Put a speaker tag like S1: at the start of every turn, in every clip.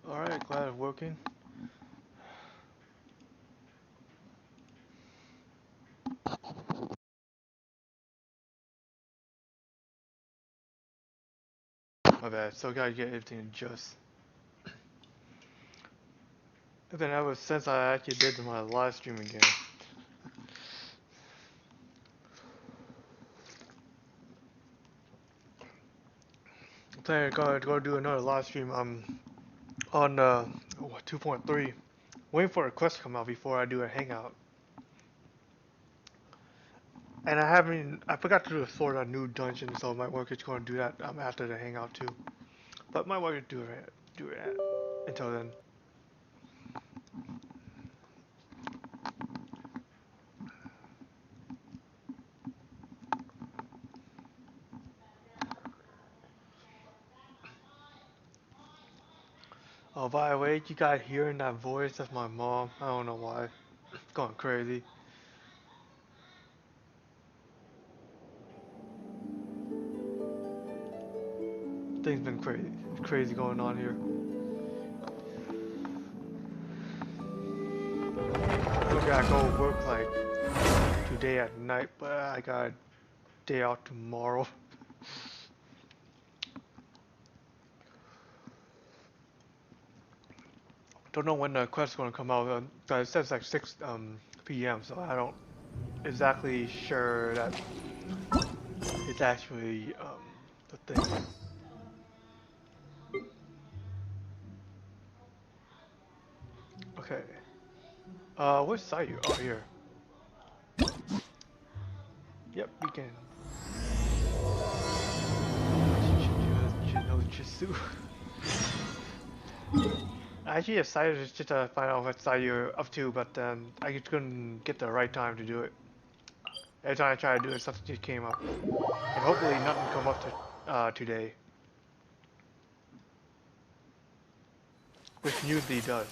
S1: Alright, glad it's working. My bad, so gotta get everything adjusted. And then ever since I actually did my live stream again. I'm planning to go do another live stream on 2.3. Waiting for a quest to come out before I do a hangout. And I forgot to do a sort of new dungeon, so my work is going to do that after the hangout too. But my work is do it until then. Oh, by the way, you guys hearing that voice? That's my mom. I don't know why. It's going crazy. Things been crazy going on here. Look, I go work like today at night, but I got a day out tomorrow. Don't know when the quest's gonna come out. It says like 6 p.m. So I don't exactly sure that it's actually the thing. Okay. Where's Sayu? Oh, here. Yep, we can. Jinojutsu. I actually decided just to find out what side you're up to, but I just couldn't get the right time to do it. Every time I try to do it, something just came up. And hopefully nothing come up today. Which usually does.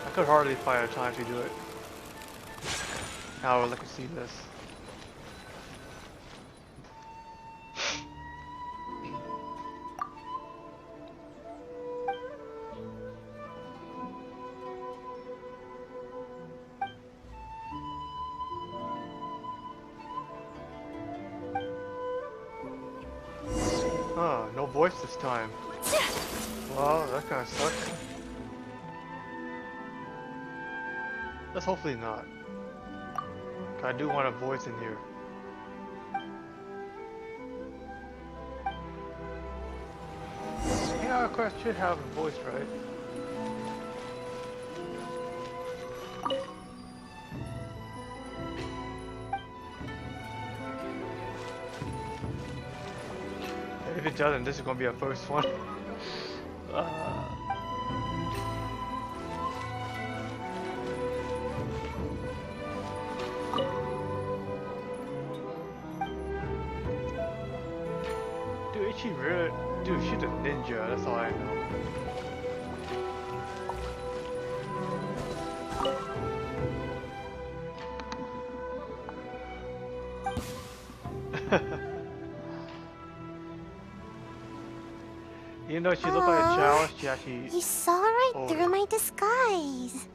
S1: I could hardly find a time to do it. Now we'll look and see this. Huh, no voice this time. Well, that kinda sucks. Let's hopefully not. I do want a voice in here. Yeah, of course, should have a voice, right? If it doesn't, this is gonna be our first one. uh, Dude, is she really? Dude, she's a ninja, that's all I know. Even though she looked like a child, she actually...
S2: You saw right
S1: older.
S2: through my disguise.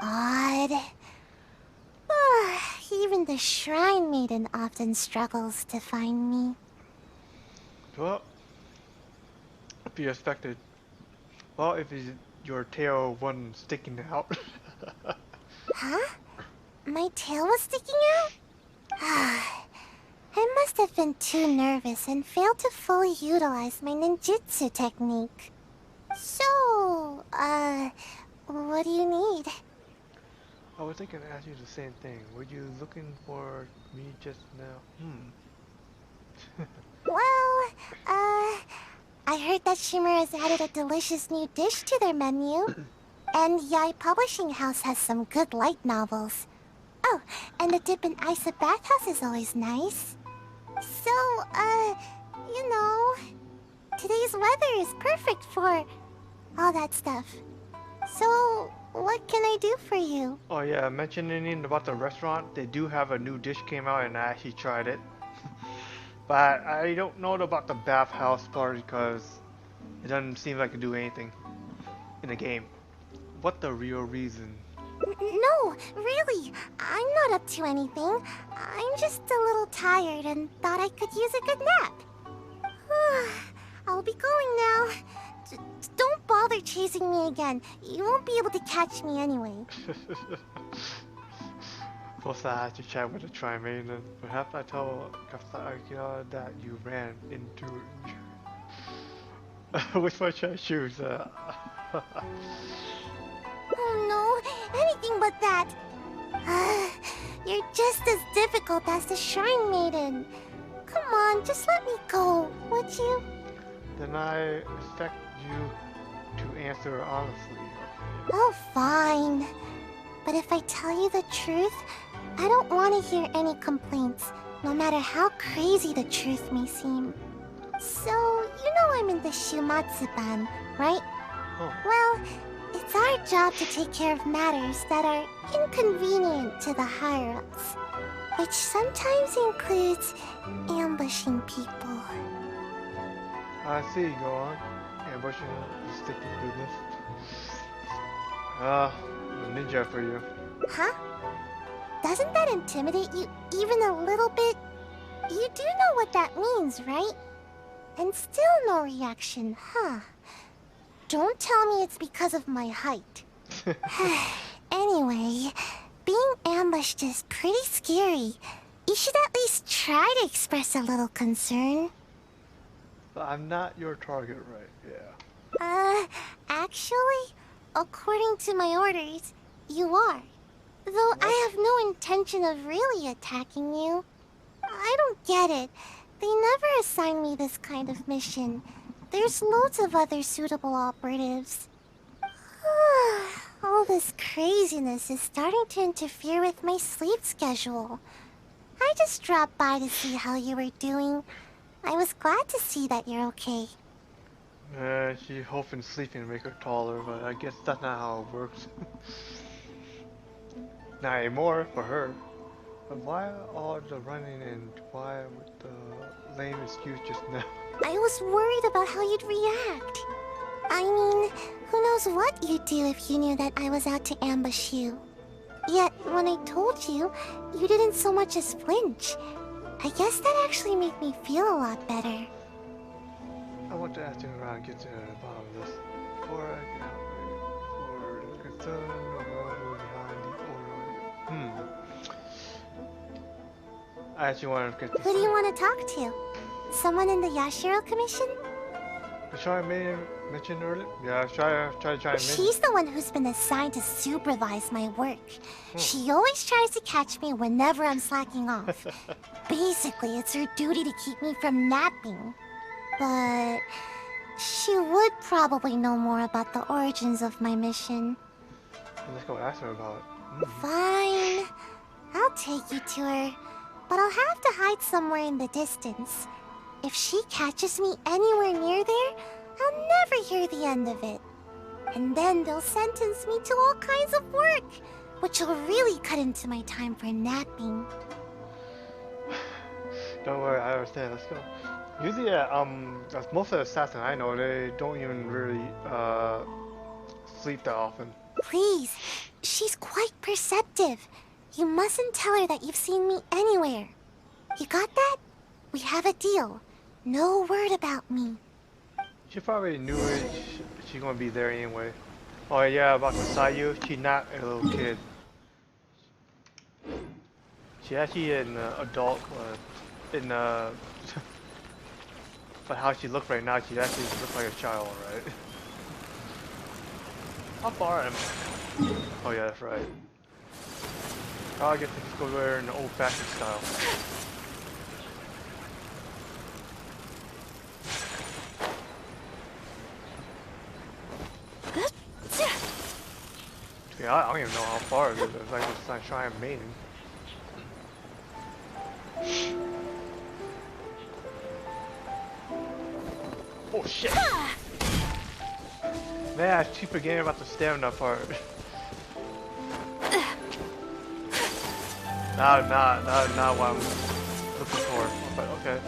S2: Odd. Even the shrine maiden often struggles to find me.
S1: Well, if you expected. Well, if your tail wasn't sticking out.
S2: Huh? My tail was sticking out? I must have been too nervous and failed to fully utilize my ninjutsu technique. So, what do you need?
S1: I was thinking to ask you the same thing. Were you looking for me just now?
S2: Well, I heard that Shimmer has added a delicious new dish to their menu. And Yai Publishing House has some good light novels. Oh, and the dip in Isa bathhouse is always nice. So, you know, today's weather is perfect for all that stuff. So, what can I do for you?
S1: Oh yeah, mentioning about the restaurant, they do have a new dish came out and I actually tried it. But I don't know about the bathhouse part because it doesn't seem like it do anything in the game. What the real reason?
S2: No, really. I'm not up to anything. I'm just a little tired and thought I could use a good nap. I'll be going now. Don't bother chasing me again. You won't be able to catch me anyway.
S1: Plus I had to chat with the Tri-Main and perhaps I told Kafsaya that you ran into which one should I choose?
S2: Oh no, anything but that. You're just as difficult as the Shrine Maiden. Come on, just let me go, would you?
S1: Then I expect you to answer honestly.
S2: Oh, fine. But if I tell you the truth, I don't want to hear any complaints, no matter how crazy the truth may seem. So, you know I'm in the Shumatsu-ban, right?
S1: Oh.
S2: Well, it's our job to take care of matters that are inconvenient to the higher-ups, which sometimes includes ambushing people.
S1: I see, go on. Ambushing the sticky business. Ninja for you.
S2: Huh? Doesn't that intimidate you even a little bit? You do know what that means, right? And still no reaction, huh? Don't tell me it's because of my height. Anyway, being ambushed is pretty scary. You should at least try to express a little concern.
S1: But I'm not your target, right? Yeah.
S2: Actually, according to my orders, you are. Though I have no intention of really attacking you. I don't get it. They never assign me this kind of mission. There's loads of other suitable operatives. All this craziness is starting to interfere with my sleep schedule. I just dropped by to see how you were doing. I was glad to see that you're okay.
S1: She hoping sleeping make her taller, but I guess that's not how it works. Not anymore for her. But why all the running and why with the lame excuse just now?
S2: I was worried about how you'd react. I mean, who knows what you'd do if you knew that I was out to ambush you. Yet, when I told you, you didn't so much as flinch. I guess that actually made me feel a lot better.
S1: I want to ask you around and get to the bottom of this. Before I get out for the concern of who's behind the order. I actually want to get this.
S2: Who do you want to talk to? Someone in the Yashiro Commission?
S1: Try mention earlier? Yeah, try to mention.
S2: She's the one who's been assigned to supervise my work. She always tries to catch me whenever I'm slacking off. Basically, it's her duty to keep me from napping. But she would probably know more about the origins of my mission.
S1: Let's go ask her about it.
S2: Fine. I'll take you to her. But I'll have to hide somewhere in the distance. If she catches me anywhere near there, I'll never hear the end of it. And then they'll sentence me to all kinds of work, which will really cut into my time for napping.
S1: Don't worry, I understand. Let's go. Usually, as most of the assassins I know, they don't even really sleep that often.
S2: Please, she's quite perceptive. You mustn't tell her that you've seen me anywhere. You got that? We have a deal. No word about me.
S1: She probably knew it. She's gonna be there anyway. Oh yeah, about the Sayu, she's not a little kid. She actually an adult. But how she looks right now, she actually looks like a child, right? How far am I? Oh yeah, that's right. Oh, I guess I just go there in the old-fashioned style. Yeah, I don't even know how far it is. It's like it's not trying main. Oh shit! Man, I keep forgetting about the stamina part. Not what I'm looking for. But okay.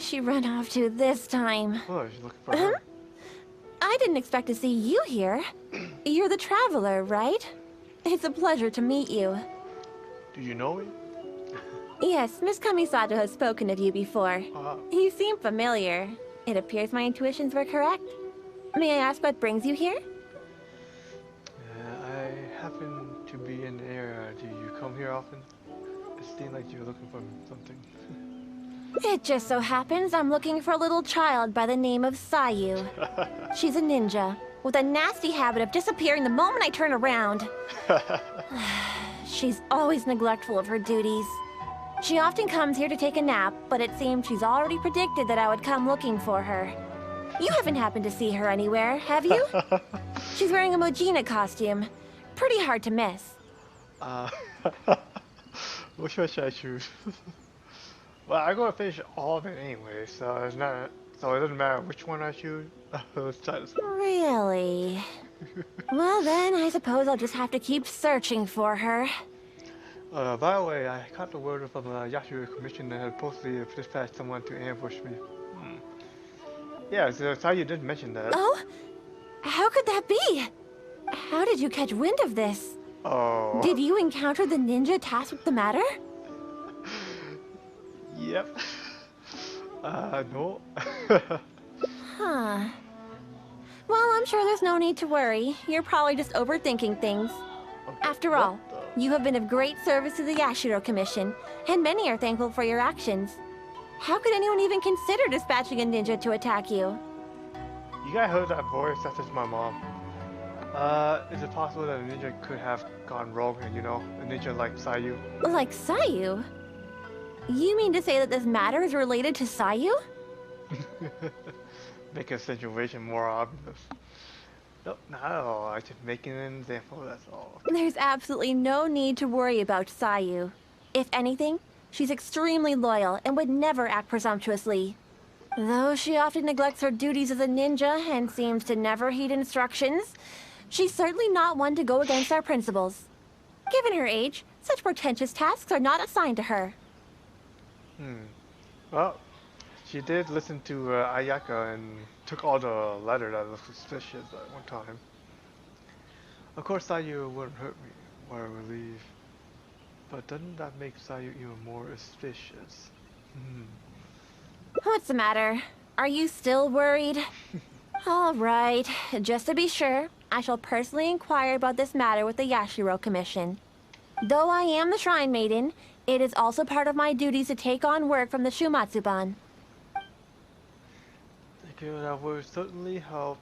S3: has she run off to this time?
S1: Oh, she's looking for her.
S3: I didn't expect to see you here. You're the traveler, right? It's a pleasure to meet you.
S1: Do you know me?
S3: Yes, Miss Kamisato has spoken of you before. You seem familiar. It appears my intuitions were correct. May I ask what brings you here?
S1: I happen to be in the area. Do you come here often? It seemed like you're looking for something.
S3: It just so happens I'm looking for a little child by the name of Sayu. She's a ninja, with a nasty habit of disappearing the moment I turn around. She's always neglectful of her duties. She often comes here to take a nap, but it seems she's already predicted that I would come looking for her. You haven't happened to see her anywhere, have you? She's wearing a Mojina costume. Pretty hard to miss.
S1: Which one should I choose? Well, I'm gonna finish all of it anyway, so it's not. So it doesn't matter which one I choose. Let's try this.
S3: Really? Well then, I suppose I'll just have to keep searching for her.
S1: By the way, I got the word from the Yashiro Commission that had supposedly dispatched someone to ambush me. Yeah, so Sayu did mention that.
S3: Oh? How could that be? How did you catch wind of this?
S1: Oh.
S3: Did you encounter the ninja tasked with the matter?
S1: Yep. No.
S3: Huh. Well, I'm sure there's no need to worry. You're probably just overthinking things. After all, you have been of great service to the Yashiro Commission, and many are thankful for your actions. How could anyone even consider dispatching a ninja to attack you?
S1: You guys heard that voice? That's just my mom. Is it possible that a ninja could have gone rogue and, you know, a ninja like Sayu?
S3: Like Sayu? You mean to say that this matter is related to Sayu?
S1: Make a situation more obvious. Nope, not at all. I'm just making an example, that's all.
S3: There's absolutely no need to worry about Sayu. If anything, she's extremely loyal and would never act presumptuously. Though she often neglects her duties as a ninja and seems to never heed instructions, she's certainly not one to go against our principles. Given her age, such portentous tasks are not assigned to her.
S1: Well, she did listen to Ayaka and took all the letter that looked suspicious at one time. Of course, Sayu wouldn't hurt me, or relieve. But doesn't that make Sayu even more suspicious?
S3: What's the matter? Are you still worried? All right, just to be sure, I shall personally inquire about this matter with the Yashiro Commission. Though I am the Shrine Maiden, it is also part of my duties to take on work from the Shumatsuban.
S1: Thank you, that would certainly help.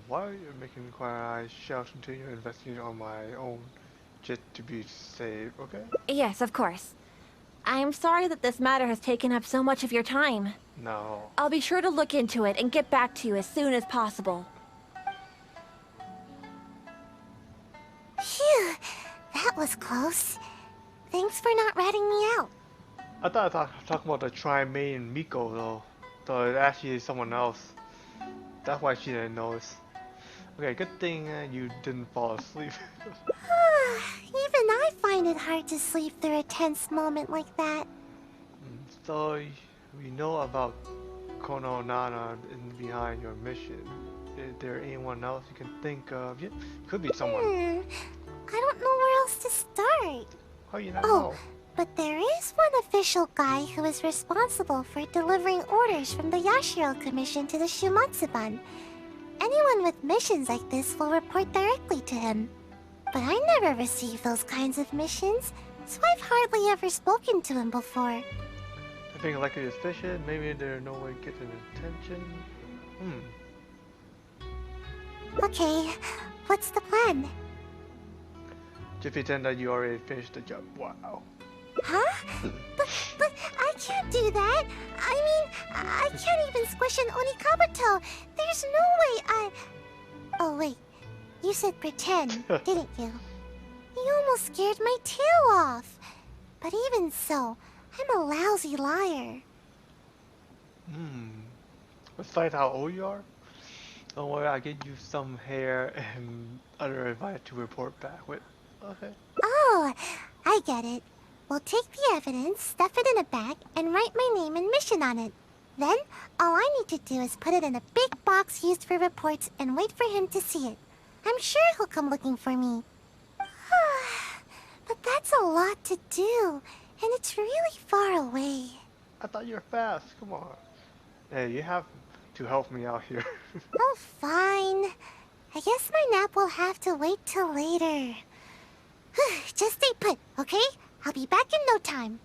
S1: While you're making inquiry, I shall continue investigating on my own, just to be safe, okay?
S3: Yes, of course. I am sorry that this matter has taken up so much of your time.
S1: No.
S3: I'll be sure to look into it and get back to you as soon as possible.
S2: Phew, that was close. Thanks for not ratting me out.
S1: I thought I was talking about the Tri-Main Miko though. So it actually is someone else. That's why she didn't notice. Okay, good thing you didn't fall asleep.
S2: Even I find it hard to sleep through a tense moment like that.
S1: So we know about Kono Nana in behind your mission. Is there anyone else you can think of? Yeah, could be someone.
S2: I don't know where else to start.
S1: How you not know?
S2: But there is one official guy who is responsible for delivering orders from the Yashiro Commission to the Shumatsuban. Anyone with missions like this will report directly to him. But I never received those kinds of missions, so I've hardly ever spoken to him before.
S1: I think likely suspicion. Maybe there's no way to get an attention.
S2: Okay, what's the plan?
S1: Just pretend that you already finished the job. Wow.
S2: Huh? But I can't do that. I mean, I can't even squish an Onikabuto. There's no way I... Oh wait, you said pretend, didn't you? You almost scared my tail off. But even so, I'm a lousy liar.
S1: Besides how old you are? Don't worry, I'll get you some hair and other advice to report back with. Okay.
S2: Oh, I get it. We'll take the evidence, stuff it in a bag, and write my name and mission on it. Then, all I need to do is put it in a big box used for reports and wait for him to see it. I'm sure he'll come looking for me. But that's a lot to do, and it's really far away.
S1: I thought you were fast. Come on. Hey, you have to help me out here.
S2: Oh, fine. I guess my nap will have to wait till later. Just stay put, okay? I'll be back in no time.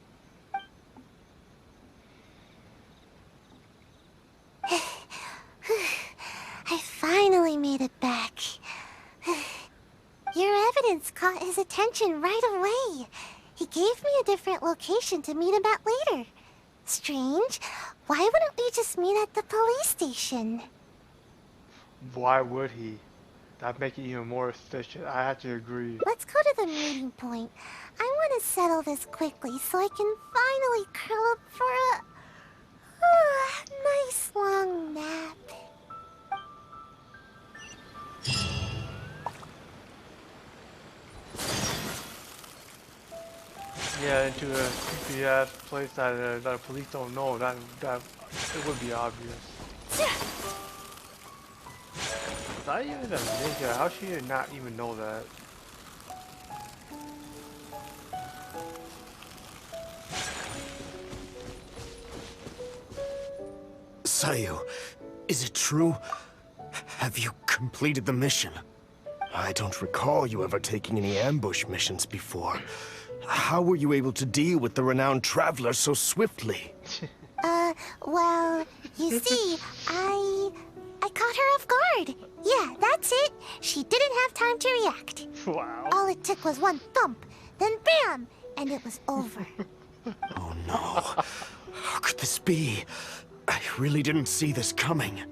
S2: I finally made it back. Your evidence caught his attention right away. He gave me a different location to meet him at later. Strange. Why wouldn't we just meet at the police station?
S1: Why would he? That'd make it even more efficient. I have to agree.
S2: Let's go to the meeting point. I want to settle this quickly so I can finally curl up for a nice long nap.
S1: Yeah, into a creepy ass place that the police don't know. That it would be obvious. Sayu is a ninja. How should you not even know that?
S4: Sayu, is it true? Have you completed the mission? I don't recall you ever taking any ambush missions before. How were you able to deal with the renowned traveler so swiftly?
S2: Well, you see, I caught her off guard. Yeah, that's it. She didn't have time to react.
S1: Wow.
S2: All it took was one thump, then bam, and it was over.
S4: Oh no. How could this be? I really didn't see this coming.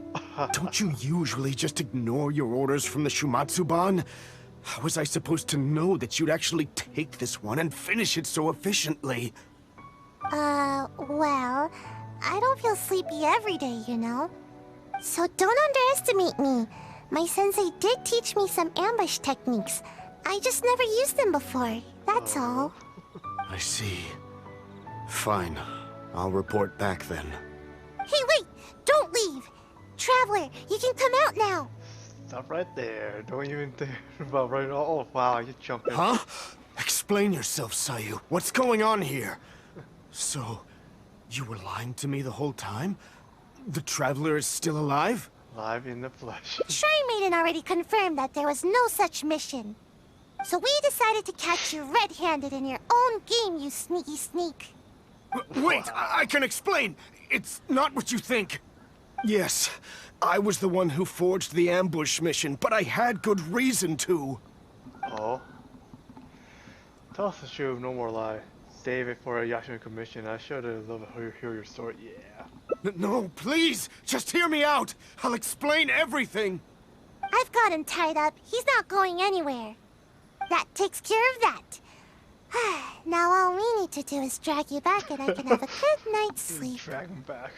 S4: Don't you usually just ignore your orders from the Shumatsuban? How was I supposed to know that you'd actually take this one and finish it so efficiently?
S2: Well, I don't feel sleepy every day, you know? So don't underestimate me. My sensei did teach me some ambush techniques. I just never used them before, that's all.
S4: I see. Fine. I'll report back then.
S2: Hey, wait! Don't leave! Traveler, you can come out now!
S1: Stop right there. Don't even think about right now. Oh, wow, you jumped in.
S4: Huh? Explain yourself, Sayu. What's going on here? So, you were lying to me the whole time? The traveler is still alive?
S1: Live in the flesh.
S2: Shrine Maiden already confirmed that there was no such mission. So we decided to catch you red-handed in your own game, you sneaky sneak.
S4: Wait, I can explain. It's not what you think. Yes, I was the one who forged the ambush mission, but I had good reason to.
S1: Oh. Tell us the truth, no more lie. Save it for a Yashin commission. I should have loved to hear your story. Yeah.
S4: No, please, just hear me out. I'll explain everything.
S2: I've got him tied up. He's not going anywhere. That takes care of that. Now all we need to do is drag you back and I can have a good night's sleep.
S1: Drag him back.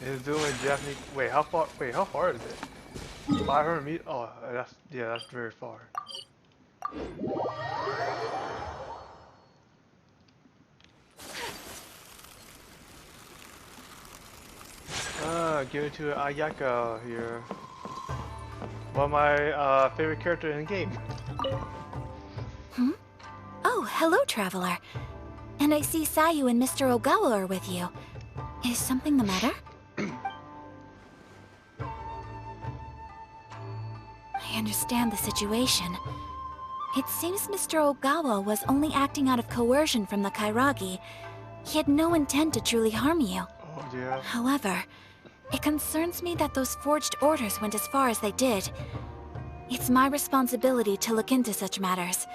S1: It's doing Japanese. Wait, how far? Wait, how far is it? 500 meters. Oh, that's very far. Give it to Ayaka here. One of my favorite character in the game.
S5: Oh, hello, Traveler. And I see Sayu and Mr. Ogawa are with you. Is something the matter? I understand the situation. It seems Mr. Ogawa was only acting out of coercion from the Kairagi. He had no intent to truly harm you.
S1: Oh dear.
S5: However, it concerns me that those forged orders went as far as they did. It's my responsibility to look into such matters.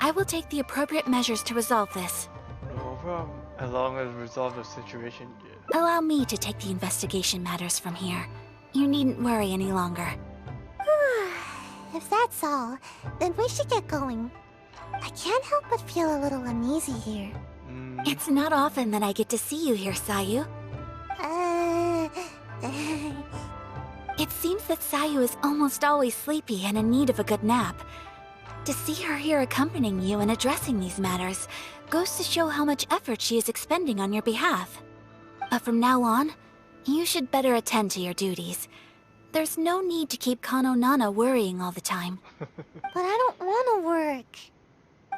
S5: I will take the appropriate measures to resolve this.
S1: No problem. As long as we resolve the situation, yeah.
S5: Allow me to take the investigation matters from here. You needn't worry any longer.
S2: If that's all, then we should get going. I can't help but feel a little uneasy here.
S5: It's not often that I get to see you here, Sayu. It seems that Sayu is almost always sleepy and in need of a good nap. To see her here accompanying you and addressing these matters goes to show how much effort she is expending on your behalf. But from now on, you should better attend to your duties. There's no need to keep Kano Nana worrying all the time.
S2: But I don't want to work.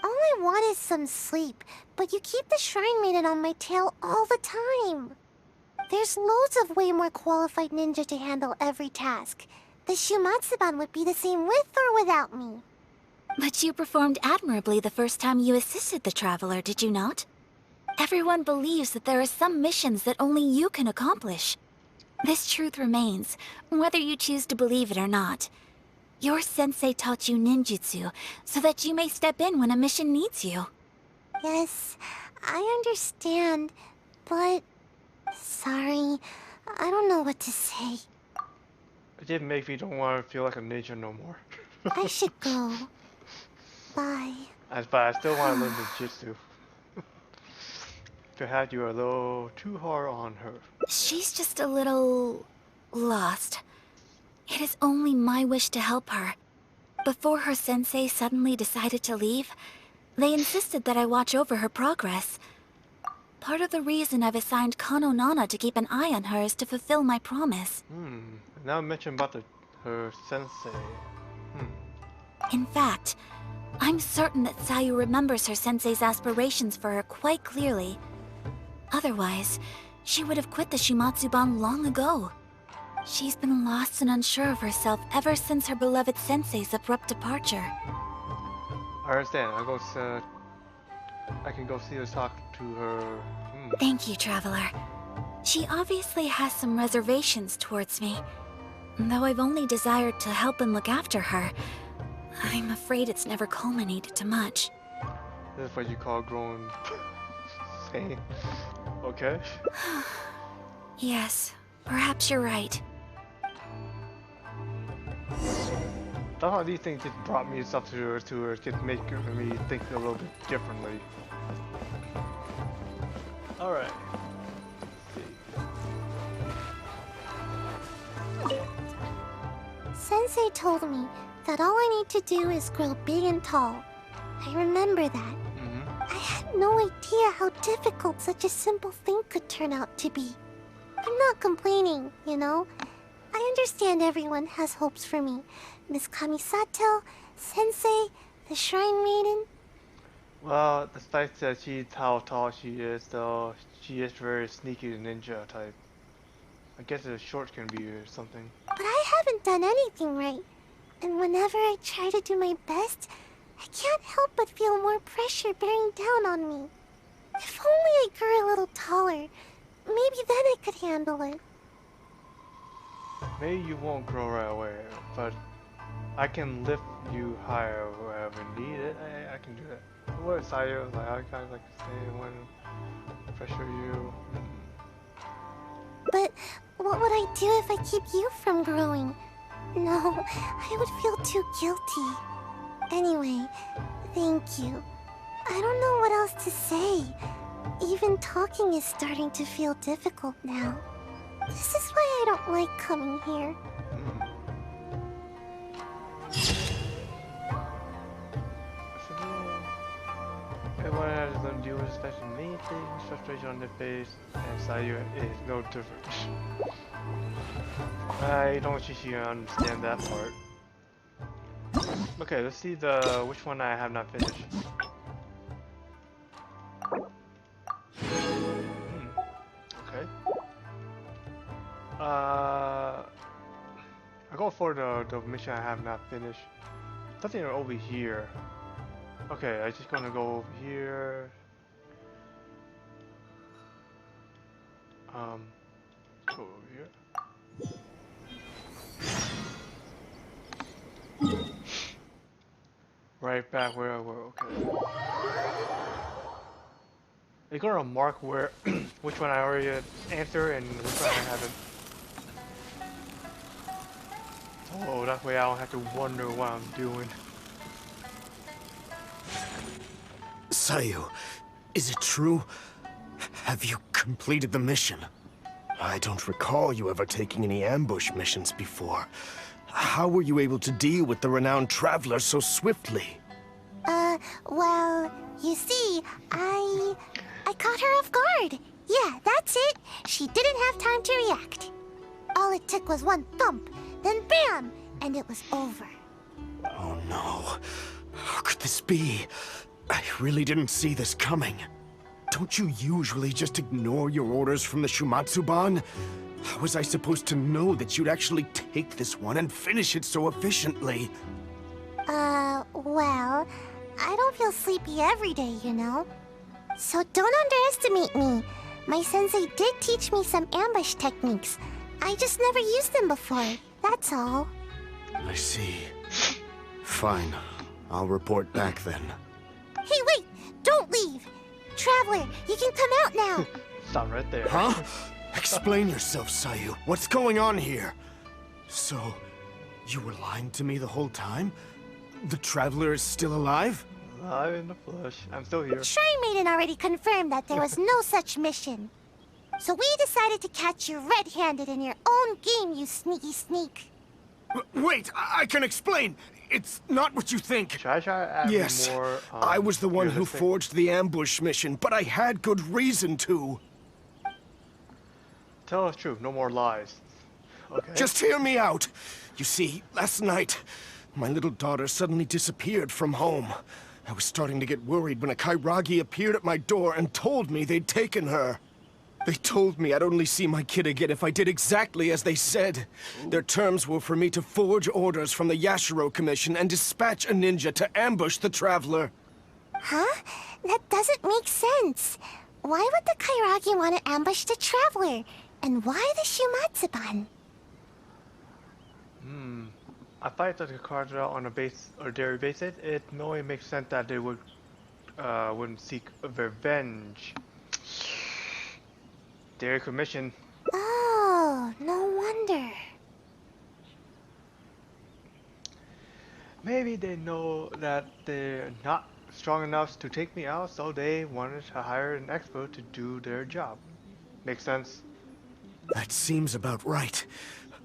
S2: All I want is some sleep, but you keep the Shrine Maiden on my tail all the time. There's loads of way more qualified ninja to handle every task. The Shumatsuban would be the same with or without me.
S5: But you performed admirably the first time you assisted the Traveler, did you not? Everyone believes that there are some missions that only you can accomplish. This truth remains, whether you choose to believe it or not. Your sensei taught you ninjutsu, so that you may step in when a mission needs you.
S2: Yes, I understand, but... Sorry, I don't know what to say.
S1: It did make me don't want to feel like a ninja no more.
S2: I should go. Bye.
S1: But I still want to learn ninjutsu. Perhaps you are a little too hard on her.
S5: She's just a little... lost. It is only my wish to help her. Before her sensei suddenly decided to leave, they insisted that I watch over her progress. Part of the reason I've assigned Kano Nana to keep an eye on her is to fulfill my promise.
S1: Now mention about her sensei.
S5: In fact, I'm certain that Sayu remembers her sensei's aspirations for her quite clearly. Otherwise, she would have quit the Shumatsuban long ago. She's been lost and unsure of herself ever since her beloved sensei's abrupt departure.
S1: I understand. I can go see her, talk to her.
S5: Thank you, Traveler. She obviously has some reservations towards me. Though I've only desired to help and look after her, I'm afraid it's never culminated to much.
S1: This is what you call growing sane. Okay.
S5: Yes, perhaps you're right.
S1: That's how these things just brought me stuff to her, just make me think a little bit differently. Alright.
S2: Sensei told me that all I need to do is grow big and tall. I remember that. I had no idea how difficult such a simple thing could turn out to be. I'm not complaining, you know? I understand everyone has hopes for me. Miss Kamisato, Sensei, the Shrine Maiden.
S1: Well, despite that she's how tall she is, though, she is very sneaky ninja type. I guess the short can be or something.
S2: But I haven't done anything right. And whenever I try to do my best, I can't help but feel more pressure bearing down on me. If only I grew a little taller, maybe then I could handle it.
S1: Maybe you won't grow right away, but I can lift you higher wherever needed. I can do that. What Sayu? Like I kind of like to stay when pressure you.
S2: But what would I do if I keep you from growing? No, I would feel too guilty. Anyway, thank you. I don't know what else to say. Even talking is starting to feel difficult now. This is why I don't like coming here.
S1: Everyone has them deal with especially main things, frustration on their face, and Sayu is no different. I don't think you understand that part. Okay, let's see which one I have not finished. Okay. I go for the mission I have not finished. Something over here. Okay, I'm just gonna go over here. Go over here. Right back where I were. Okay. They're gonna mark where which one I already answered and which one I haven't. Oh, that way I don't have to wonder what I'm doing.
S4: Sayu, is it true? Have you completed the mission? I don't recall you ever taking any ambush missions before. How were you able to deal with the renowned traveler so swiftly?
S2: Well, you see, I caught her off guard. Yeah, that's it. She didn't have time to react. All it took was one thump, then bam, and it was over.
S4: Oh no. How could this be? I really didn't see this coming. Don't you usually just ignore your orders from the Shumatsuban? How was I supposed to know that you'd actually take this one and finish it so efficiently?
S2: Well, I don't feel sleepy every day, you know? So don't underestimate me. My sensei did teach me some ambush techniques. I just never used them before, that's all.
S4: I see. Fine. I'll report back then.
S2: Hey, wait! Don't leave! Traveler, you can come out now!
S1: Stop right there.
S4: Huh? Explain yourself, Sayu. What's going on here? So, you were lying to me the whole time? The Traveler is still alive?
S1: Alive in the flesh. I'm still here.
S2: Shrine Maiden already confirmed that there was no such mission. So we decided to catch you red-handed in your own game, you sneaky sneak.
S4: Wait, I can explain! It's not what you think.
S1: Should I try to add
S4: Yes,
S1: more?
S4: I was the one who
S1: realistic?
S4: forged the ambush mission, but I had good reason to.
S1: Tell us the truth. No more lies. Okay.
S4: Just hear me out. You see, last night, my little daughter suddenly disappeared from home. I was starting to get worried when a Kairagi appeared at my door and told me they'd taken her. They told me I'd only see my kid again if I did exactly as they said. Their terms were for me to forge orders from the Yashiro Commission and dispatch a ninja to ambush the Traveler.
S2: Huh? That doesn't make sense. Why would the Kairagi want to ambush the Traveler? And why the Shumatsuban?
S1: I fight that the cards out on a base or dairy basis. It only makes sense that they wouldn't seek revenge. Dairy Commission.
S2: Oh, no wonder.
S1: Maybe they know that they're not strong enough to take me out, so they wanted to hire an expert to do their job. Makes sense.
S4: That seems about right.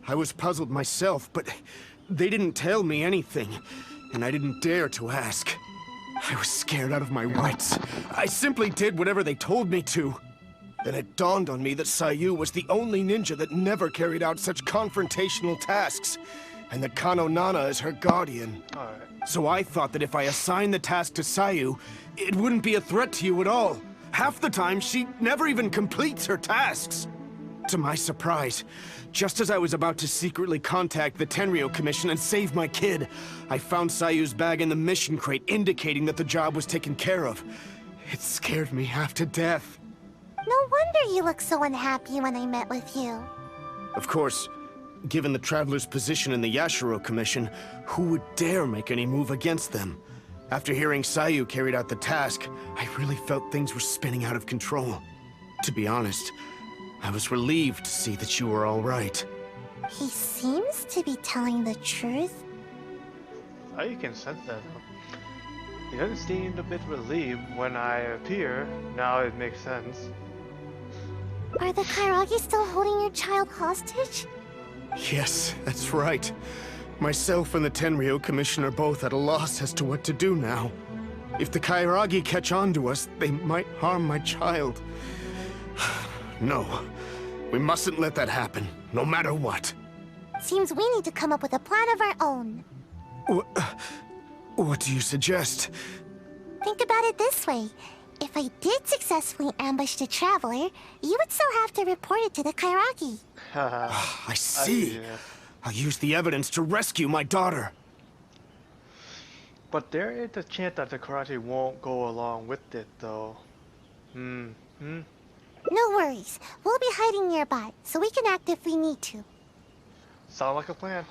S4: I was puzzled myself, but they didn't tell me anything, and I didn't dare to ask. I was scared out of my wits. I simply did whatever they told me to. Then it dawned on me that Sayu was the only ninja that never carried out such confrontational tasks, and that Kano Nana is her guardian.
S1: Alright.
S4: So I thought that if I assigned the task to Sayu, it wouldn't be a threat to you at all. Half the time, she never even completes her tasks. To my surprise, just as I was about to secretly contact the Tenryo Commission and save my kid, I found Sayu's bag in the mission crate indicating that the job was taken care of. It scared me half to death.
S2: No wonder you looked so unhappy when I met with you.
S4: Of course, given the Traveler's position in the Yashiro Commission, who would dare make any move against them? After hearing Sayu carried out the task, I really felt things were spinning out of control. To be honest, I was relieved to see that you were all right.
S2: He seems to be telling the truth.
S1: Oh, you can sense that. He doesn't seem a bit relieved when I appear. Now it makes sense.
S2: Are the Kairagi still holding your child hostage?
S4: Yes, that's right. Myself and the Tenryo Commission are both at a loss as to what to do now. If the Kairagi catch on to us, they might harm my child. No, we mustn't let that happen, no matter what.
S2: Seems we need to come up with a plan of our own.
S4: What do you suggest?
S2: Think about it this way. If I did successfully ambush the Traveler, you would still have to report it to the Kairagi.
S4: I see.
S1: Yeah.
S4: I'll use the evidence to rescue my daughter.
S1: But there is a chance that the karate won't go along with it, though.
S2: No worries. We'll be hiding nearby, so we can act if we need to.
S1: Sound like a plan.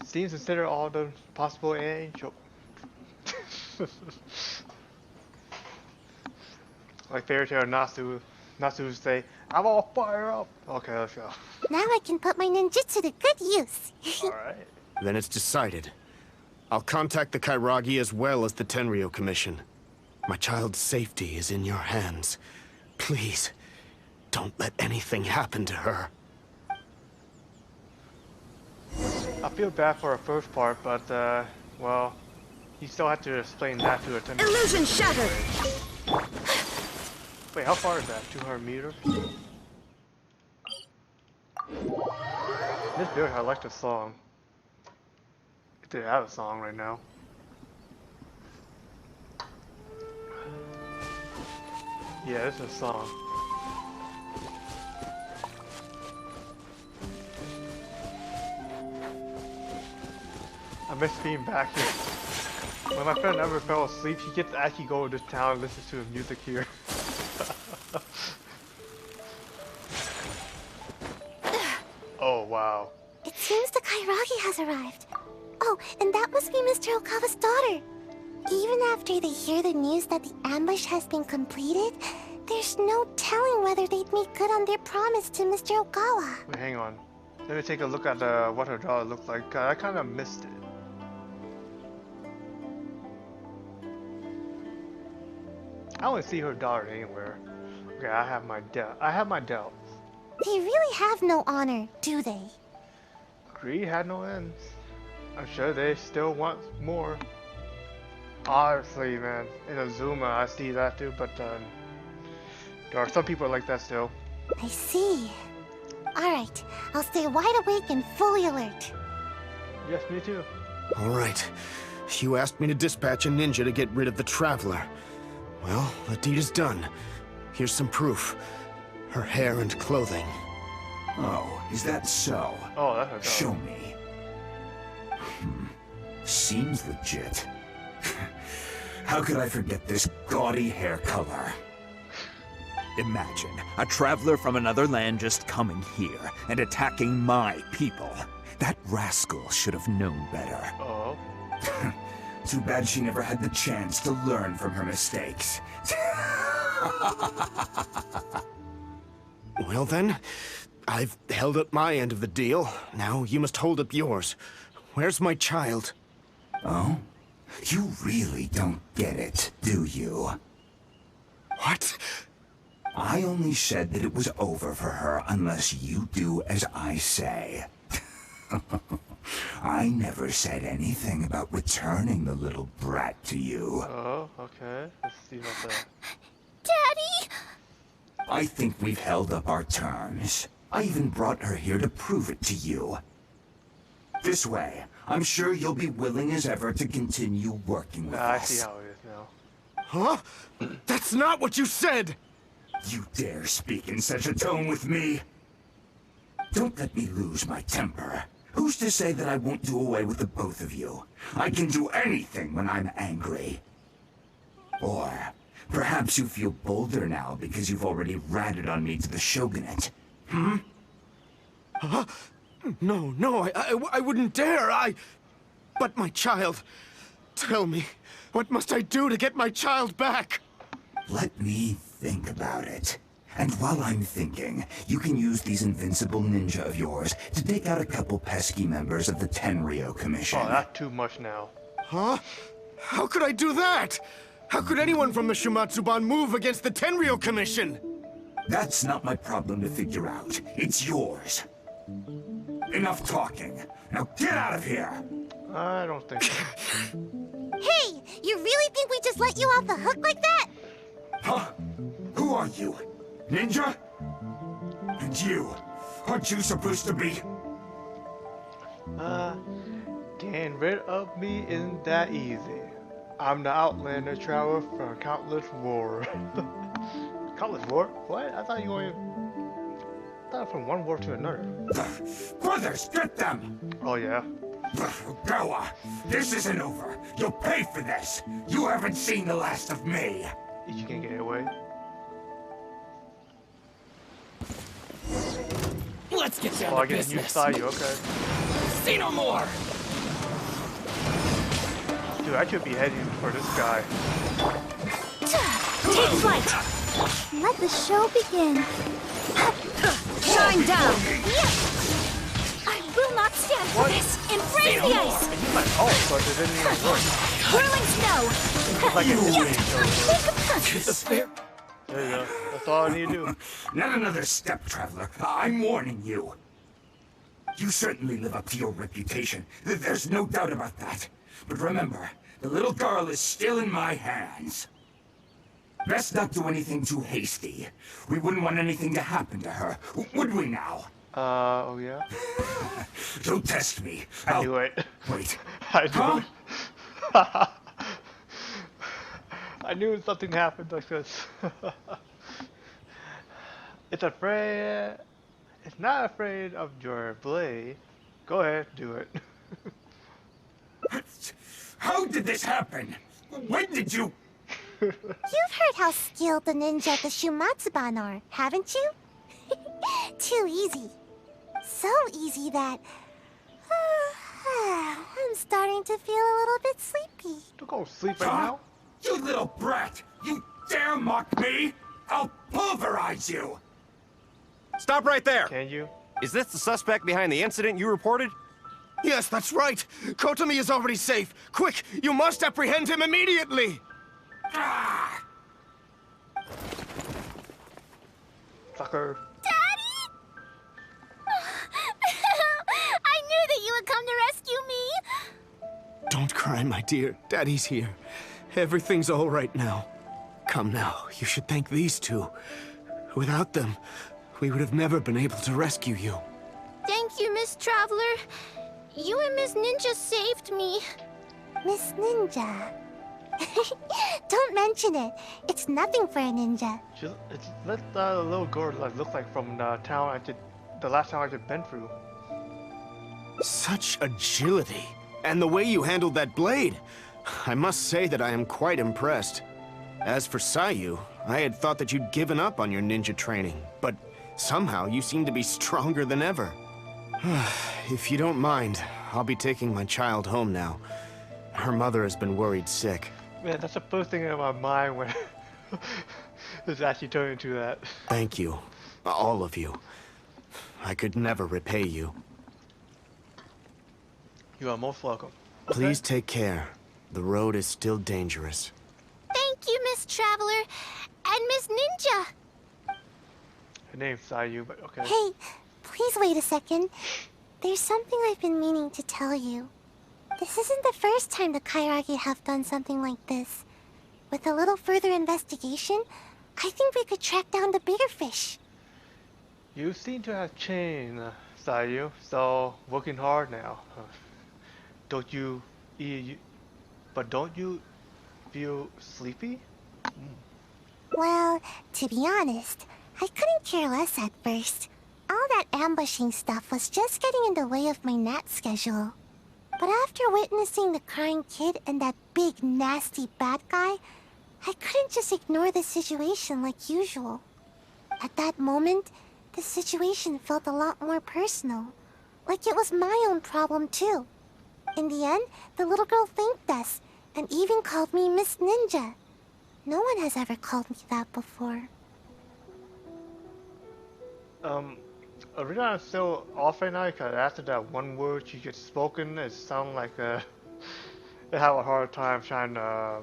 S1: Seems to consider all the possible angel. Like Fairy Tale Natsu say, I'm all fire up. Okay, let's go.
S2: Now I can put my ninjutsu to good use.
S1: Alright.
S4: Then it's decided. I'll contact the Kairagi as well as the Tenryo Commission. My child's safety is in your hands. Please, don't let anything happen to her.
S1: I feel bad for the first part, but, well, You still have to explain that to a
S3: Illusion shattered!
S1: Wait, how far is that? 200 meters? This build, I like the song. If they have a song right now. Yeah, this is a song. I miss being back here. When my friend ever fell asleep, he gets to actually go to this town and listen to his music here. Oh, wow.
S2: It seems the Kairagi has arrived. Oh, and that must be Mr. Okawa's daughter. Even after they hear the news that the ambush has been completed, there's no telling whether they'd make good on their promise to Mr. Okawa.
S1: Wait, hang on. Let me take a look at what her daughter looked like. I kind of missed it. I don't see her daughter anywhere. Okay, I have my doubts.
S2: They really have no honor, do they?
S1: Greed had no ends. I'm sure they still want more. Honestly, man, in Azuma I see that too, but there are some people like that still.
S2: I see. Alright, I'll stay wide awake and fully alert.
S1: Yes, me too.
S4: All right. You asked me to dispatch a ninja to get rid of the Traveler. Well, the deed is done. Here's some proof. Her hair and clothing.
S6: Oh, is that so?
S1: Oh, that's her daughter.
S6: Show me. Seems legit. How could I forget this gaudy hair color?
S7: Imagine a traveler from another land just coming here and attacking my people. That rascal should have known better.
S1: Oh.
S6: Too bad she never had the chance to learn from her mistakes.
S4: Well then, I've held up my end of the deal. Now you must hold up yours. Where's my child?
S6: Oh? You really don't get it, do you?
S4: What?
S6: I only said that it was over for her unless you do as I say. I never said anything about returning the little brat to you.
S1: Oh, okay. Let's see about that.
S5: Daddy!
S6: I think we've held up our terms. I even brought her here to prove it to you. This way, I'm sure you'll be willing as ever to continue working with
S1: I
S6: us.
S1: see how it is now.
S4: Huh? That's not what you said!
S6: You dare speak in such a tone with me? Don't let me lose my temper. Who's to say that I won't do away with the both of you? I can do anything when I'm angry. Or perhaps you feel bolder now because you've already ratted on me to the shogunate. Hmm?
S4: Huh? No, I wouldn't dare, But my child... Tell me, what must I do to get my child back?
S6: Let me think about it. And while I'm thinking, you can use these invincible ninja of yours to take out a couple pesky members of the Tenryo Commission.
S1: Oh, that's too much now.
S4: Huh? How could I do that? How could anyone from the Shumatsuban move against the Tenryo Commission?
S6: That's not my problem to figure out. It's yours. Enough talking. Now get out of here!
S1: I don't think so.
S2: Hey! You really think we just let you off the hook like that?
S6: Huh? Who are you? Ninja? And you? Aren't you supposed to be...
S1: Getting rid of me isn't that easy. I'm the outlander traveler from countless war. Countless war? What? I thought you were from one war to another.
S6: Brothers, get them!
S1: Oh yeah.
S6: Goa, this isn't over. You'll pay for this. You haven't seen the last of me.
S1: You can't get away.
S8: Let's get down
S1: Oh, I
S8: to
S1: get a new
S8: business.
S1: Sayu, okay.
S8: See no more.
S1: Dude, I should be heading for this guy.
S3: Take flight!
S2: Let the show begin.
S3: Shine down!
S5: I will not stand for this! Embrace the ice!
S1: I used my pulse, but it didn't even work.
S3: Whirling snow!
S1: It's like it didn't even
S8: Is this fair?
S1: There you go. That's all I need to do.
S6: Not another step, traveler. I'm warning you. You certainly live up to your reputation. There's no doubt about that. But remember, The little girl is still in my hands. Best not do anything too hasty. We wouldn't want anything to happen to her, would we now?
S1: Oh yeah?
S6: Don't test me.
S1: I knew it.
S6: Wait.
S1: I knew
S6: Huh?
S1: it. I knew something happened like this. It's afraid. It's not afraid of your blade. Go ahead, do it.
S6: How did this happen? When did you...
S2: You've heard how skilled the ninja at the Shumatsuban are, haven't you? Too easy. So easy that... I'm starting to feel a little bit sleepy.
S1: Don't go sleep right
S6: Huh?
S1: now.
S6: You little brat! You dare mock me? I'll pulverize you!
S9: Stop right there!
S1: Can you?
S9: Is this the suspect behind the incident you reported?
S4: Yes, that's right. Kotomi is already safe. Quick, you must apprehend him immediately.
S6: Ah!
S1: Sucker.
S2: Daddy! I knew that you would come to rescue me!
S4: Don't cry, my dear. Daddy's here. Everything's all right now. Come now, you should thank these two. Without them, we would have never been able to rescue you.
S2: Thank you, Miss Traveler. You and Miss Ninja saved me. Miss Ninja? Don't mention it. It's nothing for a ninja.
S1: It's let the little girl look like from the town the last town I just been through.
S4: Such agility. And the way you handled that blade. I must say that I am quite impressed. As for Sayu, I had thought that you'd given up on your ninja training, but somehow you seem to be stronger than ever. If you don't mind, I'll be taking my child home now. Her mother has been worried sick.
S1: Man, that's the first thing in my mind when it's actually turned into that.
S4: Thank you, all of you. I could never repay you.
S1: You are most welcome.
S4: Please take care. The road is still dangerous.
S2: Thank you, Miss Traveler. And Miss Ninja.
S1: Her name's Sayu, but okay.
S2: Hey, please wait a second. There's something I've been meaning to tell you. This isn't the first time the Kairagi have done something like this. With a little further investigation, I think we could track down the bigger fish.
S1: You seem to have changed, Sayu. So working hard now. Don't you feel sleepy?
S2: Well, to be honest, I couldn't care less at first. All that ambushing stuff was just getting in the way of my nap schedule. But after witnessing the crying kid and that big, nasty bad guy, I couldn't just ignore the situation like usual. At that moment, the situation felt a lot more personal. Like it was my own problem too. In the end, the little girl thanked us, and even called me Miss Ninja. No one has ever called me that before.
S1: The reason I'm still off right now because after that one word she gets spoken, it sounds like I have a hard time trying to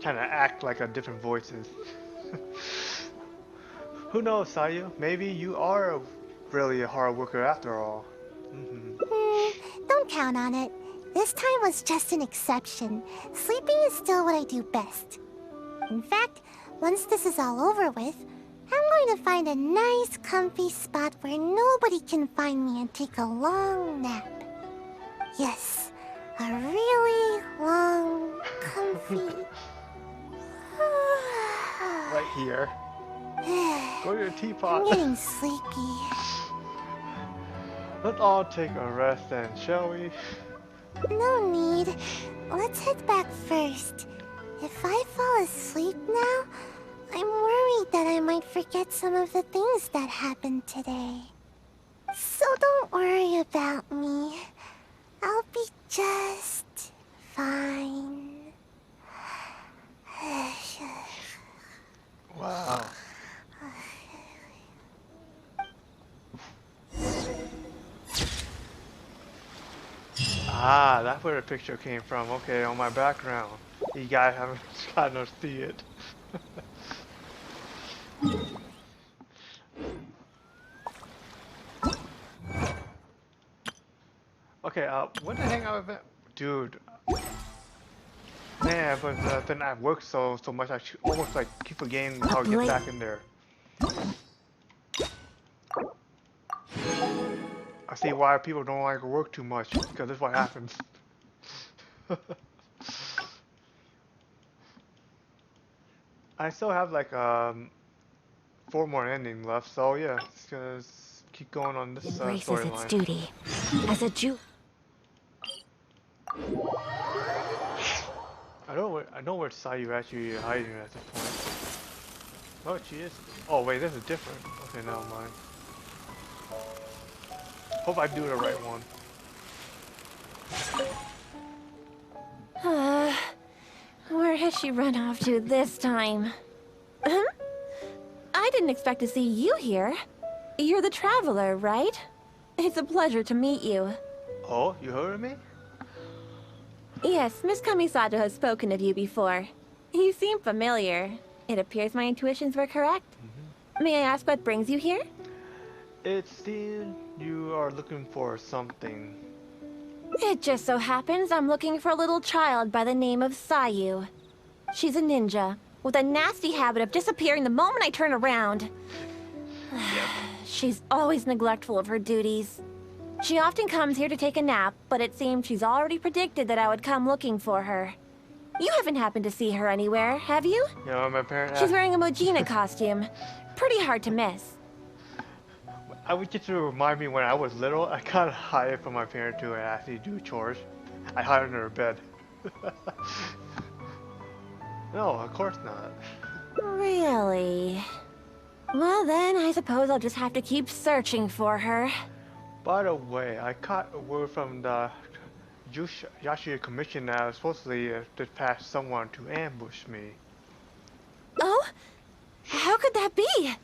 S1: act like a different voices. Who knows, Sayu? Maybe you are really a hard worker after all.
S2: Don't count on it. This time was just an exception. Sleeping is still what I do best. In fact, once this is all over with, I'm going to find a nice, comfy spot where nobody can find me and take a long nap. Yes, a really long, comfy...
S1: Right here. Go to your teapot.
S2: I'm getting sleepy.
S1: Let's all take a rest then, shall we?
S2: No need. Let's head back first. If I fall asleep now, I'm worried that I might forget some of the things that happened today. So don't worry about me. I'll be just fine.
S1: Wow. Ah, that's where the picture came from. Okay, on my background. You guys haven't gotten to see it. Okay, what the hangout event? Dude, Yeah, but then I've worked so much, I almost like keep forgetting how to get back in there. I see why people don't like to work too much, because that's what happens. I still have like 4 more endings left, so yeah, just gonna keep going on this
S5: Embraces its
S1: storyline.
S5: duty. As a Jew.
S1: I know where Sayu actually is hiding at this point. Oh, she is. Oh wait, this is different. Okay, never mind. Hope I do the right one.
S3: Where has she run off to this time? Huh? I didn't expect to see you here. You're the traveler, right? It's a pleasure to meet you.
S1: Oh, you heard of me?
S3: Yes, Miss Kamisato has spoken of you before. You seem familiar. It appears my intuitions were correct. May I ask what brings you here?
S1: It seems you are looking for something.
S3: It just so happens I'm looking for a little child by the name of Sayu. She's a ninja, with a nasty habit of disappearing the moment I turn around. She's always neglectful of her duties. She often comes here to take a nap, but it seems she's already predicted that I would come looking for her. You haven't happened to see her anywhere, have you?
S1: You know, my parents.
S3: She's wearing a Mojina costume. Pretty hard to miss.
S1: I would get to remind me when I was little, I kind of hide from my parents to actually do chores. I hide under her bed. No, of course not.
S3: Really? Well then, I suppose I'll just have to keep searching for her.
S1: By the way, I caught a word from the Yashiro Commission that I was supposedly dispatched someone to ambush me.
S3: Oh? How could that be?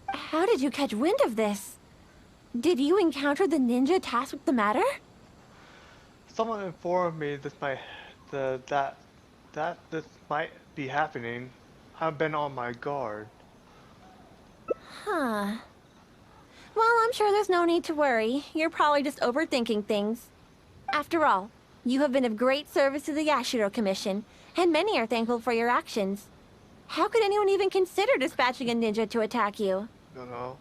S3: How did you catch wind of this? Did you encounter the ninja tasked with the matter?
S1: Someone informed me this might that this might be happening. I've been on my guard.
S3: Huh. Well, I'm sure there's no need to worry. You're probably just overthinking things. After all, you have been of great service to the Yashiro Commission, and many are thankful for your actions. How could anyone even consider dispatching a ninja to attack you?
S1: No.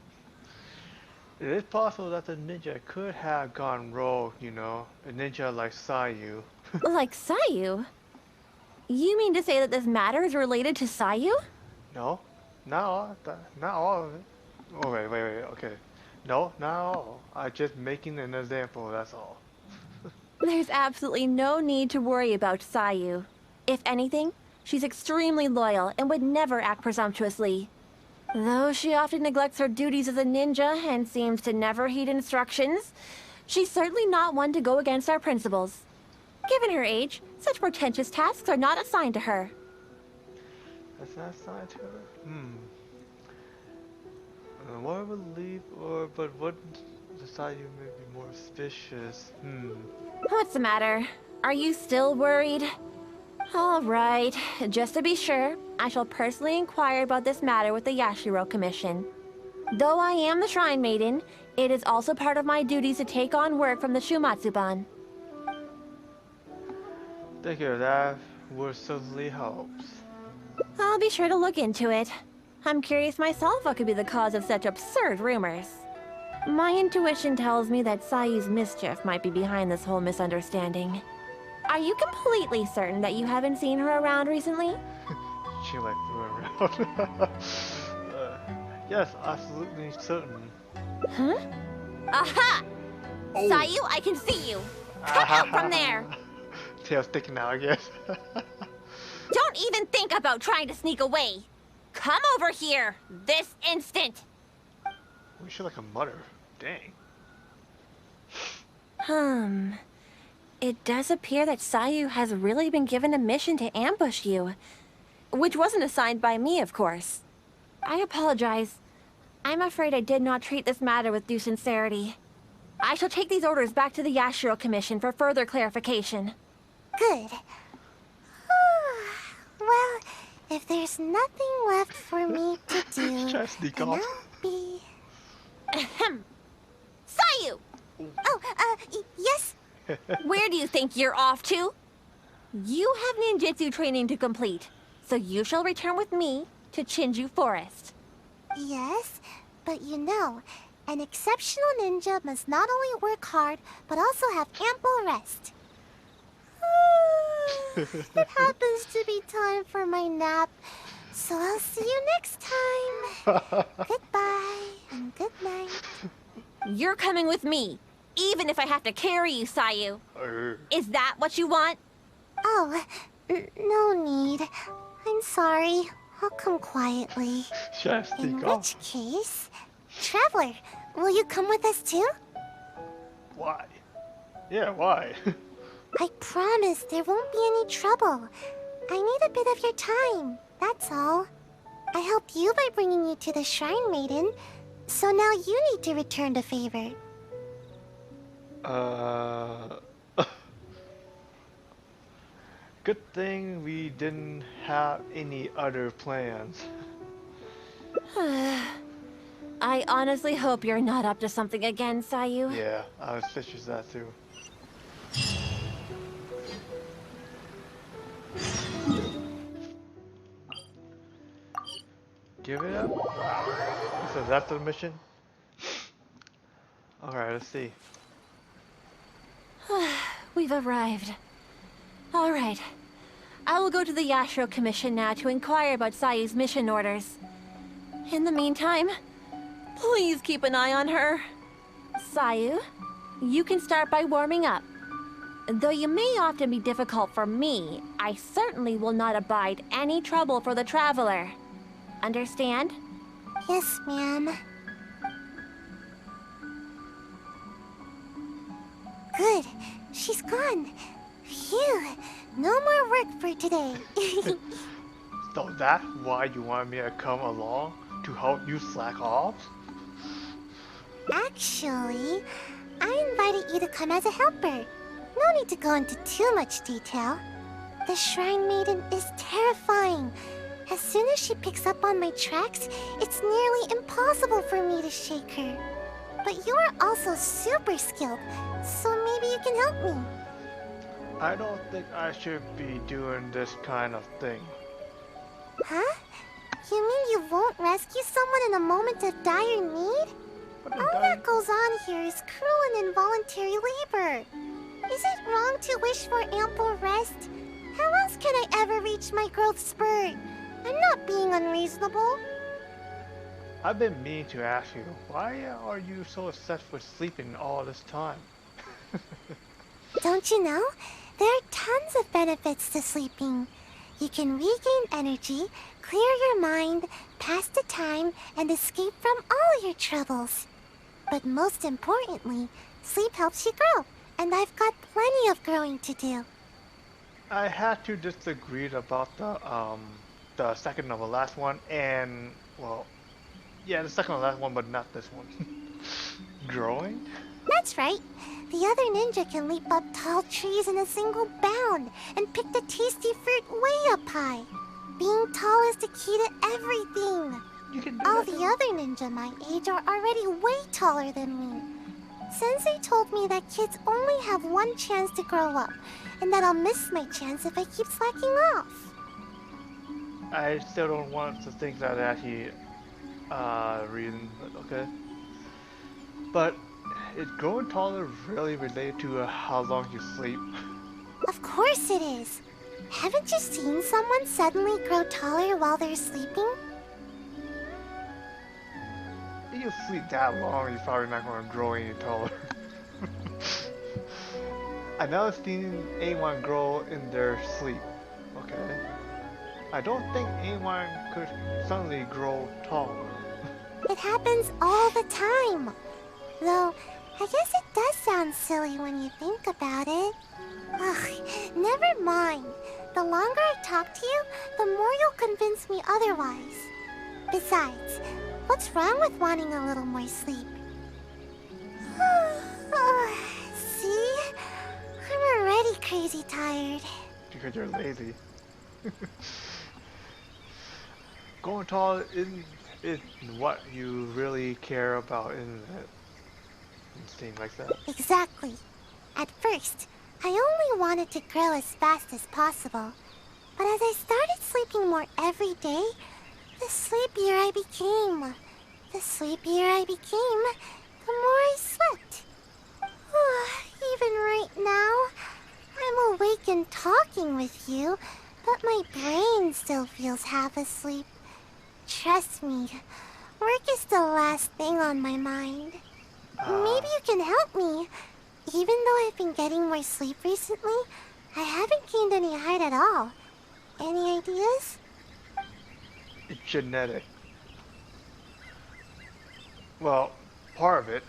S1: It is possible that the ninja could have gone rogue, you know. A ninja like Sayu.
S3: Like Sayu? You mean to say that this matter is related to Sayu?
S1: No, not all of it. Oh, wait, okay. No, not all. I'm just making an example, that's all.
S3: There's absolutely no need to worry about Sayu. If anything, she's extremely loyal and would never act presumptuously. Though she often neglects her duties as a ninja and seems to never heed instructions, she's certainly not one to go against our principles. Given her age, such portentous tasks are not assigned to her.
S1: That's not assigned to her? What I believe, but what decide you may be more suspicious?
S3: What's the matter? Are you still worried? All right, just to be sure, I shall personally inquire about this matter with the Yashiro Commission. Though I am the Shrine Maiden, it is also part of my duties to take on work from the Shumatsuban.
S1: Thank you, that would certainly help.
S3: I'll be sure to look into it. I'm curious myself what could be the cause of such absurd rumors. My intuition tells me that Sayu's mischief might be behind this whole misunderstanding. Are you completely certain that you haven't seen her around recently?
S1: She like flew around. Yes, absolutely certain.
S3: Huh? Aha!
S1: Oh.
S3: Sayu, I can see you! Come out from there!
S1: Tail sticking out, I guess.
S3: Don't even think about trying to sneak away! Come over here, this instant!
S1: We should like a mutter. Dang.
S3: It does appear that Sayu has really been given a mission to ambush you. Which wasn't assigned by me, of course. I apologize. I'm afraid I did not treat this matter with due sincerity. I shall take these orders back to the Yashiro Commission for further clarification.
S2: Good. Well, if there's nothing left for me to do,
S1: Try to sneak
S2: then
S1: off.
S2: I'll be...
S3: Ahem. Sayu!
S2: Oh, yes?
S3: Where do you think you're off to? You have ninjutsu training to complete, so you shall return with me to Chinju Forest.
S2: Yes, but you know, an exceptional ninja must not only work hard, but also have ample rest. It happens to be time for my nap, so I'll see you next time. Goodbye and good night.
S3: You're coming with me, even if I have to carry you, Sayu. Is that what you want?
S2: Oh, no need. I'm sorry. I'll come quietly. In which case, Traveler, will you come with us too?
S1: Why? Yeah, why?
S2: I promise there won't be any trouble. I need a bit of your time, that's all. I helped you by bringing you to the Shrine Maiden, so now you need to return the favor.
S1: Good thing we didn't have any other plans.
S3: I honestly hope you're not up to something again, Sayu.
S1: Yeah, I was suspicious that too. Give it up? Wow. So that's the mission? Alright, let's see.
S3: We've arrived. Alright. I will go to the Yashiro Commission now to inquire about Sayu's mission orders. In the meantime, please keep an eye on her. Sayu, you can start by warming up. Though you may often be difficult for me, I certainly will not abide any trouble for the traveler. Understand?
S2: Yes, ma'am. Good. She's gone. Phew. No more work for today.
S1: So that's why you want me to come along? To help you slack off?
S2: Actually, I invited you to come as a helper. No need to go into too much detail. The Shrine Maiden is terrifying. As soon as she picks up on my tracks, it's nearly impossible for me to shake her. But you are also super skilled, so maybe you can help me.
S1: I don't think I should be doing this kind of thing.
S2: Huh? You mean you won't rescue someone in a moment of dire need? All that goes on here is cruel and involuntary labor. Is it wrong to wish for ample rest? How else can I ever reach my growth spurt? I'm not being unreasonable.
S1: I've been meaning to ask you, why are you so obsessed with sleeping all this time?
S2: Don't you know? There are tons of benefits to sleeping. You can regain energy, clear your mind, pass the time, and escape from all your troubles. But most importantly, sleep helps you grow, and I've got plenty of growing to do.
S1: I had to disagree about the second of the last one, and, well, yeah, the second of the last one, but not this one. Growing?
S2: That's right. The other ninja can leap up tall trees in a single bound and pick the tasty fruit way up high. Being tall is the key to everything. All the other ninja my age are already way taller than me. Sensei told me that kids only have one chance to grow up, and that I'll miss my chance if I keep slacking off.
S1: I still don't want to think that actually reason, but okay. But is growing taller really related to how long you sleep?
S2: Of course it is. Haven't you seen someone suddenly grow taller while they're sleeping?
S1: If you sleep that long, you're probably not going to grow any taller. I've never seen anyone grow in their sleep, okay? I don't think anyone could suddenly grow taller.
S2: It happens all the time. Though, I guess it does sound silly when you think about it. Ugh, never mind. The longer I talk to you, the more you'll convince me otherwise. Besides, what's wrong with wanting a little more sleep? See? I'm already crazy tired.
S1: Because you're lazy. Going tall isn't what you really care about, isn't it? It seems like that.
S2: Exactly. At first, I only wanted to grow as fast as possible. But as I started sleeping more every day, the sleepier I became. The sleepier I became, the more I slept. Even right now, I'm awake and talking with you, but my brain still feels half asleep. Trust me, work is the last thing on my mind. Maybe you can help me. Even though I've been getting more sleep recently, I haven't gained any height at all. Any ideas?
S1: It's genetic. Well, part of it.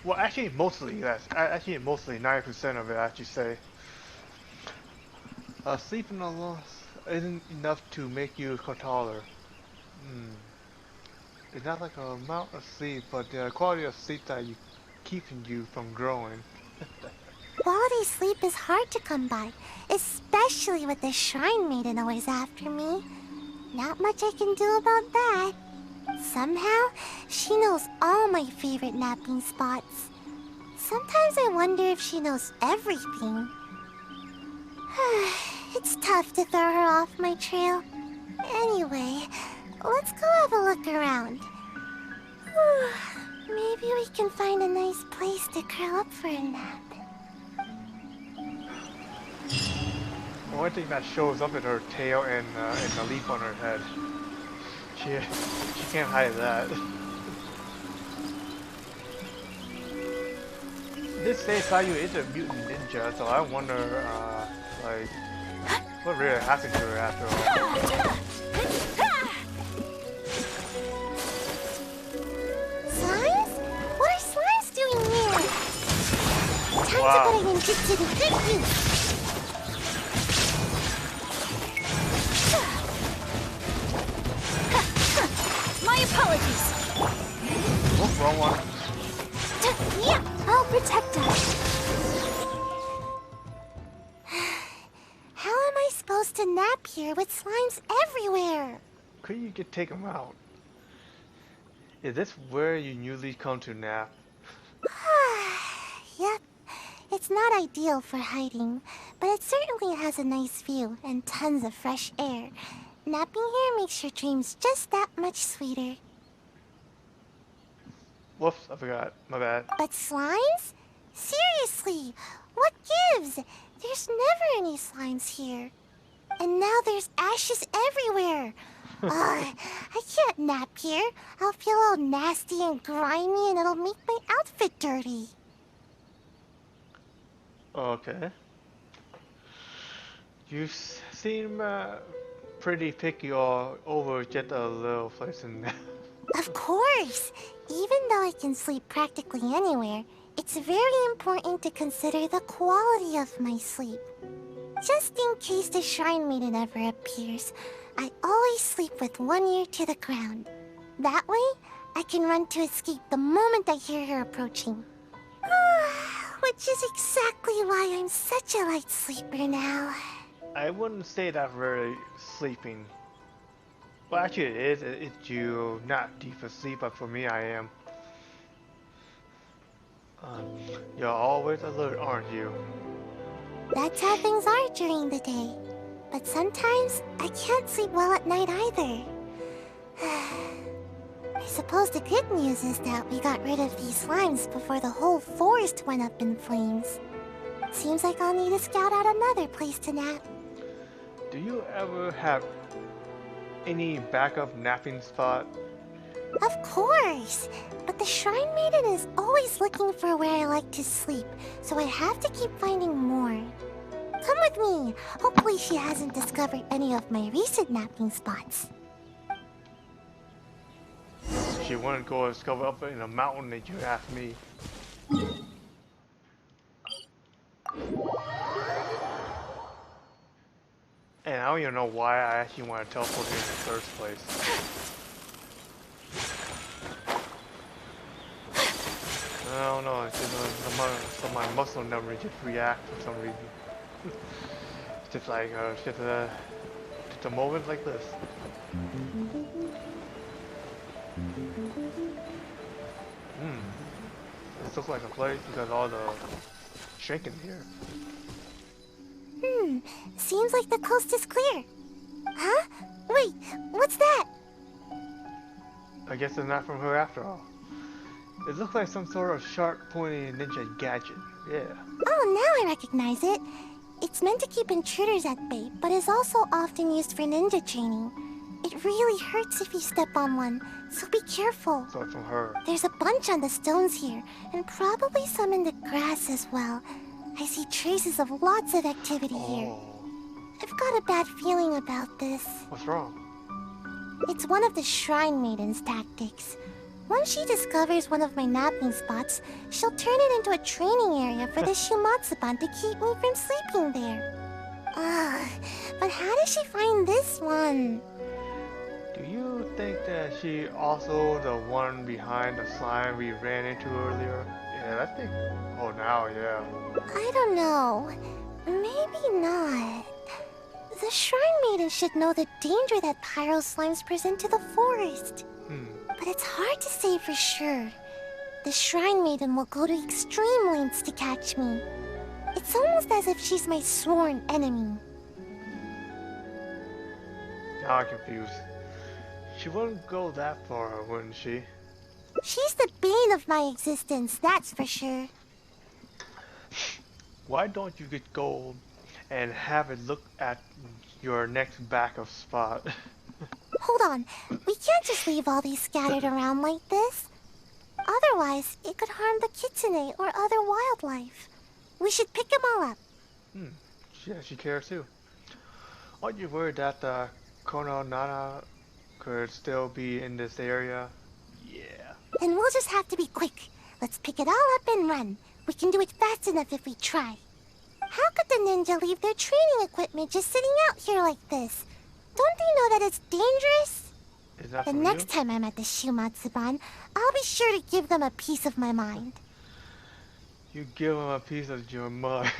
S1: Well, actually, mostly, yes. Actually, mostly, 90% of it, I actually say. Sleeping alone isn't enough to make you taller. It's not like a amount of sleep, but the quality of sleep that you keeping you from growing.
S2: Quality sleep is hard to come by, especially with the shrine maiden always after me. Not much I can do about that. Somehow, she knows all my favorite napping spots. Sometimes I wonder if she knows everything. It's tough to throw her off my trail. Anyway, let's go have a look around. Maybe we can find a nice place to curl up for a nap.
S1: The only thing that shows up is her tail and the leaf on her head. She can't hide that. This says Sayu is a mutant ninja, so I wonder, like, what really happened to her after all.
S2: Slimes? What are slimes doing here? Time
S1: Wow.
S2: to put a ninjutsu to good use.
S5: My apologies.
S1: Oh, wrong one.
S2: Yeah, I'll protect us. How am I supposed to nap here with slimes everywhere?
S1: Couldn't you take them out? Is this where you usually come to nap?
S2: Yep, it's not ideal for hiding, but it certainly has a nice view and tons of fresh air. Napping here makes your dreams just that much sweeter.
S1: Whoops, I forgot. My bad.
S2: But slimes? Seriously, what gives? There's never any slimes here. And now there's ashes everywhere. I can't nap here. I'll feel all nasty and grimy and it'll make my outfit dirty.
S1: Okay. You seem pretty picky or over just a little place in there.
S2: Of course! Even though I can sleep practically anywhere, it's very important to consider the quality of my sleep. Just in case the shrine maiden ever appears, I always sleep with one ear to the ground. That way, I can run to escape the moment I hear her approaching. Which is exactly why I'm such a light sleeper now.
S1: I wouldn't say that very sleeping. Well, actually it is. It's you not deep asleep, but for me I am. You're always alert, aren't you?
S2: That's how things are during the day. But sometimes, I can't sleep well at night either. I suppose the good news is that we got rid of these slimes before the whole forest went up in flames. Seems like I'll need to scout out another place to nap.
S1: Do you ever have any backup napping spot?
S2: Of course! But the Shrine Maiden is always looking for where I like to sleep, so I have to keep finding more. Come with me! Hopefully she hasn't discovered any of my recent napping spots.
S1: She wouldn't go discover up in a mountain that you asked me. And I don't even know why I actually want to teleport here in the first place. I don't know, it's just my muscle memory just react for some reason. It's just like, just a moment like this. This looks like a place because all the shaking here.
S2: Seems like the coast is clear. Huh? Wait, what's that?
S1: I guess it's not from her after all. It looks like some sort of sharp, pointy ninja gadget. Yeah.
S2: Oh, now I recognize it. It's meant to keep intruders at bay, but is also often used for ninja training. It really hurts if you step on one, so be careful.
S1: So it's from her.
S2: There's a bunch on the stones here, and probably some in the grass as well. I see traces of lots of activity here.
S1: Oh.
S2: I've got a bad feeling about this.
S1: What's wrong?
S2: It's one of the Shrine Maiden's tactics. Once she discovers one of my napping spots, she'll turn it into a training area for the Shumatsuban to keep me from sleeping there. But how did she find this one?
S1: Do you think that she also the one behind the slime we ran into earlier? Yeah, I think. Oh, now, yeah.
S2: I don't know. Maybe not. The Shrine Maiden should know the danger that pyro slimes present to the forest. But it's hard to say for sure. The Shrine Maiden will go to extreme lengths to catch me. It's almost as if she's my sworn enemy.
S1: Now I'm confused. She wouldn't go that far, wouldn't she?
S2: She's the bane of my existence, that's for sure.
S1: Why don't you get gold and have it look at your next backup spot?
S2: Hold on, we can't just leave all these scattered around like this. Otherwise, it could harm the kitsune or other wildlife. We should pick them all up.
S1: Yeah, she cares too. Aren't you worried that the Kono Nana could still be in this area? Yeah.
S2: Then we'll just have to be quick. Let's pick it all up and run. We can do it fast enough if we try. How could the ninja leave their training equipment just sitting out here like this? Don't they know that it's dangerous?
S1: Is that
S2: The
S1: from
S2: next
S1: you?
S2: time I'm at the Shumatsuban, I'll be sure to give them a piece of my mind.
S1: You give him a piece of your mind.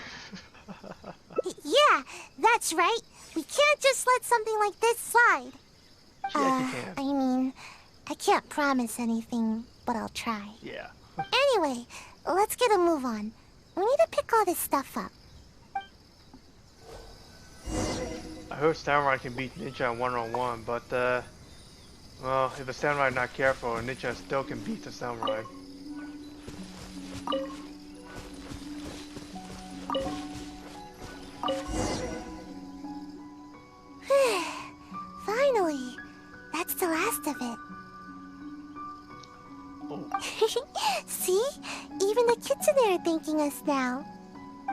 S2: Yeah, that's right. We can't just let something like this slide.
S1: Yes, you can.
S2: I mean, I can't promise anything, but I'll try.
S1: Yeah.
S2: Anyway, let's get a move on. We need to pick all this stuff up.
S1: I heard samurai can beat ninja one-on-one, but well, if a samurai not careful, a ninja still can beat the samurai.
S2: Finally, that's the last of it.
S1: Oh.
S2: See? Even the kitsune are thanking us now.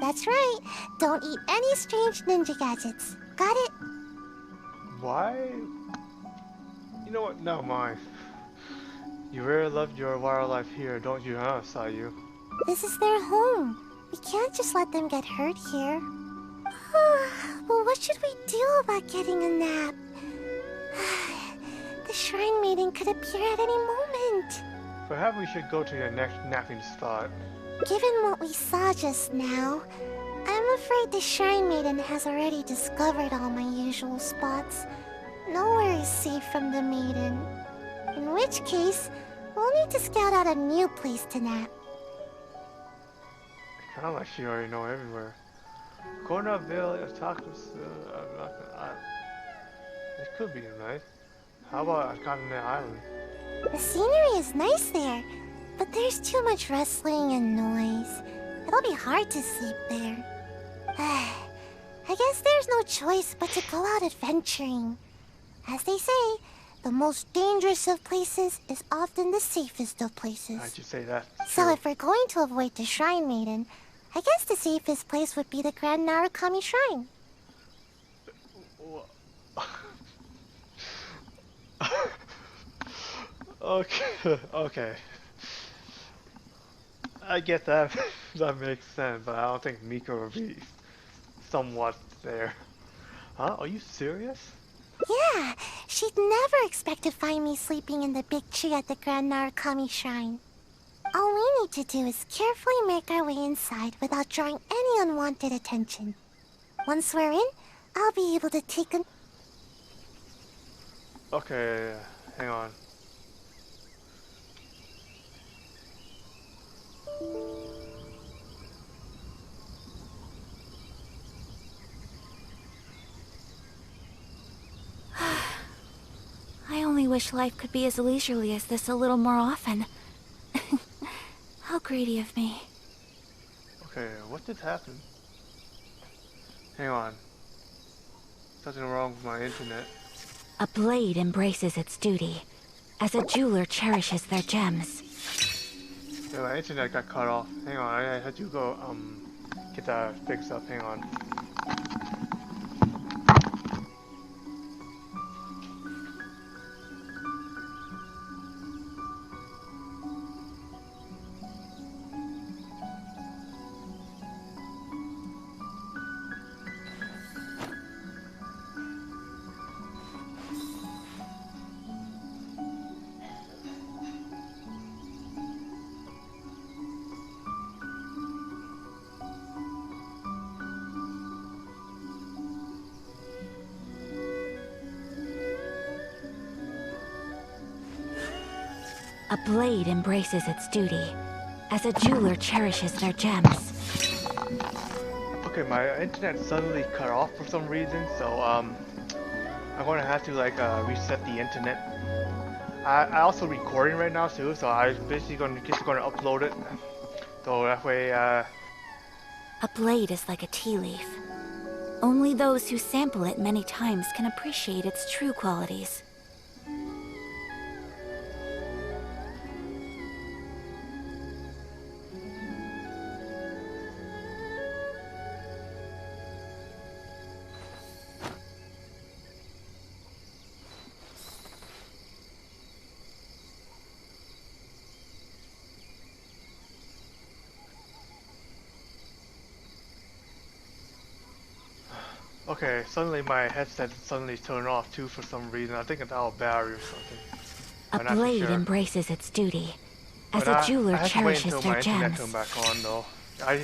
S2: That's right. Don't eat any strange ninja gadgets. Got it?
S1: Why? You know what? Never mind. You really love your wildlife here, don't you, huh, Sayu?
S2: This is their home. We can't just let them get hurt here. Well, what should we do about getting a nap? The Shrine Maiden could appear at any moment.
S1: Perhaps we should go to your next napping spot.
S2: Given what we saw just now, I'm afraid the Shrine Maiden has already discovered all my usual spots. Nowhere is safe from the maiden. In which case, we'll need to scout out a new place to nap.
S1: Kinda like she already know everywhere. Cornerville, Otakus, it could be nice. How about Continent Island?
S2: The scenery is nice there, but there's too much rustling and noise. It'll be hard to sleep there. I guess there's no choice but to go out adventuring. As they say, the most dangerous of places is often the safest of places.
S1: How'd you say that?
S2: So
S1: True.
S2: if we're going to avoid the Shrine Maiden, I guess the safest place would be the Grand Narukami Shrine.
S1: Okay, okay. I get that. That makes sense, but I don't think Miko will be somewhat there. Huh? Are you serious?
S2: Yeah, she'd never expect to find me sleeping in the big tree at the Grand Narukami Shrine. All we need to do is carefully make our way inside without drawing any unwanted attention. Once we're in, I'll be able to take a...
S1: Okay, hang on.
S5: wish life could be as leisurely as this a little more often. How greedy of me.
S1: Okay, what did happen? Hang on. Something wrong with my internet.
S5: A blade embraces its duty, as a jeweler cherishes their gems.
S1: Yeah, my internet got cut off. Hang on, I had to go get that fixed up. Hang on.
S5: A blade embraces its duty, as a jeweler cherishes their gems.
S1: Okay, my internet suddenly cut off for some reason, so I'm gonna have to like reset the internet. I also recording right now too, so I basically gonna upload it. So that way
S5: A blade is like a tea leaf. Only those who sample it many times can appreciate its true qualities.
S1: okay, suddenly my headset suddenly turned off too for some reason. I think it's out of battery or something.
S5: A
S1: I'm not too
S5: blade
S1: sure.
S5: embraces its duty, as
S1: But
S5: a jeweler
S1: I have to wait
S5: cherishes
S1: until
S5: their
S1: my internet
S5: gems.
S1: turns back on though. I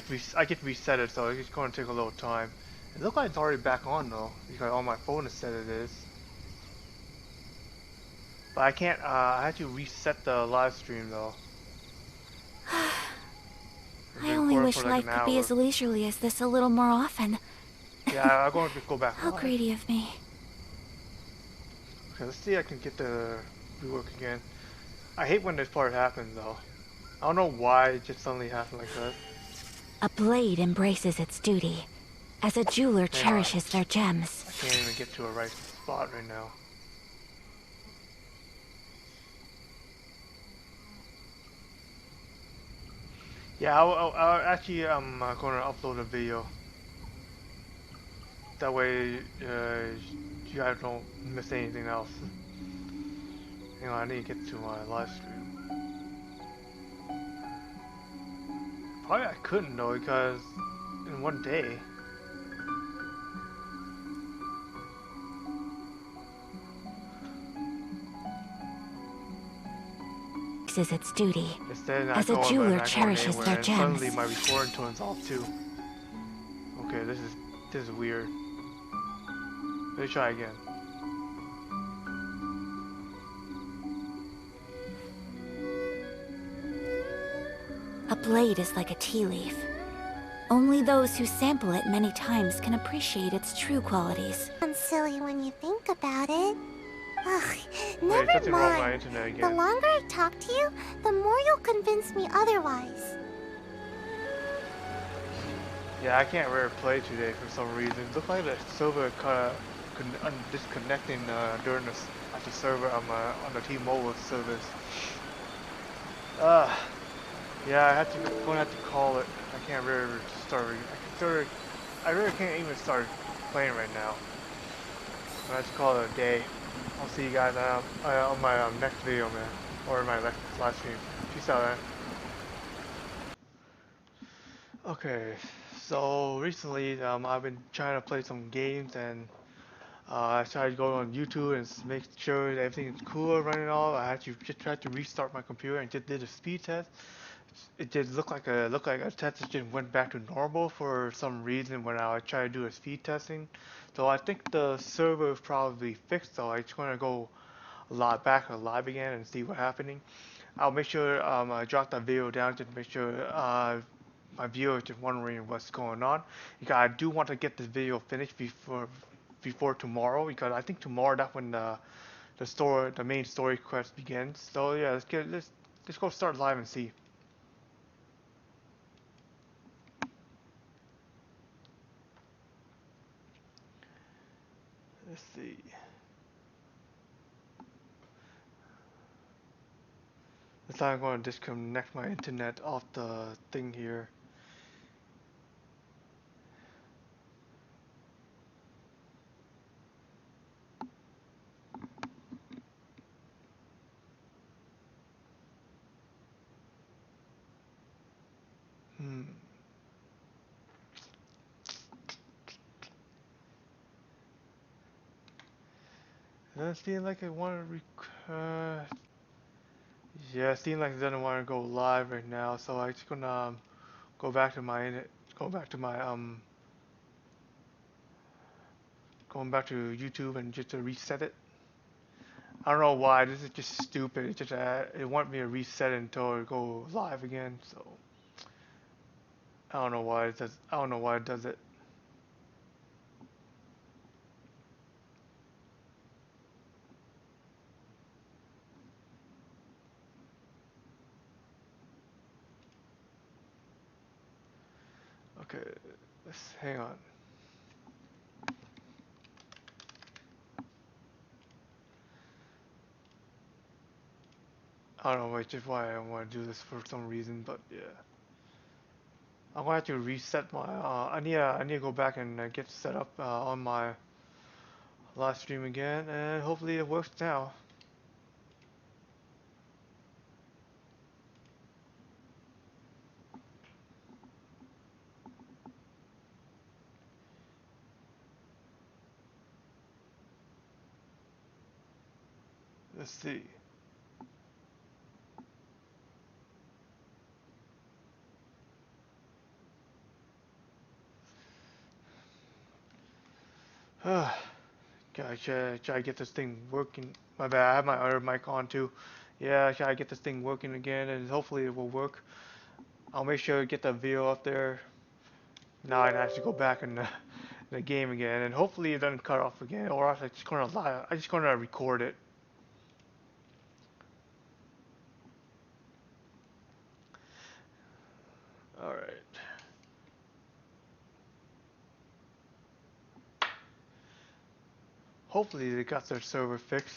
S1: get to reset it, so it's going to take a little time. It looks like it's already back on though, because on my phone it said it is. But I can't, I had to reset the live stream though.
S5: I only wish life could be as leisurely as this a little more often.
S1: Yeah, I'm going to go back
S5: How
S1: live.
S5: greedy of me.
S1: Okay, let's see if I can get the rework again. I hate when this part happens though. I don't know why it just suddenly happened like that.
S5: A blade embraces its duty, as a jeweler cherishes their gems.
S1: I can't even get to a right spot right now. Yeah, I'll actually I'm going to upload a video. That way you guys don't miss anything else. Hang on, I need to get to my live stream. Probably I couldn't though, because in one day.
S5: Is its duty,
S1: as
S5: a jeweler cherishes their gems.
S1: Suddenly my recording turns off too. Okay, this is weird. Let me try again.
S5: A blade is like a tea leaf. Only those who sample it many times can appreciate its true qualities.
S2: I'm silly when you think about it. Ugh,
S1: Wait,
S2: never mind.
S1: Again.
S2: The longer I talk to you, the more you'll convince me otherwise.
S1: Yeah, I can't really play today for some reason. Looks like the server disconnecting during the server on the T-Mobile service. Yeah, gonna have to call it. I can't really start. I really can't even start playing right now. I have to call it a day. I'll see you guys on my next video, man, or my next live stream. Peace out, man. Okay, so recently I've been trying to play some games, and I tried to go on YouTube and make sure that everything is cool running all. I had to just try to restart my computer and just did a speed test. It did look like a test that just went back to normal for some reason when I tried to do a speed testing. So I think the server is probably fixed. So I'm just gonna go back live again and see what's happening. I'll make sure I drop that video down just to make sure my viewers just wondering what's going on. Because I do want to get this video finished before tomorrow, because I think tomorrow that's when the the main story quest begins. So yeah, let's go start live and see. Let's see. This time I'm going to disconnect my internet off the thing here. Doesn't seem like it want to yeah, it seems like it doesn't want to go live right now, so I'm just gonna go back to my going back to YouTube and just to reset it. I don't know why. This is just stupid. It just it wants me to reset it until it go live again. So I don't know why it does. I don't know why it does it. Okay, let's hang on. I don't know which is why I want to do this for some reason, but yeah. I'm gonna have to reset my. I need to go back and get set up on my live stream again, and hopefully it works now. Let's see. Gotta try to get this thing working. My bad, I have my other mic on too. Yeah, try to get this thing working again, and hopefully it will work. I'll make sure to get the video up there. Now I have to go back in the game again, and hopefully it doesn't cut off again, or else I'm just gonna record it. All right. Hopefully they got their server fixed.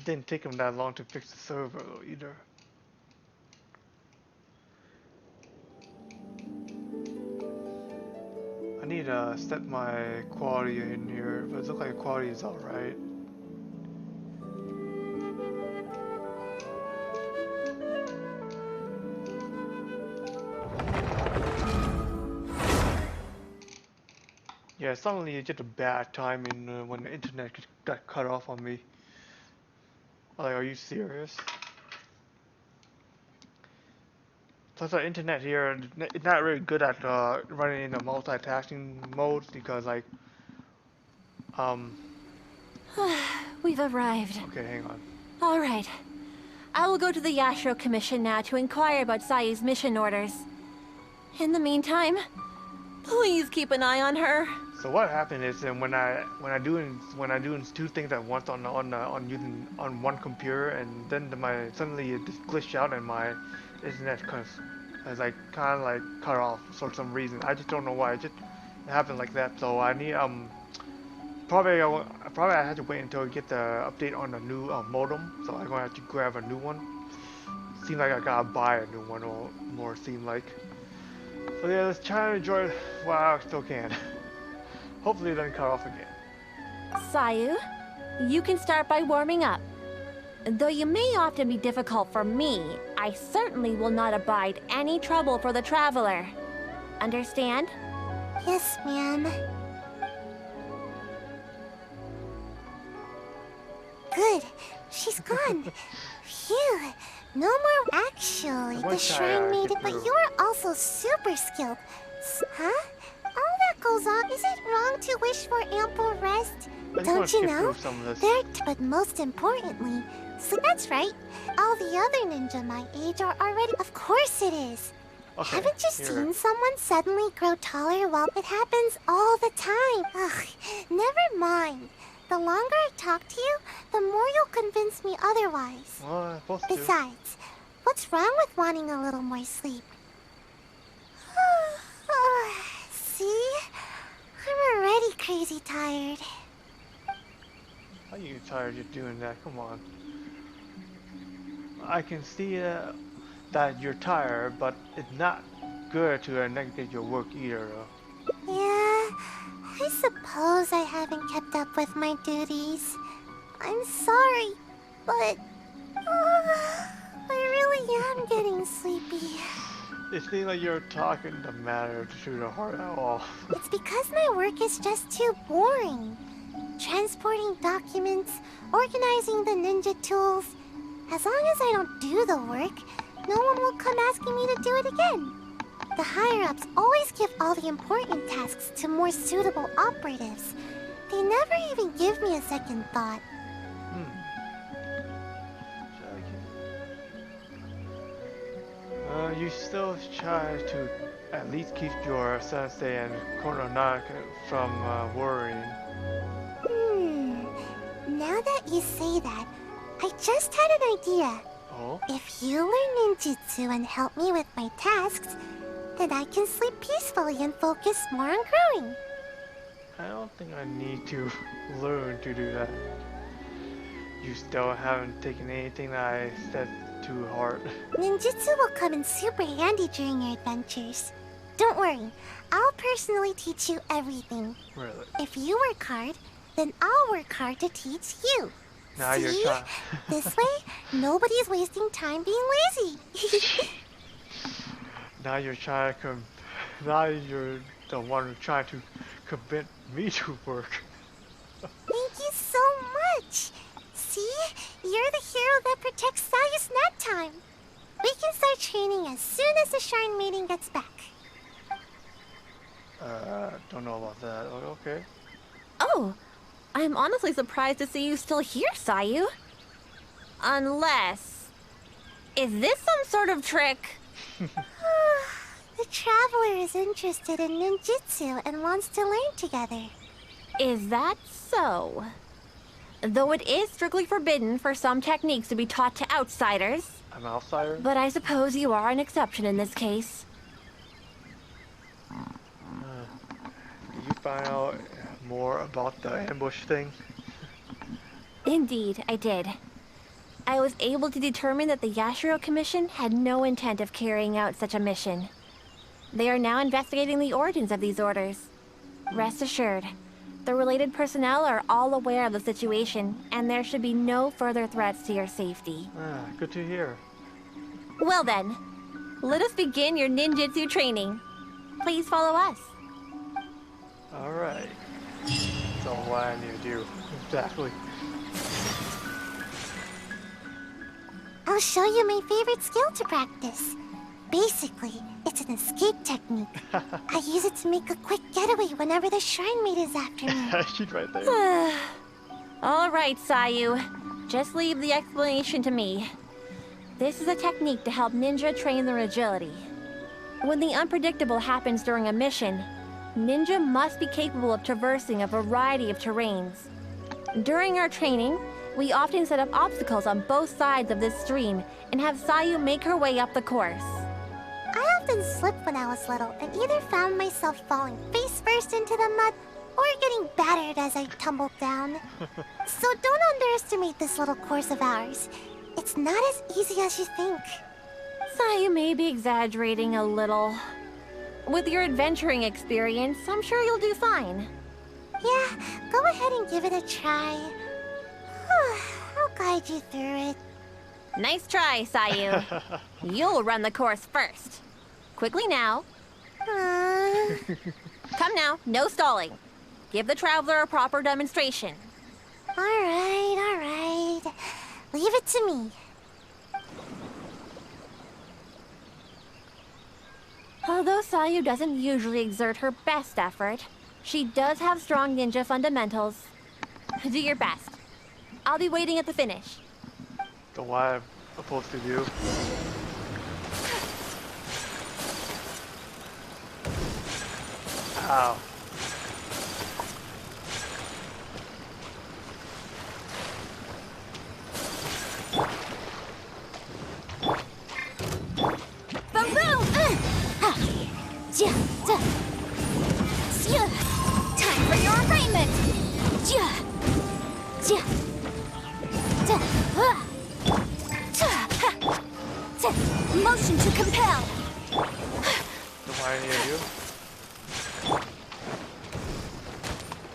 S1: Didn't take them that long to fix the server though, either. I need to set my quality in here, but it looks like the quality is alright. Yeah, suddenly just a bad timing when the internet got cut off on me. Like, are you serious? Plus, the internet here it's not really good at running in the multitasking mode because, like,
S3: We've arrived.
S1: Okay, hang on.
S3: All right. I will go to the Yashiro Commission now to inquire about Sayu's mission orders. In the meantime, please keep an eye on her.
S1: So what happened is when I doing two things at once on one computer, and then suddenly it just glitched out and my internet kind of cut off for some reason. I just don't know why. It happened like that. So I need probably I have to wait until I get the update on the new modem. So I'm gonna have to grab a new one. Seems like I gotta buy a new one, or more seem like. So yeah, let's try to enjoy it while I still can. Hopefully it doesn't cut off again.
S3: Sayu, you can start by warming up. Though you may often be difficult for me, I certainly will not abide any trouble for the traveler. Understand?
S2: Yes, ma'am. Good. She's gone. Phew. No more. Actually, the shrine made it, but you're also super skilled. Huh? All that goes on, is it wrong to wish for ample rest? Don't you know? But most importantly, so that's right. All the other ninja my age are already. Of course it is.
S1: Okay,
S2: haven't you seen someone suddenly grow taller? Well, it happens all the time. Ugh, never mind. the longer I talk to you, the more you'll convince me otherwise.
S1: Well, I'm supposed to.
S2: Besides, what's wrong with wanting a little more sleep? See? I'm already crazy tired.
S1: How are you tired of doing that? Come on. I can see that you're tired, but it's not good to negate your work either, though.
S2: Yeah, I suppose I haven't kept up with my duties. I'm sorry, but I really am getting sleepy.
S1: It seems like you're talking the matter to the heart at all.
S2: It's because my work is just too boring. Transporting documents, organizing the ninja tools. As long as I don't do the work, no one will come asking me to do it again. The higher-ups always give all the important tasks to more suitable operatives. They never even give me a second thought.
S1: You still try to at least keep your sensei and Kononak from worrying.
S2: Now that you say that, I just had an idea.
S1: Oh?
S2: If you learn ninjutsu and help me with my tasks, then I can sleep peacefully and focus more on growing.
S1: I don't think I need to learn to do that. You still haven't taken anything that I said to heart.
S2: Ninjutsu will come in super handy during your adventures. Don't worry, I'll personally teach you everything.
S1: Really?
S2: If you work hard, then I'll work hard to teach you.
S1: Now
S2: See?
S1: you're trying.
S2: This way, nobody's wasting time being lazy.
S1: Now you're trying to now you're the one who's trying to convince me to work.
S2: Thank you so much. See? You're the hero that protects Sayu's nap time. We can start training as soon as the Shrine Maiden gets back.
S1: Don't know about that. Oh, okay.
S3: Oh, I'm honestly surprised to see you still here, Sayu. Unless... Is this some sort of trick?
S2: The Traveler is interested in ninjutsu and wants to learn together.
S3: Is that so? Though it is strictly forbidden for some techniques to be taught to outsiders.
S1: I'm an outsider?
S3: But I suppose you are an exception in this case.
S1: Did you find out more about the ambush thing?
S3: Indeed, I did. I was able to determine that the Yashiro Commission had no intent of carrying out such a mission. They are now investigating the origins of these orders. Rest assured, the related personnel are all aware of the situation, and there should be no further threats to your safety.
S1: Good to hear.
S3: Well then, let us begin your ninjutsu training. Please follow us.
S1: Alright. That's all what I need to do. Exactly.
S2: I'll show you my favorite skill to practice. Basically, it's an escape technique. I use it to make a quick getaway whenever the Shrine Maid is after me.
S1: She's right there.
S3: All right, Sayu. Just leave the explanation to me. This is a technique to help ninja train their agility. When the unpredictable happens during a mission, ninja must be capable of traversing a variety of terrains. During our training, we often set up obstacles on both sides of this stream and have Sayu make her way up the course.
S2: I often slipped when I was little and either found myself falling face first into the mud or getting battered as I tumbled down. So don't underestimate this little course of ours. It's not as easy as you think.
S3: Sayu may be exaggerating a little. With your adventuring experience, I'm sure you'll do fine.
S2: Yeah, go ahead and give it a try. I'll guide you through it.
S3: Nice try, Sayu. You'll run the course first. Quickly now. Come now, no stalling. Give the traveler a proper demonstration.
S2: All right. Leave it to me.
S3: Although Sayu doesn't usually exert her best effort, she does have strong ninja fundamentals. Do your best. I'll be waiting at the finish.
S1: So what I'm supposed to do? Ow.
S5: Time for your arraignment! Motion to compel!
S1: Don't mind any of you.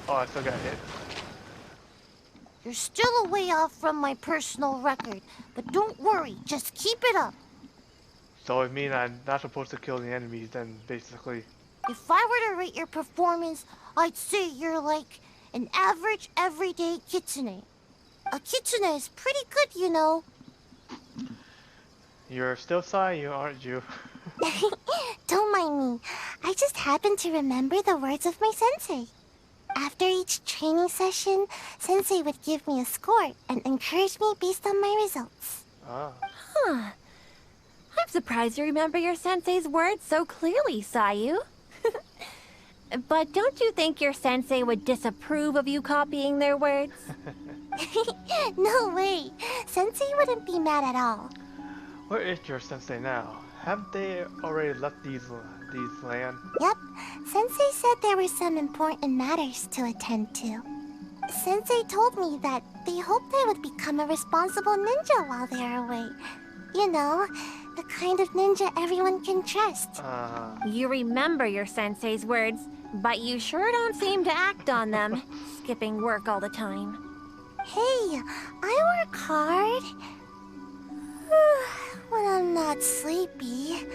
S1: Oh, I still got hit.
S2: You're still a way off from my personal record, but don't worry, just keep it up.
S1: So it means I'm not supposed to kill the enemies then, basically.
S2: If I were to rate your performance, I'd say you're like an average, everyday kitsune. A kitsune is pretty good, you know.
S1: You're still Sayu, aren't you?
S2: Don't mind me. I just happen to remember the words of my sensei. After each training session, sensei would give me a score and encourage me based on my results.
S1: Ah.
S3: Huh. I'm surprised you remember your sensei's words so clearly, Sayu. But don't you think your sensei would disapprove of you copying their words?
S2: No way. Sensei wouldn't be mad at all.
S1: Where is your sensei now? Have they already left these land?
S2: Yep. Sensei said there were some important matters to attend to. Sensei told me that they hoped I would become a responsible ninja while they are away. You know, the kind of ninja everyone can trust.
S3: You remember your sensei's words, but you sure don't seem to act on them, skipping work all the time.
S2: Hey, I work hard. When I'm not sleepy.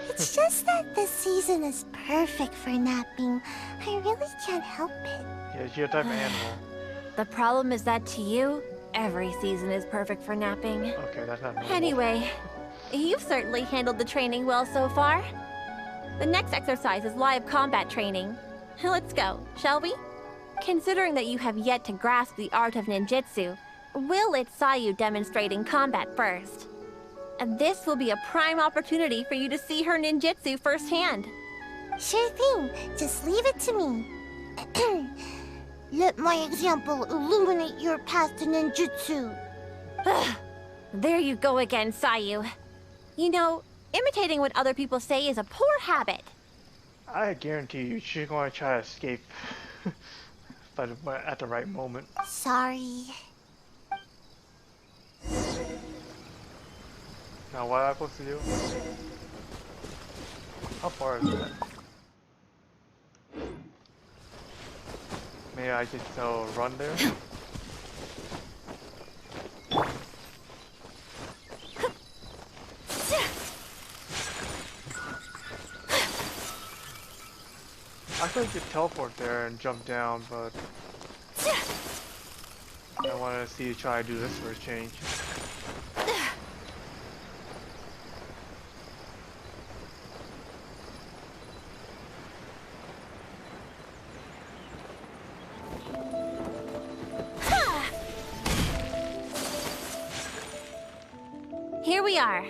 S2: It's just that this season is perfect for napping. I really can't help it.
S1: Yeah, you're a type of animal.
S3: The problem is that to you, every season is perfect for napping.
S1: Okay, that's not normal.
S3: Anyway, you've certainly handled the training well so far. The next exercise is live combat training. Let's go, shall we? Considering that you have yet to grasp the art of ninjutsu, we'll let Sayu demonstrate in combat first. And this will be a prime opportunity for you to see her ninjutsu firsthand.
S2: Sure thing. Just leave it to me. Let my example illuminate your path to ninjutsu.
S3: There you go again, Sayu. You know, imitating what other people say is a poor habit.
S1: I guarantee you, she's going to try to escape. But at the right moment.
S2: Sorry.
S1: Now, what am I supposed to do? How far is that? Maybe I just run there? I could just teleport there and jump down, but I wanted to see you try to do this for a change.
S3: Here we are.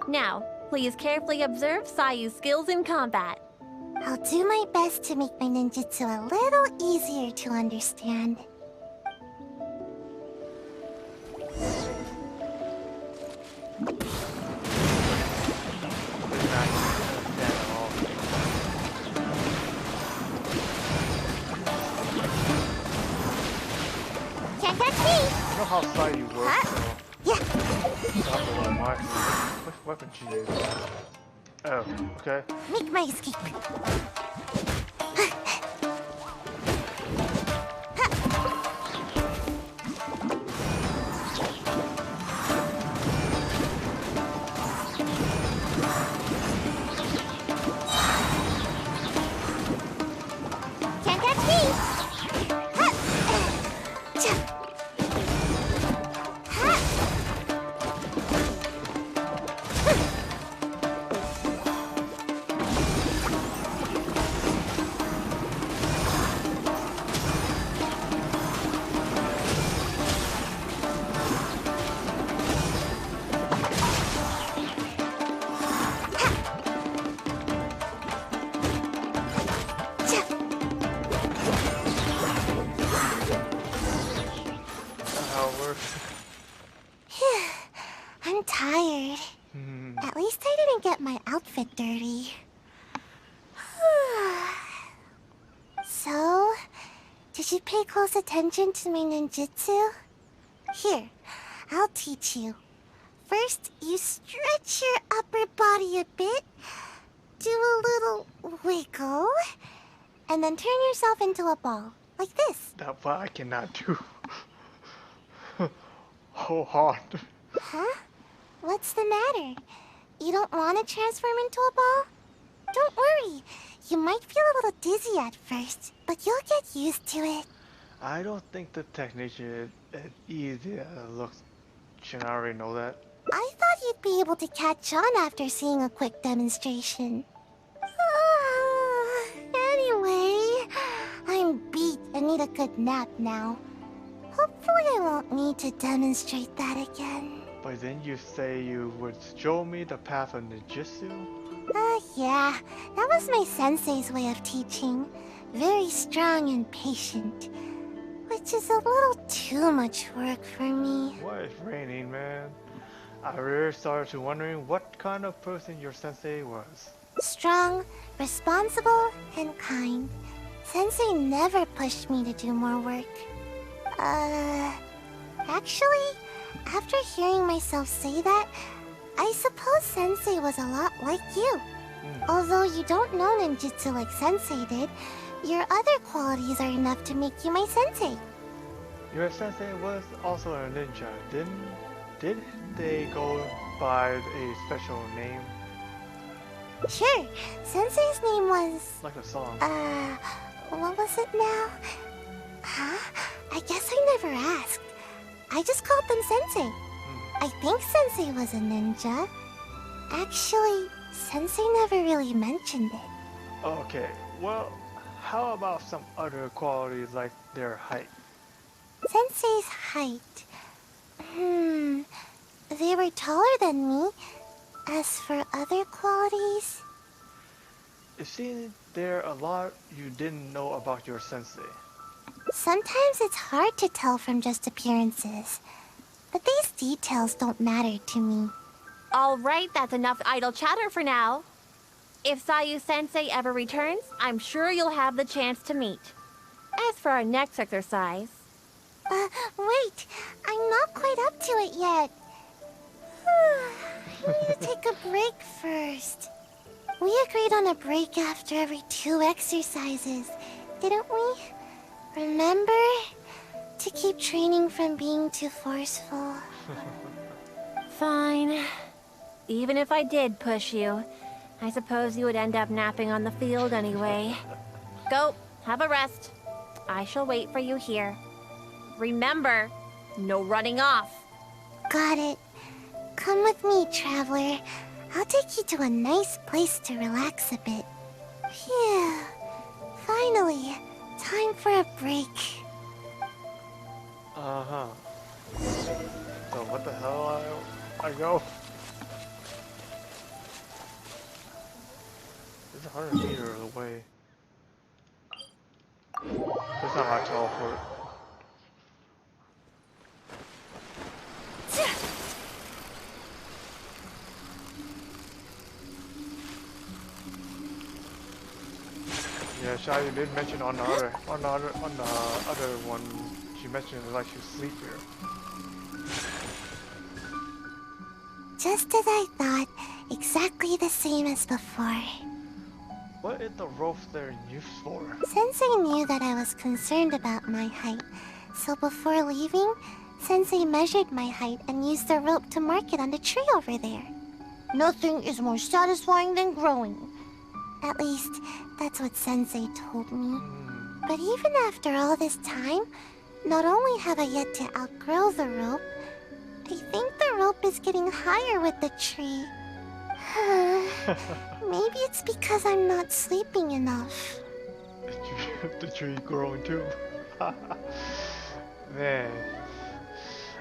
S3: Now, please carefully observe Sayu's skills in combat.
S2: I'll do my best to make my ninjutsu a little easier to understand. Can't catch me!
S1: You know how Sayu works,
S2: Huh? Yeah.
S1: Which weapon she uses? Oh, okay.
S2: Make my escape. Can't catch me! I'm tired. At least I didn't get my outfit dirty. So, did you pay close attention to my ninjutsu? Here, I'll teach you. First, you stretch your upper body a bit, do a little wiggle, and then turn yourself into a ball, like this.
S1: That what I cannot do. Oh, hard.
S2: Huh? What's the matter? You don't want to transform into a ball? Don't worry. You might feel a little dizzy at first, but you'll get used to it.
S1: I don't think the technique is as easy as it looks. Shouldn't I already know that?
S2: I thought you'd be able to catch on after seeing a quick demonstration. Anyway, I'm beat and need a good nap now. Hopefully I won't need to demonstrate that again.
S1: But then you say you would show me the path of ninjutsu?
S2: Yeah, that was my sensei's way of teaching. Very strong and patient. Which is a little too much work for me.
S1: Why it's raining, man? I really started to wondering what kind of person your sensei was.
S2: Strong, responsible, and kind. Sensei never pushed me to do more work. Actually, after hearing myself say that, I suppose Sensei was a lot like you. Although you don't know ninjutsu like Sensei did, your other qualities are enough to make you my sensei.
S1: Your sensei was also a ninja, did they go by a special name?
S2: Sure, Sensei's name was...
S1: Like a song.
S2: What was it now? Huh? I guess I never asked. I just called them Sensei. I think Sensei was a ninja. Actually, Sensei never really mentioned it.
S1: Okay, well, how about some other qualities like their height?
S2: Sensei's height. They were taller than me. As for other qualities...
S1: It seems there a lot you didn't know about your sensei.
S2: Sometimes it's hard to tell from just appearances. But these details don't matter to me.
S3: All right, that's enough idle chatter for now. If Sayu-sensei ever returns, I'm sure you'll have the chance to meet. As for our next exercise...
S2: Wait! I'm not quite up to it yet. I need to take a break first. We agreed on a break after every 2 exercises, didn't we? Remember? To keep training from being too forceful.
S3: Fine. Even if I did push you, I suppose you would end up napping on the field anyway. Go, have a rest. I shall wait for you here. Remember, no running off.
S2: Got it. Come with me, traveler. I'll take you to a nice place to relax a bit. Phew. Finally, time for a break.
S1: Uh-huh. So what the hell I go? It's 100 meters away. That's not my teleport. Yeah, Sayu did mention on the other one, she mentioned like she was asleep here.
S2: Just as I thought, exactly the same as before.
S1: What is the rope they're used for?
S2: Sensei knew that I was concerned about my height, so before leaving, Sensei measured my height and used the rope to mark it on the tree over there. Nothing is more satisfying than growing. At least, that's what Sensei told me. But even after all this time, not only have I yet to outgrow the rope, I think the rope is getting higher with the tree. Maybe it's because I'm not sleeping enough.
S1: The tree growing too. Man.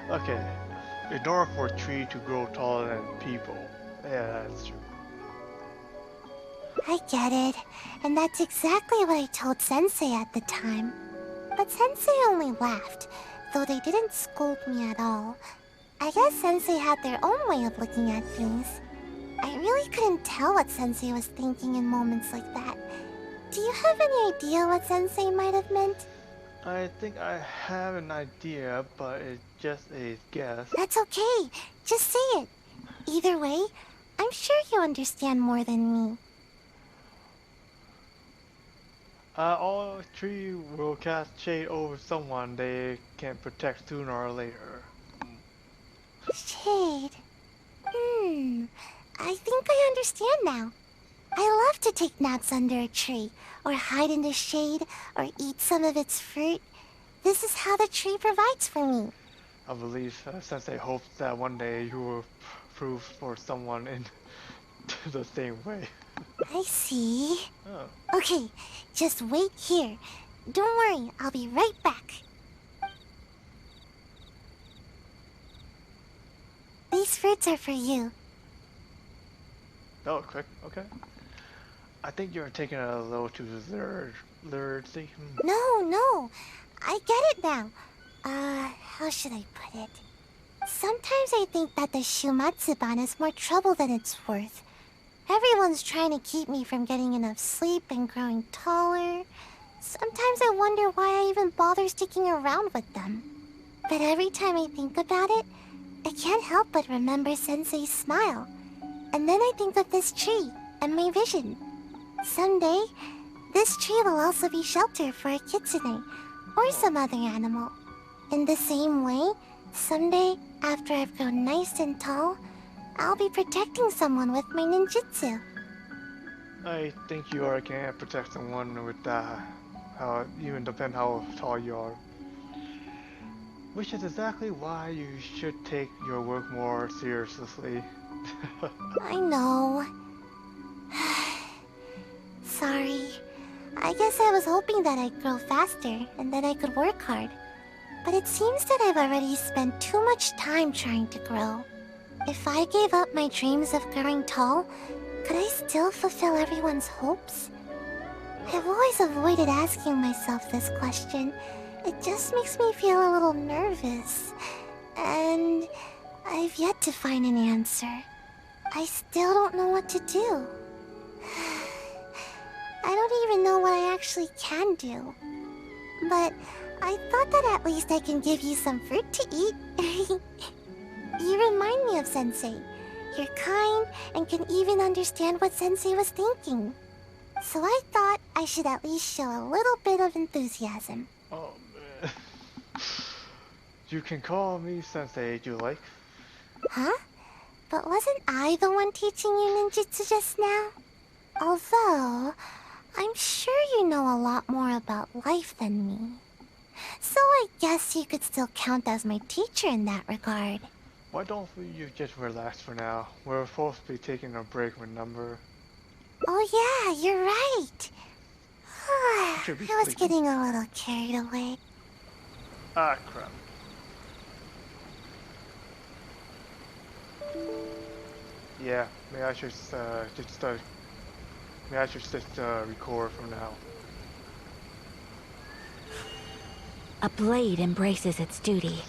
S1: Okay. In order for a tree to grow taller than people. Yeah, that's true.
S2: I get it, and that's exactly what I told Sensei at the time. But Sensei only laughed, though they didn't scold me at all. I guess Sensei had their own way of looking at things. I really couldn't tell what Sensei was thinking in moments like that. Do you have any idea what Sensei might have meant?
S1: I think I have an idea, but it's just a guess.
S2: That's okay. Just say it. Either way, I'm sure you understand more than me.
S1: All three will cast shade over someone they can protect sooner or later.
S2: Shade. I think I understand now. I love to take naps under a tree, or hide in the shade, or eat some of its fruit. This is how the tree provides for me.
S1: I believe Sensei hopes that one day you will prove for someone in the same way.
S2: I see.
S1: Oh.
S2: Okay, just wait here. Don't worry, I'll be right back. These fruits are for you.
S1: Oh, quick. Okay. I think you're taking it a little too lurdy.
S2: No. I get it now. How should I put it? Sometimes I think that the Shumatsuban is more trouble than it's worth. Everyone's trying to keep me from getting enough sleep and growing taller. Sometimes I wonder why I even bother sticking around with them. But every time I think about it, I can't help but remember Sensei's smile. And then I think of this tree and my vision. Someday, this tree will also be shelter for a kitsune or some other animal. In the same way, someday, after I've grown nice and tall, I'll be protecting someone with my ninjutsu.
S1: I think you already can protect someone with how even depend how tall you are. Which is exactly why you should take your work more seriously.
S2: I know. Sorry. I guess I was hoping that I'd grow faster and then I could work hard. But it seems that I've already spent too much time trying to grow. If I gave up my dreams of growing tall, could I still fulfill everyone's hopes? I've always avoided asking myself this question. It just makes me feel a little nervous. And I've yet to find an answer. I still don't know what to do. I don't even know what I actually can do. But I thought that at least I can give you some fruit to eat. You remind me of Sensei. You're kind and can even understand what Sensei was thinking. So I thought I should at least show a little bit of enthusiasm.
S1: Oh man. You can call me Sensei if you like.
S2: Huh? But wasn't I the one teaching you ninjutsu just now? Although, I'm sure you know a lot more about life than me. So I guess you could still count as my teacher in that regard.
S1: Why don't you just relax for now? We're supposed to be taking a break, remember?
S2: Oh yeah, you're right.
S1: Should be
S2: I was
S1: sleeping.
S2: getting a little carried away.
S1: Ah, crap. Yeah, maybe I should just record from now.
S5: A blade embraces its duty,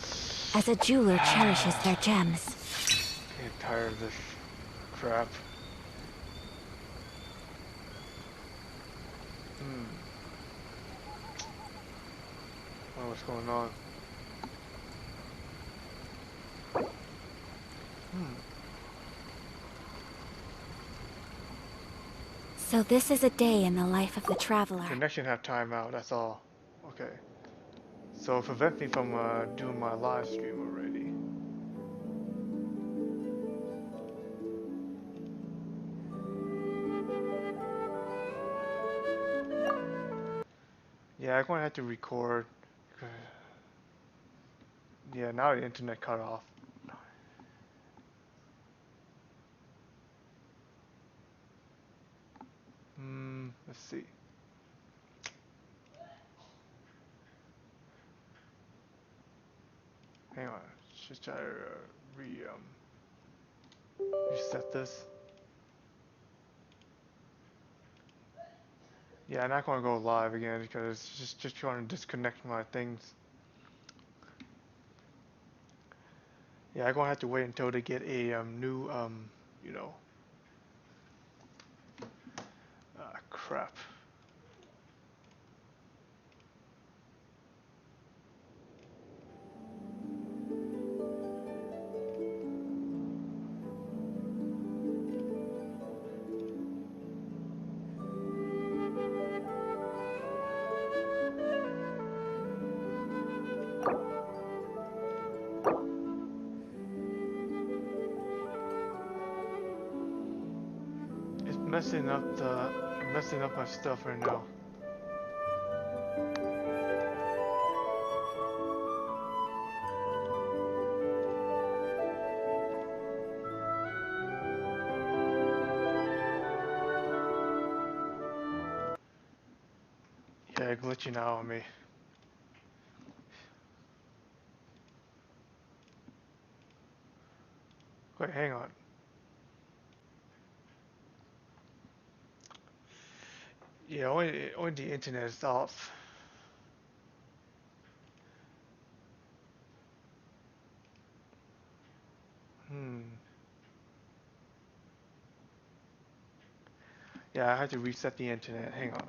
S5: as a jeweler cherishes their gems.
S1: I'm tired of this crap. Oh, what's going on?
S5: So this is a day in the life of the traveler.
S1: Connection have timeout, that's all. Okay. So it prevents me from doing my live stream already. Yeah, I'm gonna have to record. Yeah, now the internet cut off. Let's see. Hang on, just try to reset this. Yeah, I'm not gonna go live again because it's just trying to disconnect my things. Yeah, I'm gonna have to wait until they get a new you know. Ah, crap. messing up my stuff right now. Yeah, glitching out on me. Wait, hang on. Yeah, only the internet is off. Yeah, I had to reset the internet. Hang on.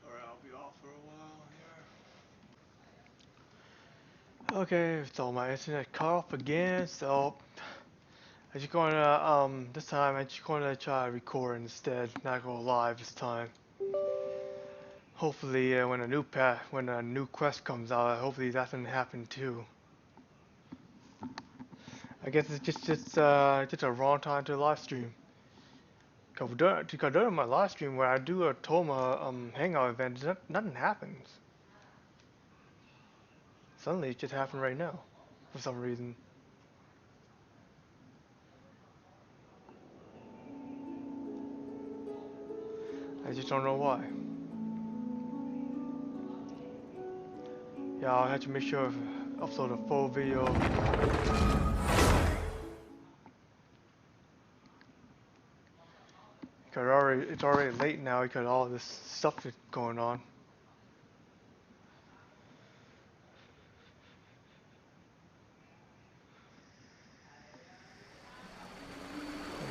S1: Alright, I'll be off for a while here. Okay, so my internet cut off again, so I'm just gonna this time I'm just gonna try to record instead, not go live this time. Hopefully when a new quest comes out, hopefully that doesn't happen too. I guess it's just a wrong time to live stream. Cause during my live stream where I do a Toma hangout event, nothing happens. Suddenly it just happened right now, for some reason. I just don't know why. Yeah, I'll have to make sure to upload a full video. Cause it's already late now because all this stuff is going on.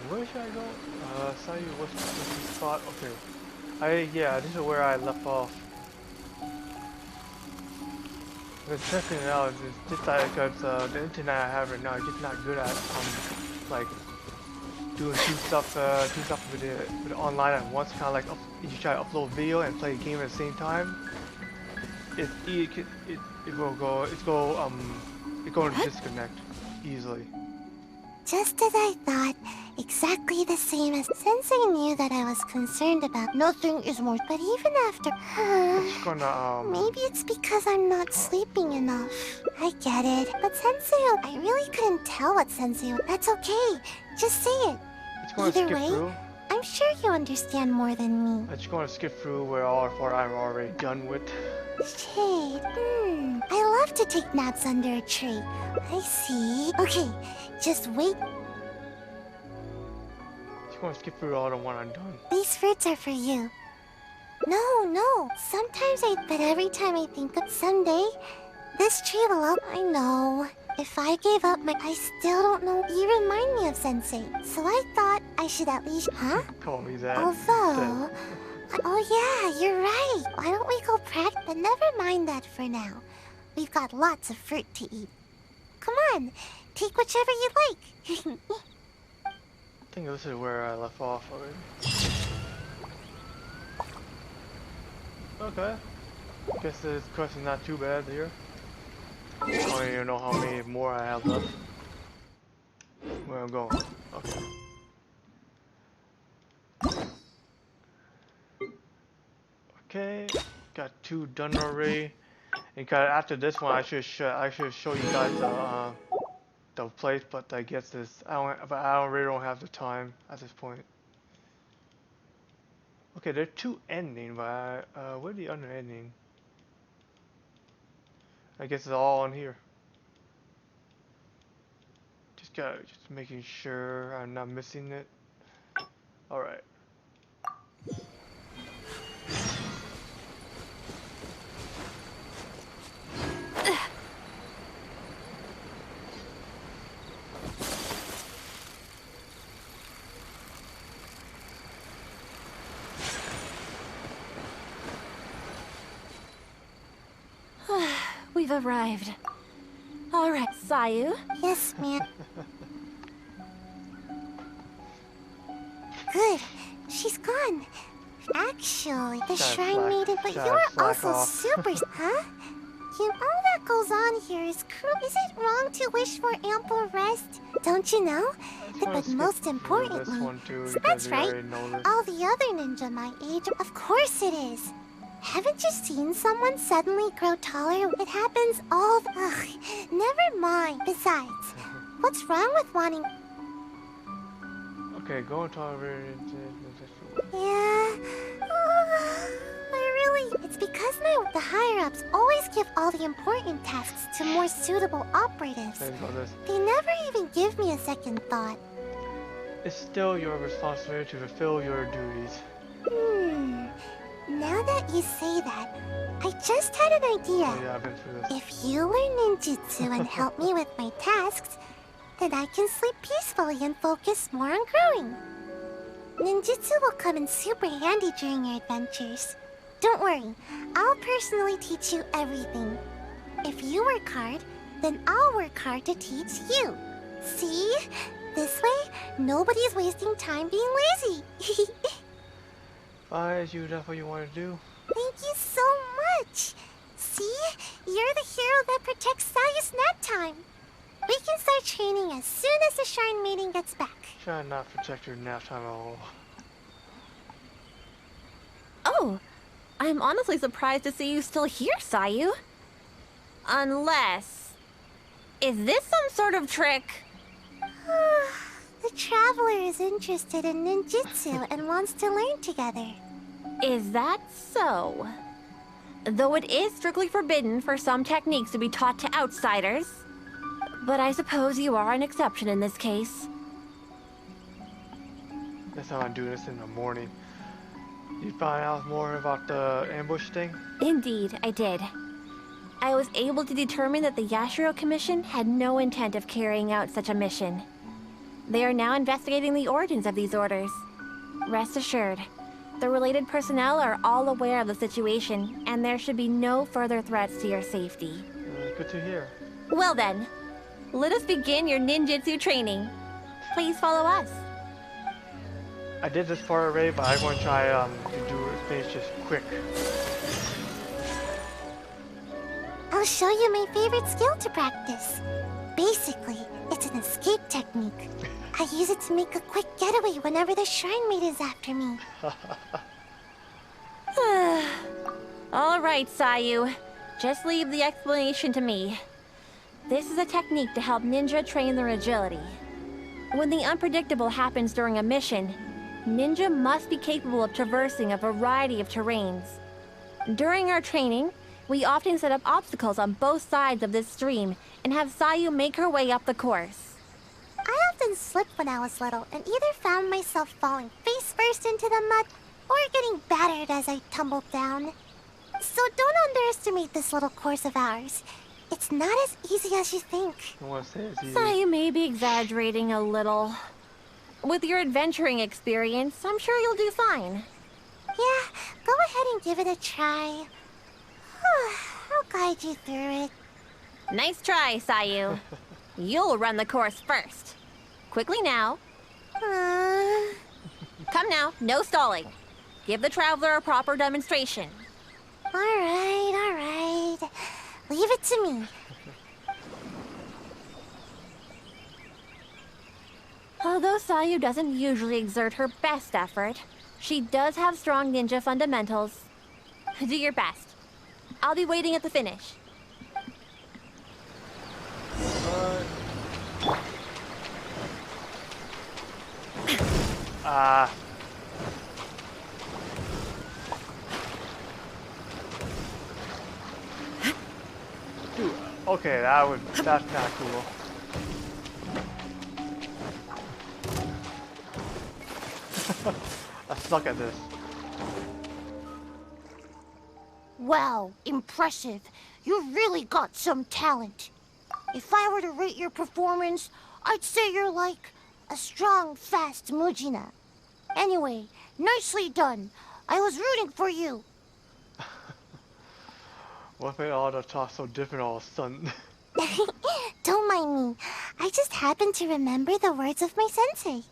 S1: Where should I go? Sayu, what's the spot? Okay. Yeah, this is where I left off. But checking it out, it's just that because the internet I have right now is just not good at like doing two stuff with it online at once. Kind of like if you try to upload video and play a game at the same time, it going to disconnect easily.
S2: Just as I thought, exactly the same as Sensei knew that I was concerned about. Nothing is more. But even after,
S1: It's gonna
S2: maybe it's because I'm not sleeping enough. I get it. But Sensei, I really couldn't tell what Sensei. That's okay. Just say it.
S1: It's gonna
S2: Either
S1: skip
S2: way,
S1: through.
S2: I'm sure you understand more than me.
S1: I'm just gonna skip through where all part I'm already done with.
S2: Shade. I love to take naps under a tree. I see. Okay, just wait.
S1: Just gonna skip through all the one I'm done.
S2: These fruits are for you. No. Sometimes but every time I think of someday, this tree will open. I know. If I gave up I still don't know. You remind me of Sensei. So I thought I should at least,
S1: Call me that.
S2: Although, oh yeah, you're right. Why don't we go practice? But never mind that for now. We've got lots of fruit to eat. Come on, take whichever you like.
S1: I think this is where I left off already. Okay. Guess this quest is not too bad here. I don't even know how many more I have left. Where I'm going. Okay. Got 2 done already. And after this one, I should show you guys the place, but I guess I really don't have the time at this point. Okay, there are 2 endings, but where's the other ending? I guess it's all on here. just making sure I'm not missing it. Alright.
S3: We've arrived. Alright, Sayu.
S2: Yes, ma'am. Good. She's gone. Actually, the Shrine Maiden, but you're also super... Huh? All that goes on here is Is it wrong to wish for ample rest? Don't you know? But most importantly... That's right. All the other ninja my age... Of course it is. Haven't you seen someone suddenly grow taller? It happens all the... Ugh, never mind. Besides, what's wrong with wanting...
S1: Okay, go and tolerate.
S2: Yeah... It's because the higher-ups always give all the important tasks to more suitable operatives. They never even give me a second thought.
S1: It's still your responsibility to fulfill your duties.
S2: Now that you say that, I just had an idea.
S1: Oh, yeah, I've been through this.
S2: If you learn ninjutsu and help me with my tasks, then I can sleep peacefully and focus more on growing. Ninjutsu will come in super handy during your adventures. Don't worry, I'll personally teach you everything. If you work hard, then I'll work hard to teach you. See? This way, nobody's wasting time being lazy.
S1: Fine, that's what you want to do.
S2: Thank you so much. See? You're the hero that protects Sayu's nap time. We can start training as soon as the Shrine Maiden gets back.
S1: Try not to protect your nap time at all.
S3: Oh, I'm honestly surprised to see you still here, Sayu. Unless... Is this some sort of trick?
S2: The traveler is interested in ninjutsu and wants to learn together.
S3: Is that so? Though it is strictly forbidden for some techniques to be taught to outsiders. But I suppose you are an exception in this case.
S1: That's how I'm doing this in the morning. You find out more about the ambush thing?
S3: Indeed, I did. I was able to determine that the Yashiro Commission had no intent of carrying out such a mission. They are now investigating the origins of these orders. Rest assured, the related personnel are all aware of the situation, and there should be no further threats to your safety.
S1: Good to hear.
S3: Well then, let us begin your ninjutsu training. Please follow us.
S1: I did this part already, but I want to try to finish this quick.
S2: I'll show you my favorite skill to practice. Basically, it's an escape technique. I use it to make a quick getaway whenever the Shrine Maid is after me.
S3: All right, Sayu. Just leave the explanation to me. This is a technique to help ninja train their agility. When the unpredictable happens during a mission, ninja must be capable of traversing a variety of terrains. During our training, we often set up obstacles on both sides of this stream and have Sayu make her way up the course.
S2: I often slipped when I was little and either found myself falling face first into the mud or getting battered as I tumbled down. So don't underestimate this little course of ours. It's not as easy as you think.
S1: I want to say it's easy.
S3: Sayu may be exaggerating a little. With your adventuring experience, I'm sure you'll do fine.
S2: Yeah, go ahead and give it a try. I'll guide you through it.
S3: Nice try, Sayu. You'll run the course first. Quickly now. Come now, no stalling. Give the traveler a proper demonstration.
S2: All right. Leave it to me.
S3: Although Sayu doesn't usually exert her best effort, she does have strong ninja fundamentals. Do your best. I'll be waiting at the finish.
S1: Dude, okay, that's not cool. I suck at this.
S2: Wow, impressive. You really got some talent. If I were to rate your performance, I'd say you're like a strong, fast Mujina. Anyway, nicely done. I was rooting for you.
S1: What made all the talk so different all of a sudden?
S2: Don't mind me. I just happened to remember the words of my sensei.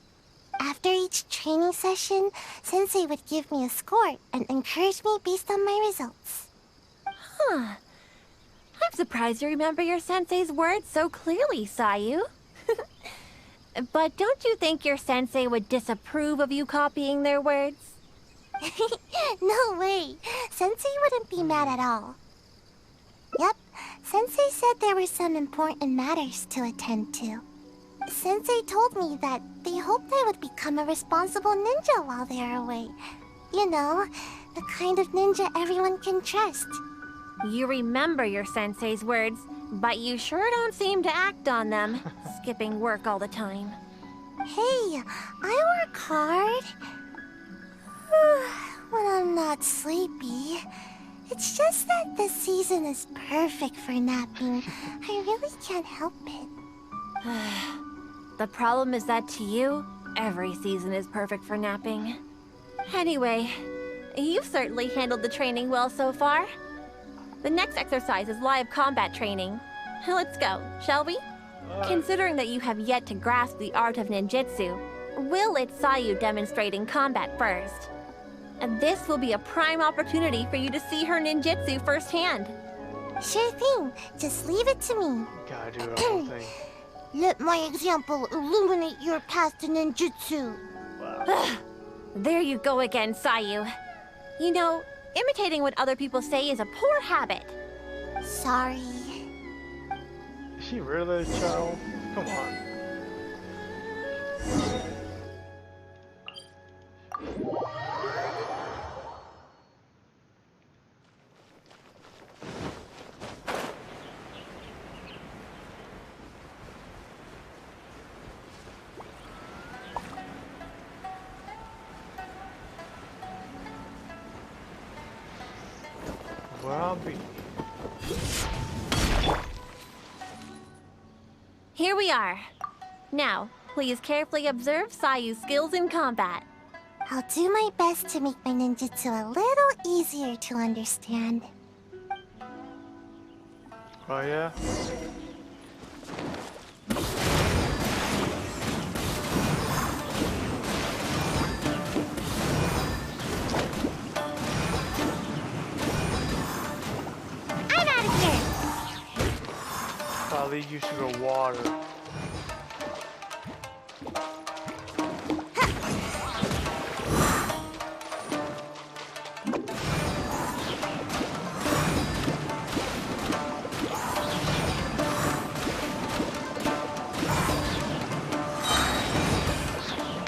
S2: After each training session, sensei would give me a score and encourage me based on my results.
S3: Huh. I'm surprised you remember your sensei's words so clearly, Sayu. But don't you think your sensei would disapprove of you copying their words?
S2: No way. Sensei wouldn't be mad at all. Yep, Sensei said there were some important matters to attend to. Sensei told me that they hoped I would become a responsible ninja while they are away. You know, the kind of ninja everyone can trust.
S3: You remember your sensei's words, but you sure don't seem to act on them, skipping work all the time.
S2: Hey, I work hard. When I'm not sleepy. It's just that this season is perfect for napping. I really can't help it.
S3: The problem is that to you, every season is perfect for napping. Anyway, you've certainly handled the training well so far. The next exercise is live combat training. Let's go, shall we? Considering that you have yet to grasp the art of ninjutsu, we'll let Sayu demonstrate in combat first. And this will be a prime opportunity for you to see her ninjutsu firsthand.
S2: Sure thing. Just leave it to me.
S1: Gotta do the whole thing.
S2: Let my example illuminate your path to ninjutsu.
S1: Wow.
S3: There you go again, Sayu. You know, imitating what other people say is a poor habit.
S2: Sorry.
S1: Is she really a child? Come on. Where I'll be.
S3: Here we are. Now, please carefully observe Sayu's skills in combat.
S2: I'll do my best to make my ninjutsu a little easier to understand.
S1: Oh yeah?
S2: I'm out of here!
S1: Probably you should go water.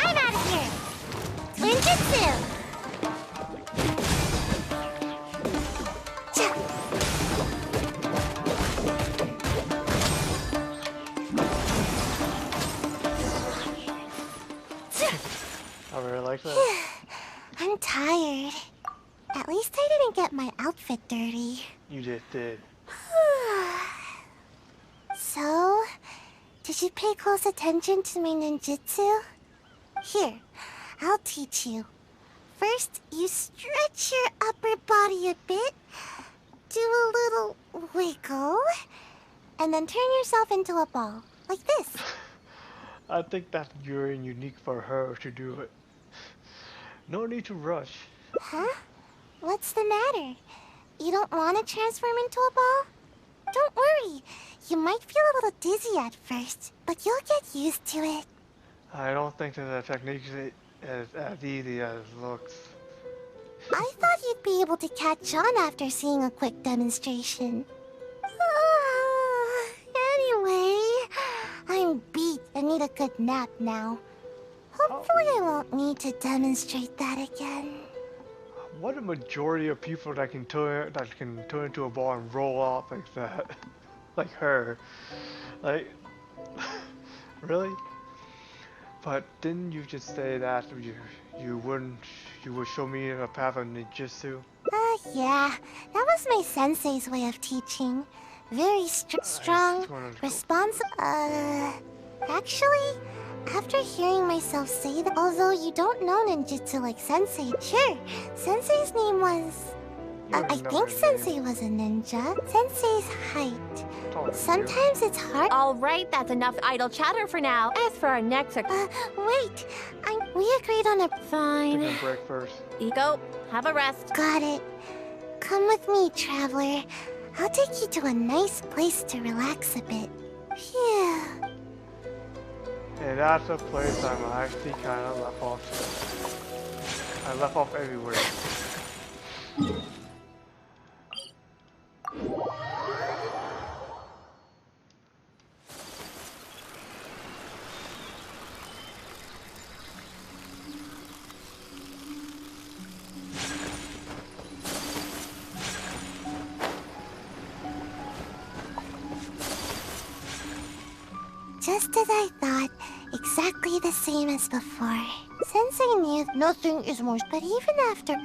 S2: I'm out of here! Ninjutsu!
S1: I really like that.
S2: I'm tired. At least I didn't get my outfit dirty.
S1: You just did.
S2: So, did you pay close attention to my ninjutsu? Here, I'll teach you. First, you stretch your upper body a bit, do a little wiggle, and then turn yourself into a ball, like this.
S1: I think that's very unique for her to do it. No need to rush.
S2: Huh? What's the matter? You don't want to transform into a ball? Don't worry. You might feel a little dizzy at first, but you'll get used to it.
S1: I don't think that the technique is as easy as it looks.
S2: I thought you'd be able to catch on after seeing a quick demonstration. Anyway, I'm beat and need a good nap now. Hopefully I won't need to demonstrate that again.
S1: What a majority of people that can turn into a ball and roll off like that, like her, like really? But didn't you just say that you would show me a path of ninjutsu?
S2: Yeah, that was my sensei's way of teaching. Very strong, responsible. Actually, after hearing myself say that, although you don't know ninjutsu like Sensei, sure, Sensei's name was. I think Sensei was a ninja. Sensei's height. Sometimes it's hard.
S3: All right, that's enough idle chatter for now. As for our next...
S2: Wait. We agreed on a...
S3: Fine.
S1: Take a break first.
S3: Go. Have a rest.
S2: Got it. Come with me, traveler. I'll take you to a nice place to relax a bit. Phew.
S1: And that's a place I'm actually kind of left off. I left off everywhere.
S2: Just as I thought, exactly the same as before. Sensei knew nothing is more, but even after...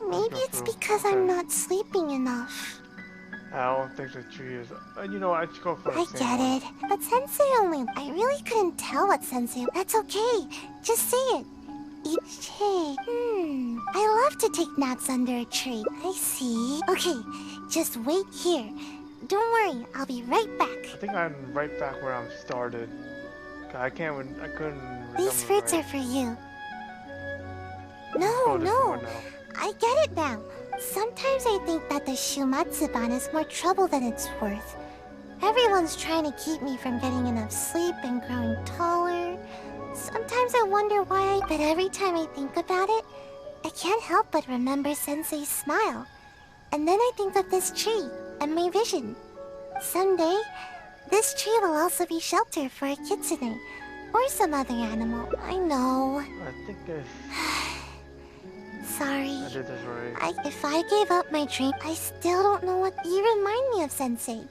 S2: maybe it's because I'm not sleeping enough.
S1: I don't think the tree is... you know, I should go for the
S2: I
S1: same
S2: get
S1: one.
S2: it, but Sensei only... I really couldn't tell what Sensei... That's okay, just say it. Each day. I love to take naps under a tree. I see. Okay, just wait here. Don't worry, I'll be right back.
S1: I think I'm right back where I started. I couldn't remember.
S2: These fruits
S1: right.
S2: are for you.
S1: Go this
S2: No.
S1: one now.
S2: I get it now. Sometimes I think that the Shumatsuban is more trouble than it's worth. Everyone's trying to keep me from getting enough sleep and growing taller. Sometimes I wonder why, but every time I think about it, I can't help but remember Sensei's smile. And then I think of this tree and my vision. Someday, this tree will also be shelter for a kitsune or some other animal. I know.
S1: I think
S2: Sorry.
S1: I did this right.
S2: If I gave up my dream, I still don't know what... You remind me of Sensei.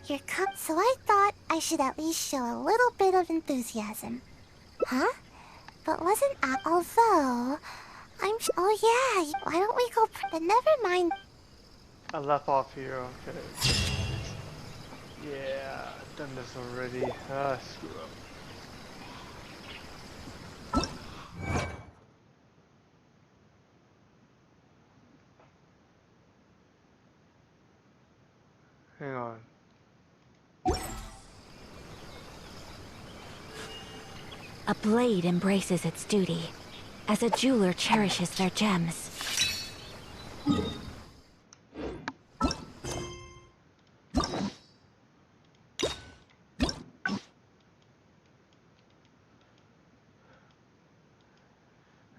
S2: So I thought I should at least show a little bit of enthusiasm. Huh? But wasn't I... Although... Oh yeah, why don't we go... But never mind.
S1: I left off here, okay. Yeah, I've done this already. Screw up. Hang on.
S5: A blade embraces its duty, as a jeweler cherishes their gems.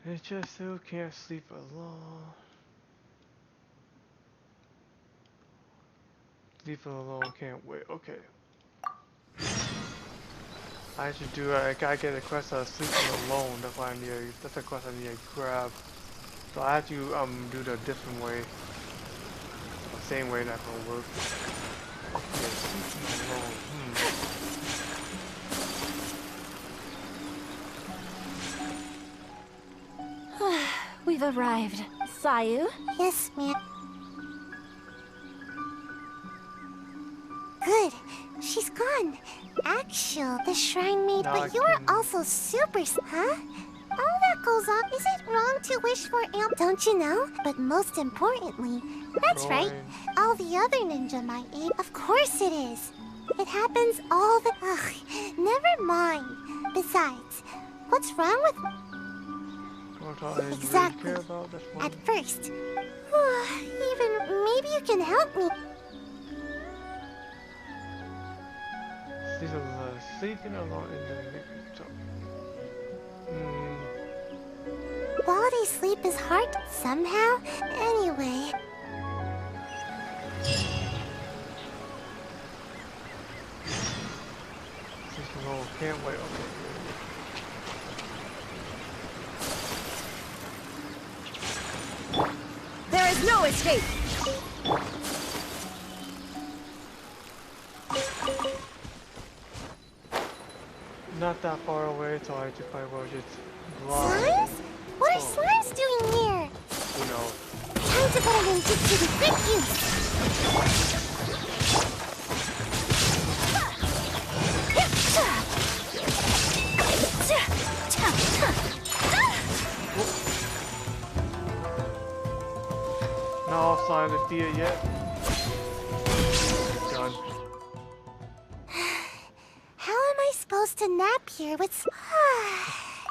S1: It just still can't sleep alone. Sleep alone, can't wait. Okay. I should do. I gotta get a quest of sleeping alone. That's why I need. That's a quest I need to grab. So I have to do the different way. The same way not gonna work. Okay, sleeping alone.
S3: We've arrived. Sayu?
S2: Yes, ma'am. Good. She's gone. Actual, the shrine maid,
S1: No,
S2: but you are also super... Huh? All that goes on. Is it wrong to wish for amp? Don't you know? But most importantly, that's right. All the other ninja my age. Of course it is. It happens all the... Ugh, never mind. Besides, what's wrong with... Exactly.
S1: Really care about this one?
S2: At first. Even... Maybe you can help me.
S1: Sleeping alone in the
S2: Quality sleep is hard somehow. Anyway.
S1: Sleeping alone, can't wait. Okay.
S3: There is no escape!
S1: not that far away, so I just might well just glide.
S2: Slimes? What are
S1: Oh.
S2: slimes doing here?
S1: Who knows?
S2: Time to put a ninjutsu to good use.
S1: No sign of defeated yet. Done.
S2: How am I supposed to nap here with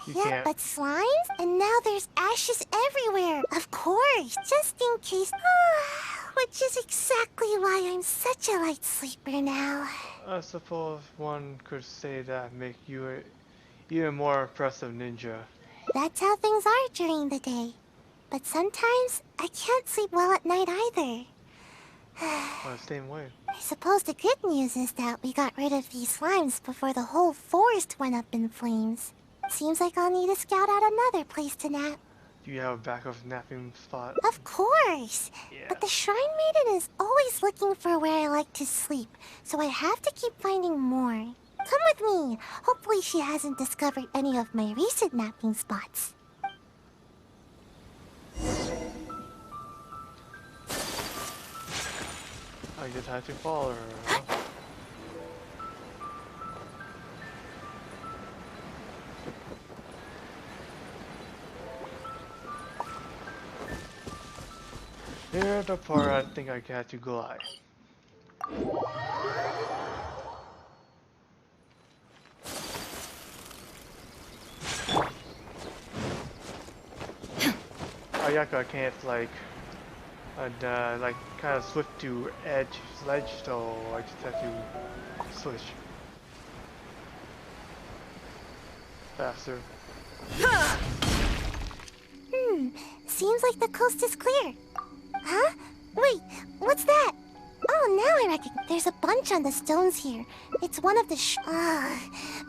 S1: You
S2: yeah,
S1: can't.
S2: but slimes? And now there's ashes everywhere. Of course, just in case. Which is exactly why I'm such a light sleeper now.
S1: I suppose one could say that make you a even more impressive ninja.
S2: That's how things are during the day. But sometimes I can't sleep well at night either.
S1: Same way.
S2: I suppose the good news is that we got rid of these slimes before the whole forest went up in flames. Seems like I'll need to scout out another place to nap.
S1: Do you have a backup napping spot?
S2: Of course!
S1: Yeah.
S2: But the Shrine Maiden is always looking for where I like to sleep, so I have to keep finding more. Come with me! Hopefully she hasn't discovered any of my recent napping spots.
S1: I just had to follow her. Huh? Here's the part I think I got to glide. Ayaka can't like kind of switch to edge ledge, so I just have to switch faster.
S2: Seems like the coast is clear. Huh? Wait, what's that? Oh, now I reckon. There's a bunch on the stones here. It's one of the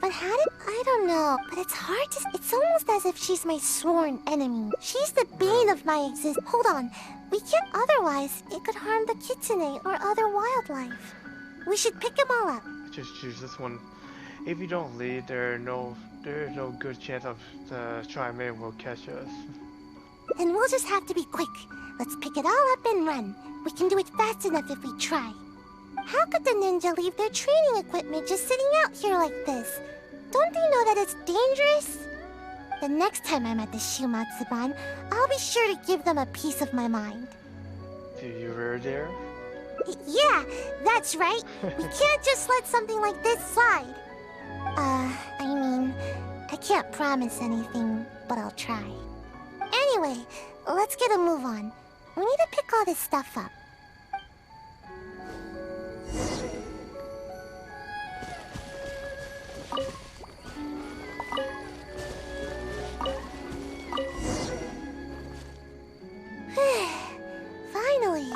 S2: but how did... I don't know. But it's hard to... It's almost as if she's my sworn enemy. She's the bane of my existence. Hold on. We can't otherwise. It could harm the kitsune or other wildlife. We should pick them all up.
S1: Just choose this one. If you don't lead, there is no good chance of the Tri-Man will catch us.
S2: Then we'll just have to be quick. Let's pick it all up and run. We can do it fast enough if we try. How could the ninja leave their training equipment just sitting out here like this? Don't they know that it's dangerous? The next time I'm at the Shumatsuban, I'll be sure to give them a piece of my mind.
S1: Do you really dare?
S2: Yeah, that's right. We can't just let something like this slide. I mean, I can't promise anything, but I'll try. Anyway, let's get a move on. We need to pick all this stuff up. Finally!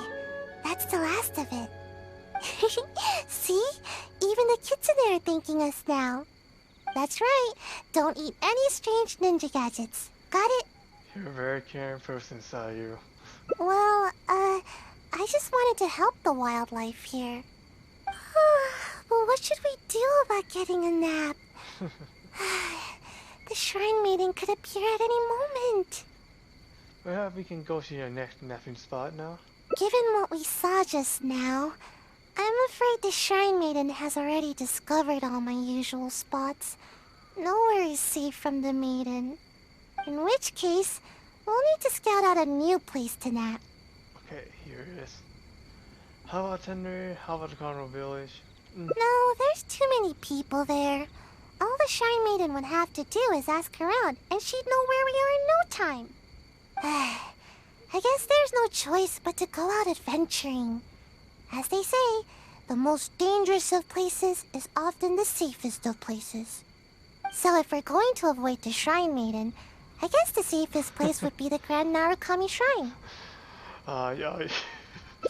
S2: That's the last of it. See? Even the kitsune are thanking us now. That's right. Don't eat any strange ninja gadgets. Got it?
S1: You're a very caring person, Sayu.
S2: Well, I just wanted to help the wildlife here. Well, what should we do about getting a nap? The Shrine Maiden could appear at any moment.
S1: Well, we can go to your next napping spot now.
S2: Given what we saw just now, I'm afraid the Shrine Maiden has already discovered all my usual spots. Nowhere is safe from the maiden. In which case, we'll need to scout out a new place to nap.
S1: Okay, here it is. How about Tenry? How about the Carnival Village?
S2: No, there's too many people there. All the Shrine Maiden would have to do is ask around, and she'd know where we are in no time. I guess there's no choice but to go out adventuring. As they say, the most dangerous of places is often the safest of places. So if we're going to avoid the Shrine Maiden, I guess the safest place would be the Grand Narukami Shrine.
S1: Yeah.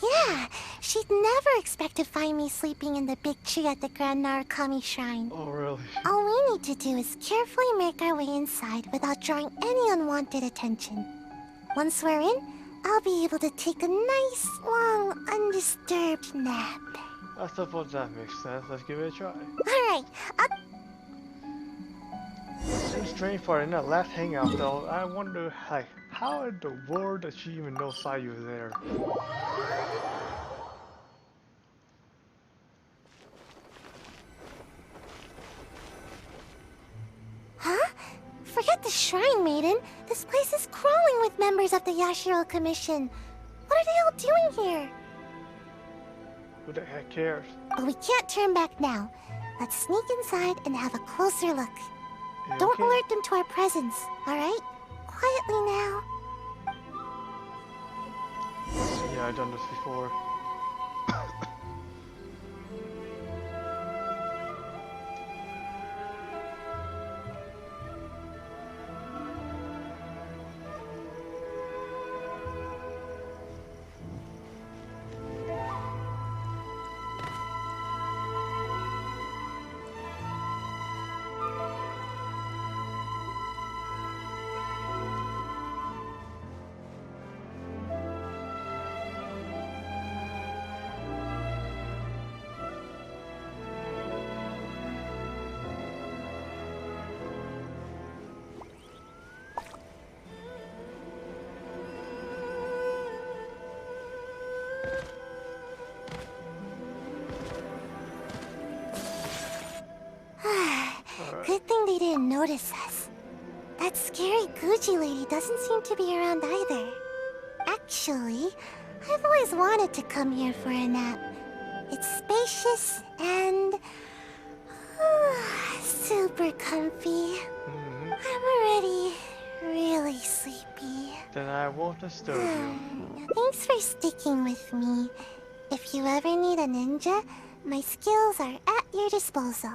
S2: Yeah, she'd never expect to find me sleeping in the big tree at the Grand Narukami Shrine.
S1: Oh, really?
S2: All we need to do is carefully make our way inside without drawing any unwanted attention. Once we're in, I'll be able to take a nice, long, undisturbed nap.
S1: I suppose that makes sense. Let's give it a try.
S2: Alright,
S1: Seems strange for in that last hangout though. I wonder, like, how in the world does she even know Sayu is there?
S2: Huh? Forget the shrine, maiden. This place is crawling with members of the Yashiro Commission. What are they all doing here?
S1: Who the heck cares?
S2: But we can't turn back now. Let's sneak inside and have a closer look.
S1: You
S2: Don't
S1: okay?
S2: alert them to our presence, alright? Quietly now.
S1: Yeah, I've done this before.
S2: Good thing they didn't notice us. That scary Gucci lady doesn't seem to be around either. Actually, I've always wanted to come here for a nap. It's spacious and super comfy. I'm already really sleepy.
S1: Then I won't disturb you.
S2: Thanks for sticking with me. If you ever need a ninja, my skills are at your disposal.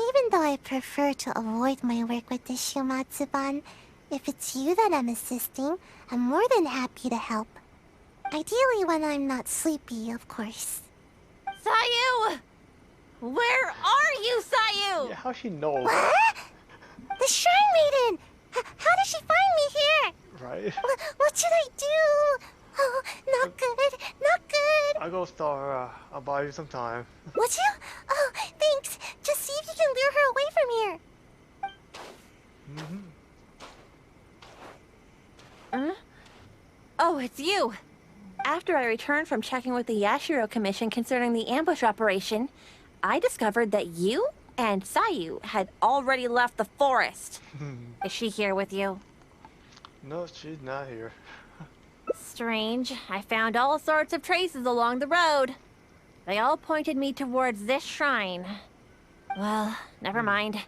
S2: Even though I prefer to avoid my work with the Shumatsuban, if it's you that I'm assisting, I'm more than happy to help. Ideally when I'm not sleepy, of course.
S3: Sayu! Where are you, Sayu?
S1: Yeah, how she knows?
S2: What? The Shrine Maiden! How did she find me here?
S1: Right?
S2: What should I do? Oh, not good, not good.
S1: I'll go star her. I'll buy you some time.
S2: Would you? Oh, thanks. Just see if you can lure her away from here.
S3: Oh, it's you. After I returned from checking with the Yashiro Commission concerning the ambush operation, I discovered that you and Sayu had already left the forest. Is she here with you?
S1: No, she's not here.
S3: Strange. I found all sorts of traces along the road. They all pointed me towards this shrine. Well, never mind.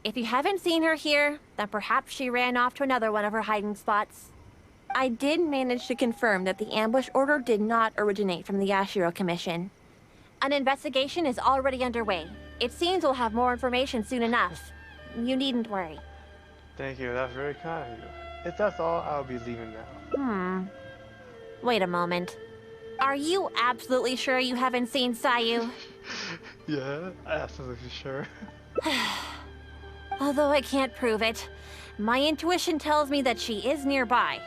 S3: If you haven't seen her here, then perhaps she ran off to another one of her hiding spots. I did manage to confirm that the ambush order did not originate from the Yashiro Commission. An investigation is already underway. It seems we'll have more information soon enough. You needn't worry.
S1: Thank you, that's very kind of you. If that's all, I'll be leaving now.
S3: Wait a moment. Are you absolutely sure you haven't seen Sayu?
S1: Yeah, absolutely sure.
S3: Although I can't prove it, my intuition tells me that she is nearby.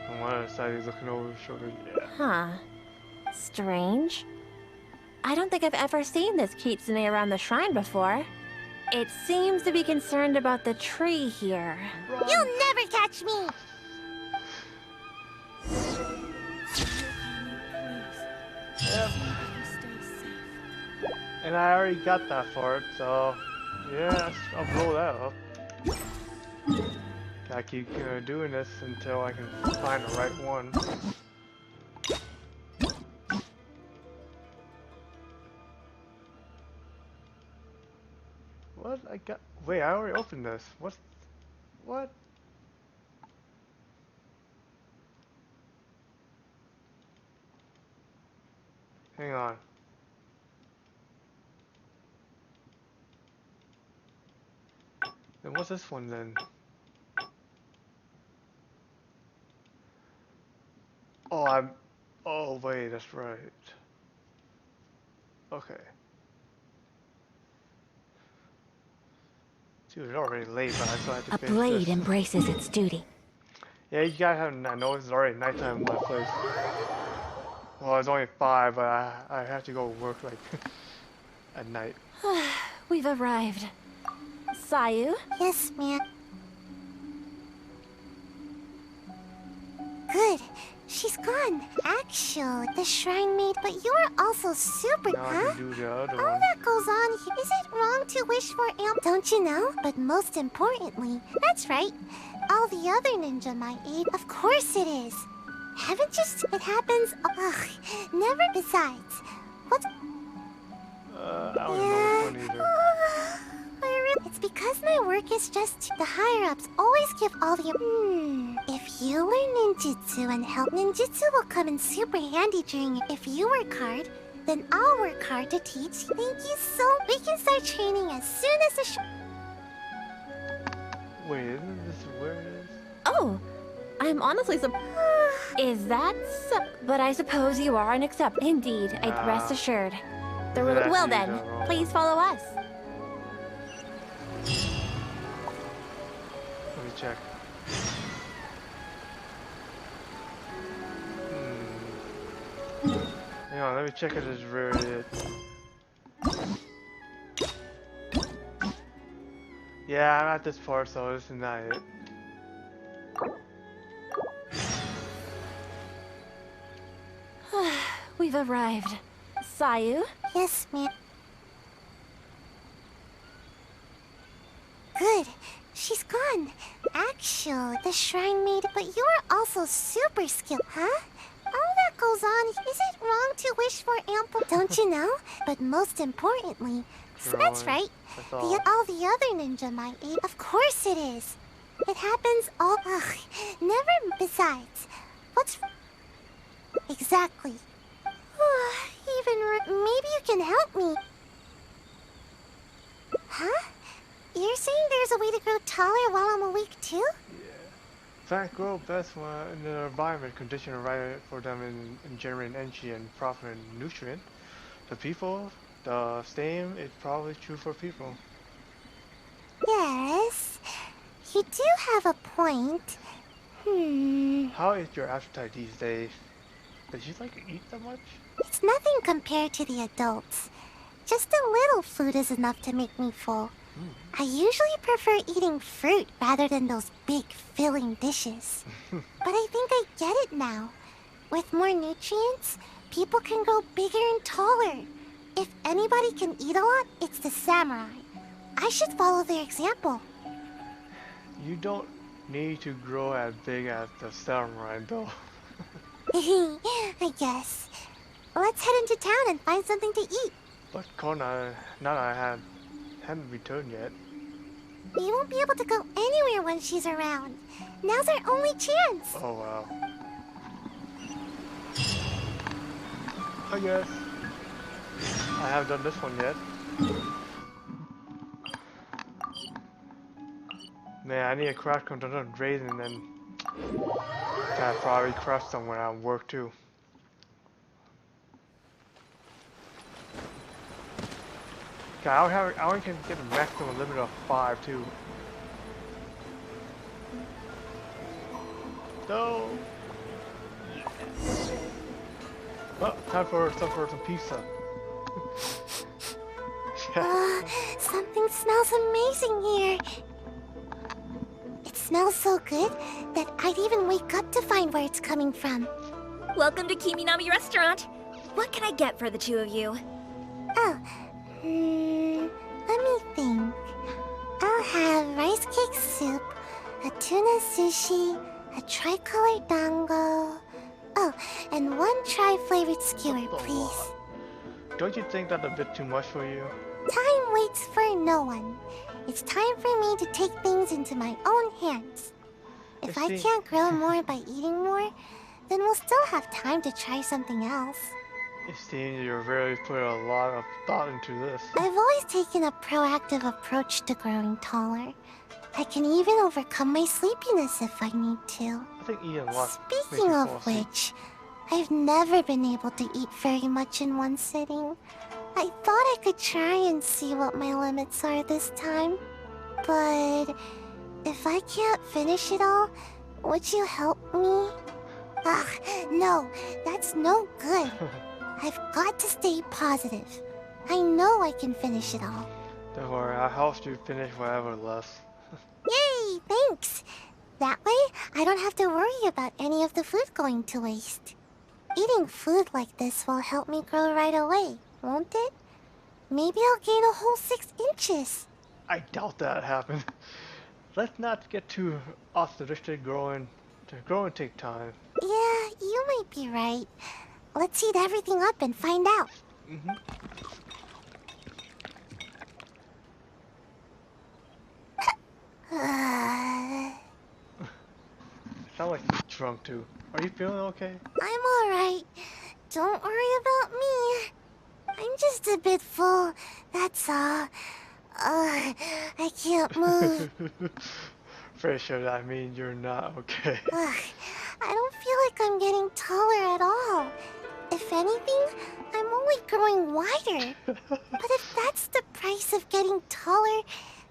S1: On one other side, he's looking over his shoulder. Yeah.
S3: Huh. Strange. I don't think I've ever seen this kitsune around the shrine before. It seems to be concerned about the tree here.
S2: You'll never catch me.
S1: Yep. And I already got that for it, so yeah, I'll blow that up. Gotta keep doing this until I can find the right one. What? I got... Wait, I already opened this. What? Hang on. Then what's this one then? Oh wait, that's right. Okay. Dude, it's already late, but I still have to
S5: A
S1: finish
S5: blade
S1: this.
S5: embraces its duty.
S1: Yeah, you guys haven't. I know it's already nighttime in my place. Well, it's only 5, but I have to go work like at night.
S3: We've arrived. Sayu?
S2: Yes, ma'am. Good. She's gone. Actual, the shrine maid, but you're also super,
S1: Now I
S2: huh?
S1: can do the other
S2: All
S1: one.
S2: that goes on here. Is it wrong to wish for don't you know? But most importantly, that's right. All the other ninja my age, of course it is. Haven't you it happens? Ugh, never besides. What's...
S1: I don't know which one either.
S2: It's because my work is just the higher-ups always give all the... If you learn ninjutsu and help, ninjutsu will come in super handy during... If you work hard, then I'll work hard to teach. Thank you so... We can start training as soon as the
S1: Wait, isn't this where it is?
S3: Oh, I'm honestly Is that so? But I suppose you are an accept. Indeed, I'd rest assured.
S1: That's
S3: Well
S1: you,
S3: then,
S1: General.
S3: please follow us.
S1: Let me check. Hang on, let me check if it's where it is. Yeah, I'm at this part, so this is not it.
S3: We've arrived. Sayu?
S2: Yes, ma'am. Good. She's gone. Actual, the shrine maid, but you're also super skilled, huh? All that goes on, is it wrong to wish for ample... Don't you know? But most importantly, that's right.
S1: That's all.
S2: All the other ninja my age... Of course it is. It happens all... Ugh, never besides. What's... Exactly. Maybe you can help me. Huh? You're saying there's a way to grow taller while I'm awake too?
S1: Plants grow best when in the environment condition right for them in generating energy and providing nutrient. The people, the same is probably true for people.
S2: Yes. You do have a point.
S1: How is your appetite these days? Does you like to eat that much?
S2: It's nothing compared to the adults. Just a little food is enough to make me full. I usually prefer eating fruit rather than those big filling dishes. But I think I get it now. With more nutrients, people can grow bigger and taller. If anybody can eat a lot, it's the samurai. I should follow their example.
S1: You don't need to grow as big as the samurai though.
S2: I guess. Let's head into town and find something to eat.
S1: But Kona, haven't returned yet.
S2: We won't be able to go anywhere when she's around. Now's our only chance.
S1: Oh wow. I guess. I haven't done this one yet. Man, I need a craft container of raisin and then I probably craft somewhere at work too. Okay, I only can get a maximum limit of 5 too. No. Oh, time for some pizza.
S2: Something smells amazing here. It smells so good that I'd even wake up to find where it's coming from.
S5: Welcome to Kiminami Restaurant. What can I get for the two of you?
S2: Oh, let me think. I'll have rice cake soup, a tuna sushi, a tricolor dango. Oh, and one tri-flavored skewer, please.
S1: Don't you think that's a bit too much for you?
S2: Time waits for no one. It's time for me to take things into my own hands. If I can't grow more by eating more, then we'll still have time to try something else.
S1: It seems you really put a lot of thought into this.
S2: I've always taken a proactive approach to growing taller. I can even overcome my sleepiness if I need to.
S1: I think eating a lot makes
S2: Speaking
S1: you
S2: of
S1: fall asleep.
S2: which, I've never been able to eat very much in one sitting. I thought I could try and see what my limits are this time. But if I can't finish it all, would you help me? Ugh, no, that's no good. I've got to stay positive. I know I can finish it all.
S1: Don't worry, I'll help you finish whatever left.
S2: Yay, thanks. That way, I don't have to worry about any of the food going to waste. Eating food like this will help me grow right away, won't it? Maybe I'll gain a whole 6 inches.
S1: I doubt that happened. Let's not get too optimistic. Growing take time.
S2: Yeah, you might be right. Let's heat everything up and find out.
S1: Sound like you're drunk too. Are you feeling okay?
S2: I'm alright. Don't worry about me. I'm just a bit full, that's all. I can't move.
S1: Pretty sure that means you're not okay.
S2: I don't feel like I'm getting taller at all. If anything, I'm only growing wider. But if that's the price of getting taller,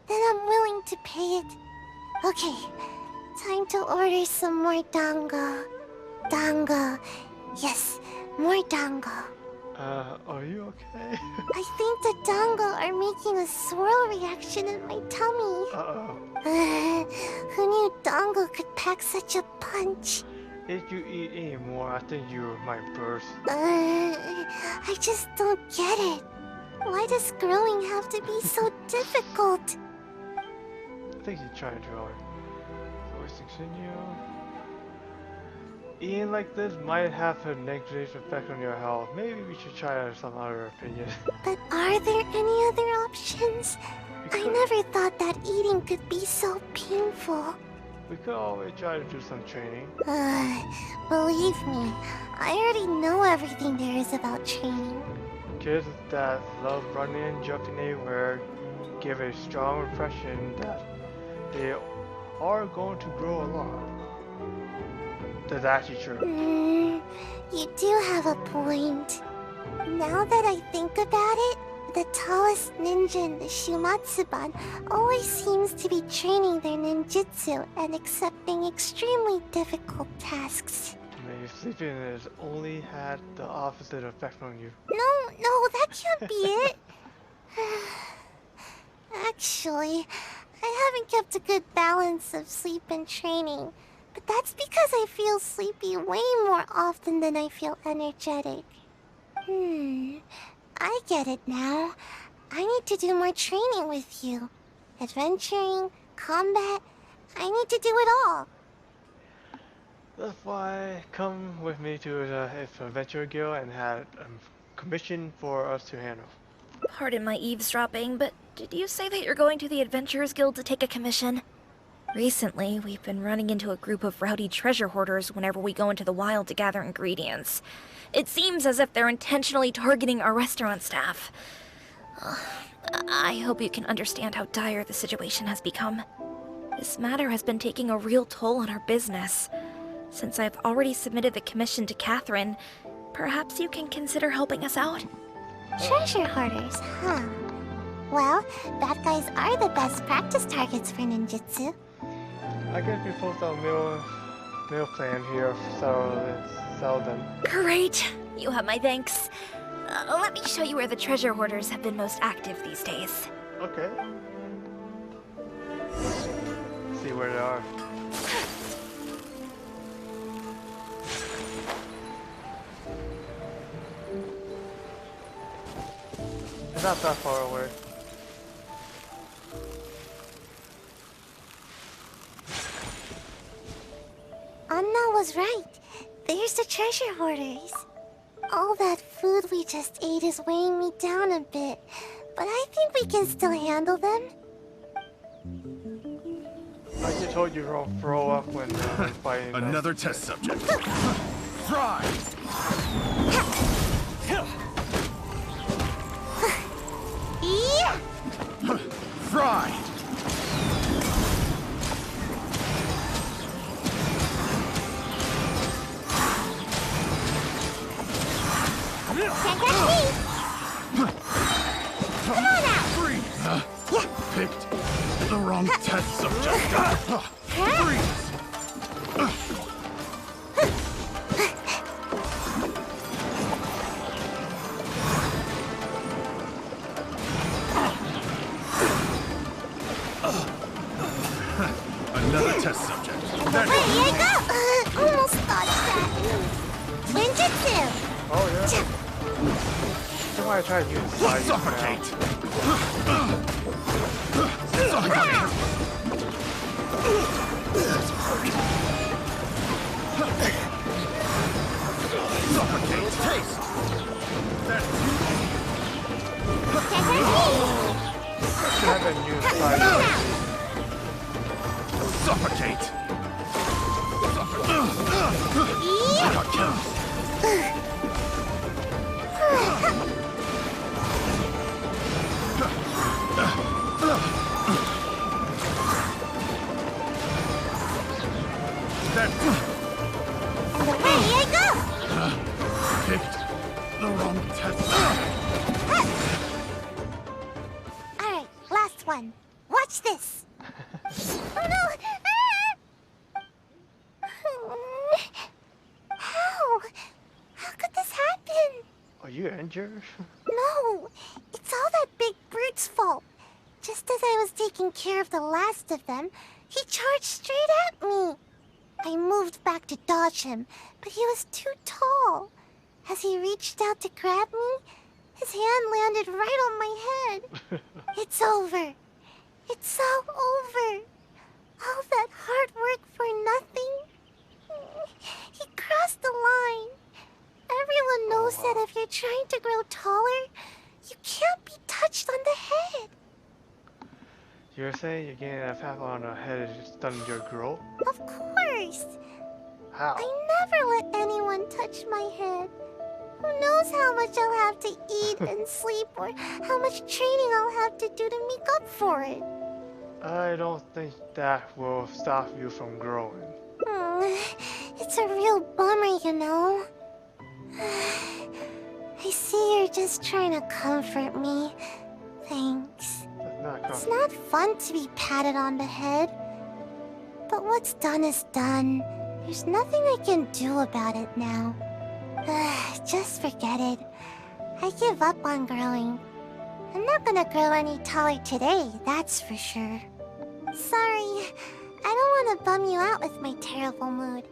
S2: then I'm willing to pay it. Okay, time to order some more dango. Dango. Yes, more dango.
S1: Are you okay?
S2: I think the dango are making a swirl reaction in my tummy.
S1: Uh-oh.
S2: Who knew dango could pack such a punch?
S1: If you eat any more, I think you might burst.
S2: I just don't get it. Why does growing have to be so difficult?
S1: I think you're trying to draw it. Voice continue. Eating like this might have a negative effect on your health. Maybe we should try some other opinion.
S2: But are there any other options? I never thought that eating could be so painful.
S1: We could always try to do some training.
S2: Believe me, I already know everything there is about training.
S1: Kids that love running and jumping anywhere give a strong impression that they are going to grow a lot. That's actually true.
S2: You do have a point. Now that I think about it, the tallest ninja in the Shumatsuban always seems to be training their ninjutsu and accepting extremely difficult tasks.
S1: Maybe sleeping has only had the opposite effect on you.
S2: No, that can't be it. Actually, I haven't kept a good balance of sleep and training. But that's because I feel sleepy way more often than I feel energetic. I get it now. I need to do more training with you. Adventuring, combat, I need to do it all.
S1: That's why come with me to the Adventure Guild and had a commission for us to handle.
S5: Pardon my eavesdropping, but did you say that you're going to the Adventurers Guild to take a commission? Recently, we've been running into a group of rowdy treasure hoarders whenever we go into the wild to gather ingredients. It seems as if they're intentionally targeting our restaurant staff. I hope you can understand how dire the situation has become. This matter has been taking a real toll on our business. Since I've already submitted the commission to Catherine, perhaps you can consider helping us out?
S2: Treasure hoarders, huh? Well, bad guys are the best practice targets for ninjutsu.
S1: I guess we post our meal plan here, so sell them.
S5: Great! You have my thanks. Let me show you where the treasure hoarders have been most active these days.
S1: Okay. See where they are. It's not that far away.
S2: Anna was right. There's the treasure hoarders. All that food we just ate is weighing me down a bit, but I think we can still handle them.
S1: I just told you don't throw up when fighting.
S4: Another test subject. Fry!
S2: Yeah!
S4: Fry!
S2: Can't catch me! Come on out!
S4: Freeze! Picked the wrong test subject. Freeze! Another test subject.
S2: There you go! Almost dodged that. Ninjutsu!
S1: Oh yeah. That's why I try to use Sayu
S4: Suffocate! Suffocate! Taste!
S1: I haven't used Sayu.
S4: Suffocate! Picked the wrong test.
S2: Alright, last one. Watch this. Oh no! How? How could this happen?
S1: Are you injured?
S2: No, it's all that big brute's fault. Just as I was taking care of the last of them, he charged straight at me. I moved back to dodge him, but he was too tall. As he reached out to grab me, his hand landed right on my head. It's over. It's all over. All that hard work for nothing. He crossed the line. Everyone knows that if you're trying to grow taller, you can't be touched on the head.
S1: You're saying you're getting a pat on the head is stunning your growth?
S2: Of course.
S1: How?
S2: I never let anyone touch my head. Who knows how much I'll have to eat and sleep, or how much training I'll have to do to make up for it.
S1: I don't think that will stop you from growing.
S2: It's a real bummer, you know. I see you're just trying to comfort me. Thanks. It's not fun to be patted on the head. But what's done is done. There's nothing I can do about it now. Just forget it. I give up on growing. I'm not gonna grow any taller today, that's for sure. Sorry, I don't want to bum you out with my terrible mood.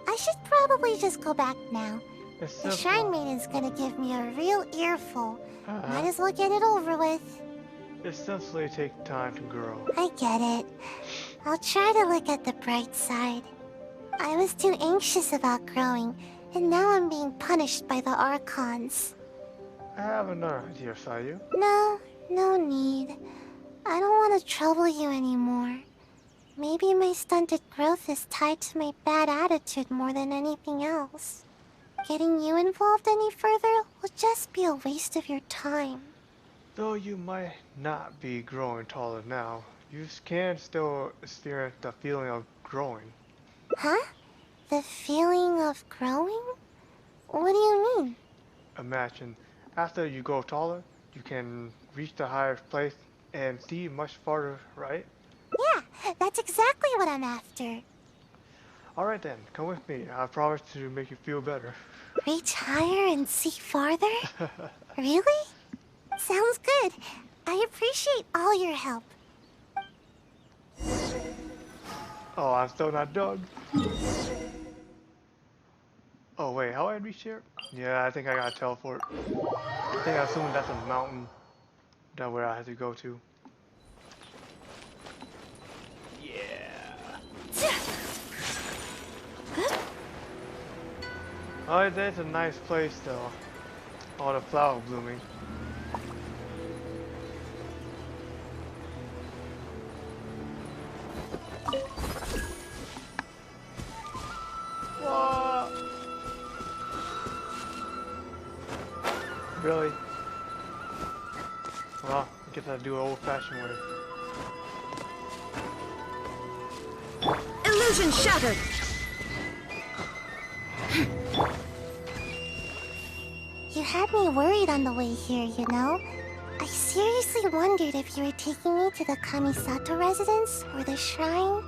S2: I should probably just go back now. The Shrine Maiden's gonna give me a real earful. Might as well get it over with.
S1: It simply takes time to grow.
S2: I get it. I'll try to look at the bright side. I was too anxious about growing, and now I'm being punished by the Archons.
S1: I have another idea, Sayu.
S2: No need. I don't want to trouble you anymore. Maybe my stunted growth is tied to my bad attitude more than anything else. Getting you involved any further will just be a waste of your time.
S1: Though you might not be growing taller now, you can still experience the feeling of growing.
S2: Huh? The feeling of growing? What do you mean?
S1: Imagine, after you grow taller, you can reach the higher place and see much farther, right?
S2: Yeah, that's exactly what I'm after.
S1: Alright then, come with me. I promise to make you feel better.
S2: Reach higher and see farther? Really? Sounds good. I appreciate all your help.
S1: Oh, I'm still not done. Oh wait, how do I reach here? Yeah, I think I gotta teleport. I think I assume that's a mountain. That's where I have to go to. Oh, that's a nice place though. All the flowers blooming. What? Really? Well, I guess I do it old-fashioned way.
S3: Illusion shattered!
S2: You had me worried on the way here, you know? I seriously wondered if you were taking me to the Kamisato residence or the shrine.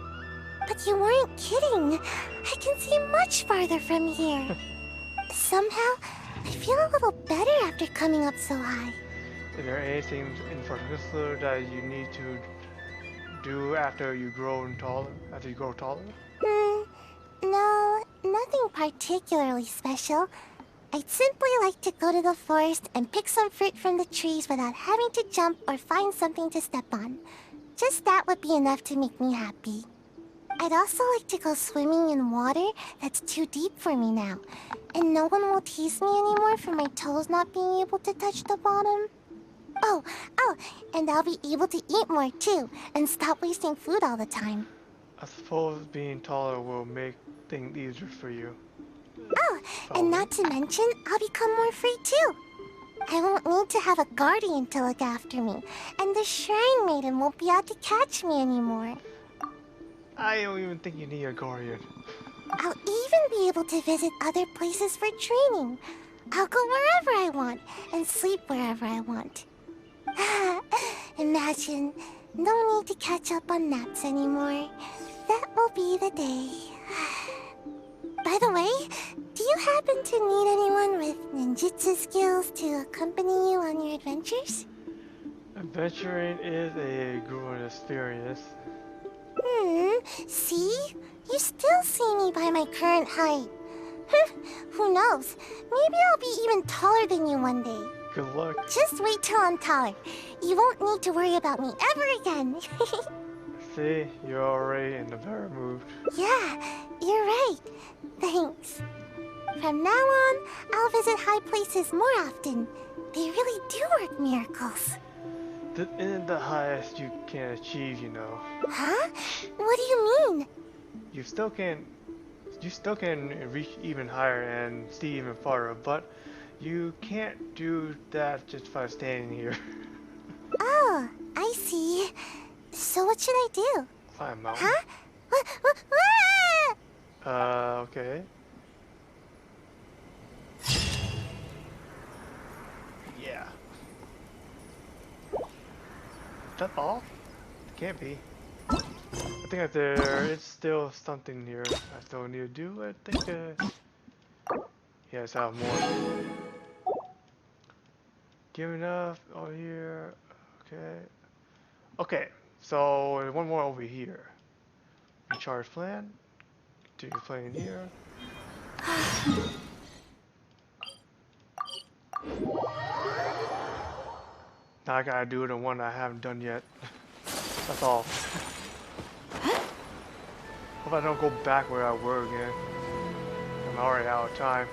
S2: But you weren't kidding. I can see much farther from here. Somehow, I feel a little better after coming up so high.
S1: Is there anything in particular that you need to do after you grow taller? After you grow taller?
S2: No, nothing particularly special. I'd simply like to go to the forest and pick some fruit from the trees without having to jump or find something to step on. Just that would be enough to make me happy. I'd also like to go swimming in water that's too deep for me now, and no one will tease me anymore for my toes not being able to touch the bottom. Oh, and I'll be able to eat more too, and stop wasting food all the time.
S1: I suppose being taller will make things easier for you.
S2: Oh, and not to mention, I'll become more free too. I won't need to have a guardian to look after me, and the Shrine Maiden won't be out to catch me anymore.
S1: I don't even think you need a guardian.
S2: I'll even be able to visit other places for training. I'll go wherever I want, and sleep wherever I want. Imagine, no need to catch up on naps anymore. That will be the day. By the way, do you happen to need anyone with ninjutsu skills to accompany you on your adventures?
S1: Adventuring is a growing experience.
S2: See? You still see me by my current height. Who knows? Maybe I'll be even taller than you one day.
S1: Good luck.
S2: Just wait till I'm taller. You won't need to worry about me ever again.
S1: See, you're already in the better mood.
S2: Yeah, you're right. Thanks. From now on, I'll visit high places more often. They really do work miracles.
S1: This isn't the highest you can achieve, you know.
S2: Huh? What do you mean?
S1: You still can reach even higher and see even farther, but you can't do that just by standing here.
S2: Oh, I see. So what should I do?
S1: Climb a mountain.
S2: Huh?
S1: Okay. Yeah. Is that all? It can't be. I think there is still something here I still need to do. I think, yes, I have more. Give enough over here. Okay. Okay, so one more over here. Recharge plan. Continue playing here. Now I gotta do the one I haven't done yet. That's all. Hope I don't go back where I were again. I'm already out of time.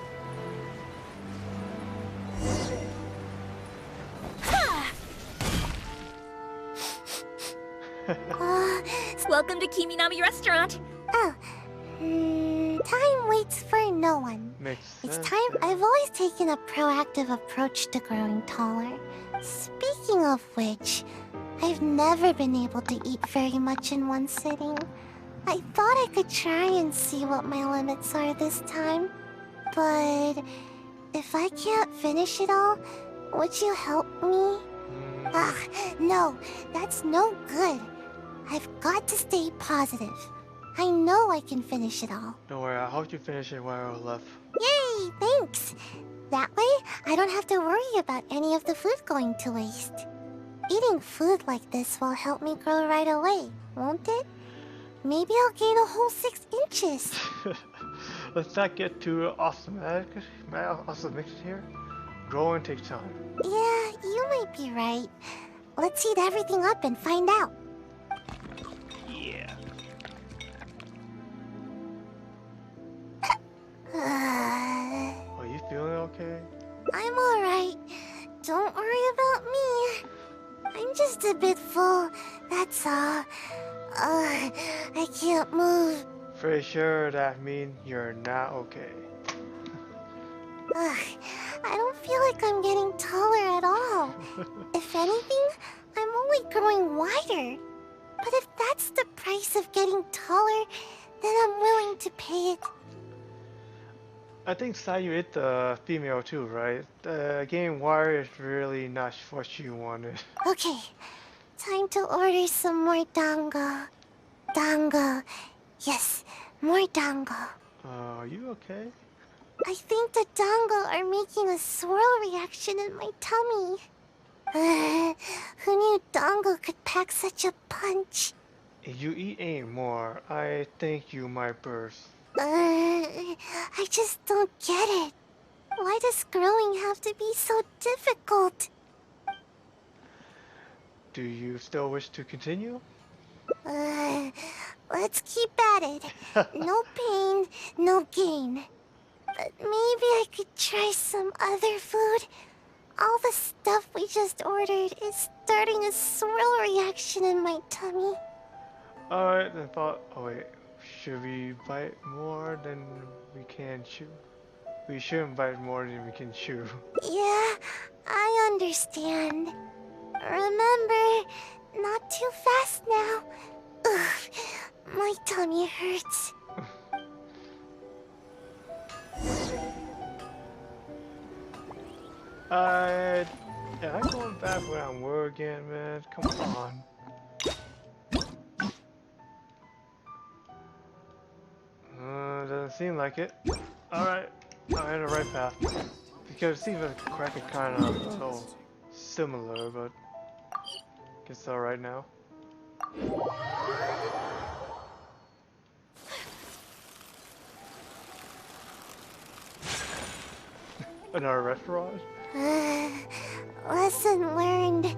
S5: Welcome to Kiminami Restaurant.
S2: Oh, time waits for no one.
S1: Makes sense.
S2: It's time. I've always taken a proactive approach to growing taller. Speaking of which, I've never been able to eat very much in one sitting. I thought I could try and see what my limits are this time. But if I can't finish it all, would you help me? Ugh, no, that's no good. I've got to stay positive. I know I can finish it all.
S1: Don't worry, I hope you finish it while I left.
S2: Yay, thanks. That way, I don't have to worry about any of the food going to waste. Eating food like this will help me grow right away, won't it? Maybe I'll gain a whole 6 inches.
S1: Let's not get too optimistic here. Growing takes time.
S2: Yeah, you might be right. Let's heat everything up and find out.
S1: Yeah. Are you feeling okay?
S2: I'm alright. Don't worry about me. I'm just a bit full, that's all. I can't move.
S1: Pretty sure that means you're not okay.
S2: I don't feel like I'm getting taller at all. If anything, I'm only growing wider. But if that's the price of getting taller, then I'm willing to pay it.
S1: I think Sayu is the female too, right? Getting wider is really not what you wanted.
S2: Okay, time to order some more dango. Dango. Yes, more dango.
S1: Are you okay?
S2: I think the dango are making a swirl reaction in my tummy. Who knew dango could pack such a punch?
S1: You eat any more, I think you might burst.
S2: I just don't get it. Why does growing have to be so difficult?
S1: Do you still wish to continue?
S2: Uh, let's keep at it. No pain, no gain. But maybe I could try some other food. All the stuff we just ordered is starting a swirl reaction in my tummy.
S1: Alright, then thought. Oh, wait. Should we bite more than we can chew? We shouldn't bite more than we can chew.
S2: Yeah, I understand. Remember, not too fast now. Ugh, my tummy hurts.
S1: Am I going back where I were again, man? Come on. Doesn't seem like it. Alright, I'm in the right path. Because it seems like the crack is kind of so similar, but guess it's alright now. Another restaurant?
S2: Lesson learned.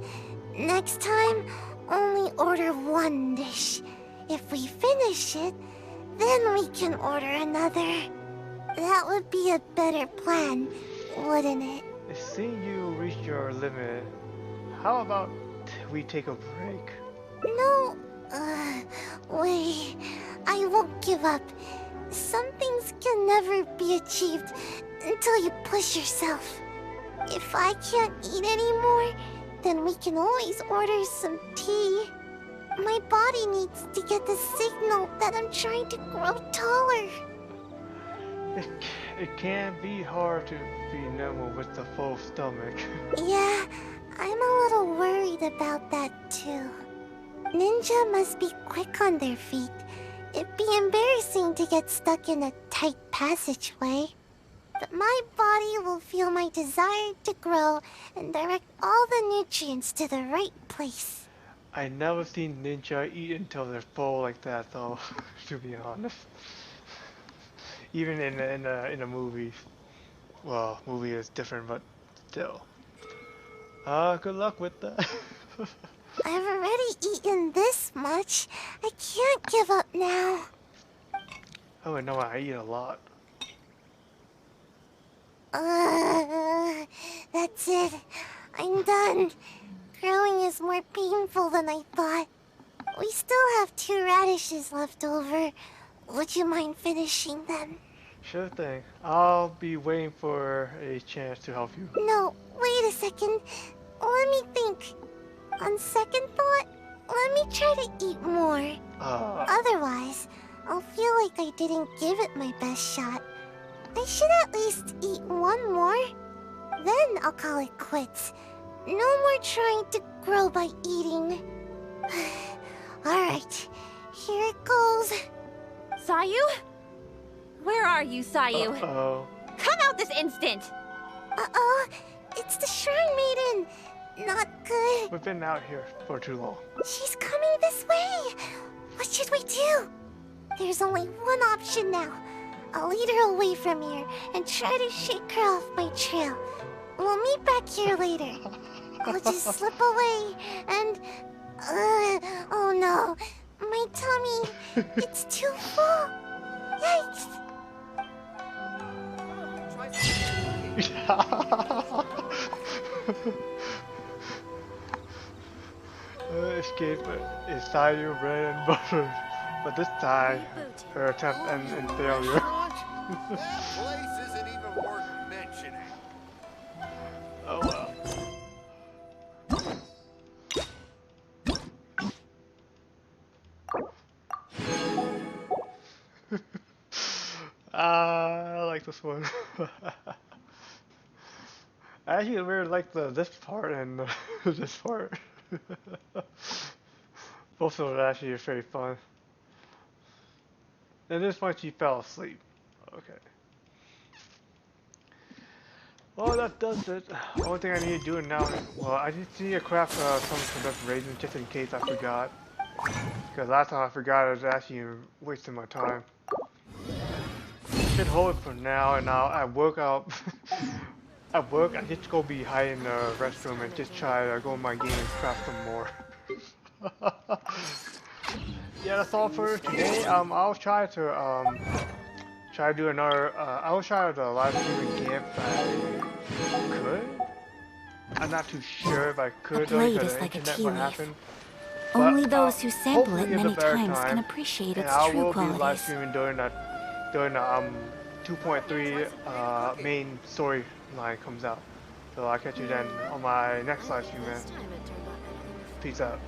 S2: Next time, only order one dish. If we finish it, then we can order another. That would be a better plan, wouldn't it?
S1: Seeing you reach your limit, how about we take a break?
S2: No, wait. I won't give up. Some things can never be achieved until you push yourself. If I can't eat anymore, then we can always order some tea. My body needs to get the signal that I'm trying to grow taller.
S1: It can be hard to be nimble with the full stomach.
S2: Yeah, I'm a little worried about that too. Ninja must be quick on their feet. It'd be embarrassing to get stuck in a tight passageway. But my body will feel my desire to grow and direct all the nutrients to the right place.
S1: I never seen ninja eat until they're full like that, though. To be honest, even in the movies. Well, movie is different, but still. Good luck with that.
S2: I've already eaten this much. I can't give up now.
S1: Oh no, I eat a lot.
S2: That's it. I'm done. Growing is more painful than I thought. We still have 2 radishes left over. Would you mind finishing them?
S1: Sure thing. I'll be waiting for a chance to help you.
S2: No, wait a second. Let me think. On second thought, let me try to eat more. Otherwise, I'll feel like I didn't give it my best shot. I should at least eat one more. Then I'll call it quits. No more trying to grow by eating. Alright, here it goes.
S3: Sayu? Where are you, Sayu?
S1: Uh-oh.
S3: Come out this instant!
S2: Uh-oh, it's the Shrine Maiden. Not good.
S1: We've been out here for too long.
S2: She's coming this way. What should we do? There's only one option now. I'll lead her away from here and try to shake her off my trail. We'll meet back here later. I'll just slip away and... oh no. My tummy, it's too full. Yikes.
S1: Escape is Sayu, bread and butter. But this time, her attempt ends in failure.
S9: That place isn't even worth mentioning.
S1: Oh well. I like this one. I actually really like this part and this part. Both of them actually are very fun. And this one she fell asleep. Okay. Well, that does it. Only thing I need to do now, well, I just need to craft some conduct raisins just in case I forgot. Because last time I forgot I was actually wasting my time. Should hold it for now, and now at work I'll at work I just go be high in the restroom and just try to go in my game and craft some more. Yeah, that's all for today. I'll try to do another. I'll try to live stream again if I could. I'm not too sure if I could though,
S5: blade
S1: because
S5: is
S1: the
S5: like a
S1: internet
S5: tea
S1: what
S5: leaf.
S1: happened.
S5: Only
S1: But,
S5: those who sample it
S1: hopefully in a
S5: many
S1: better
S5: times can
S1: time,
S5: appreciate
S1: and
S5: its
S1: I
S5: true
S1: will be live
S5: qualities.
S1: streaming during the 2.3 main storyline comes out. So I'll catch you then on my next live stream, man. Peace out.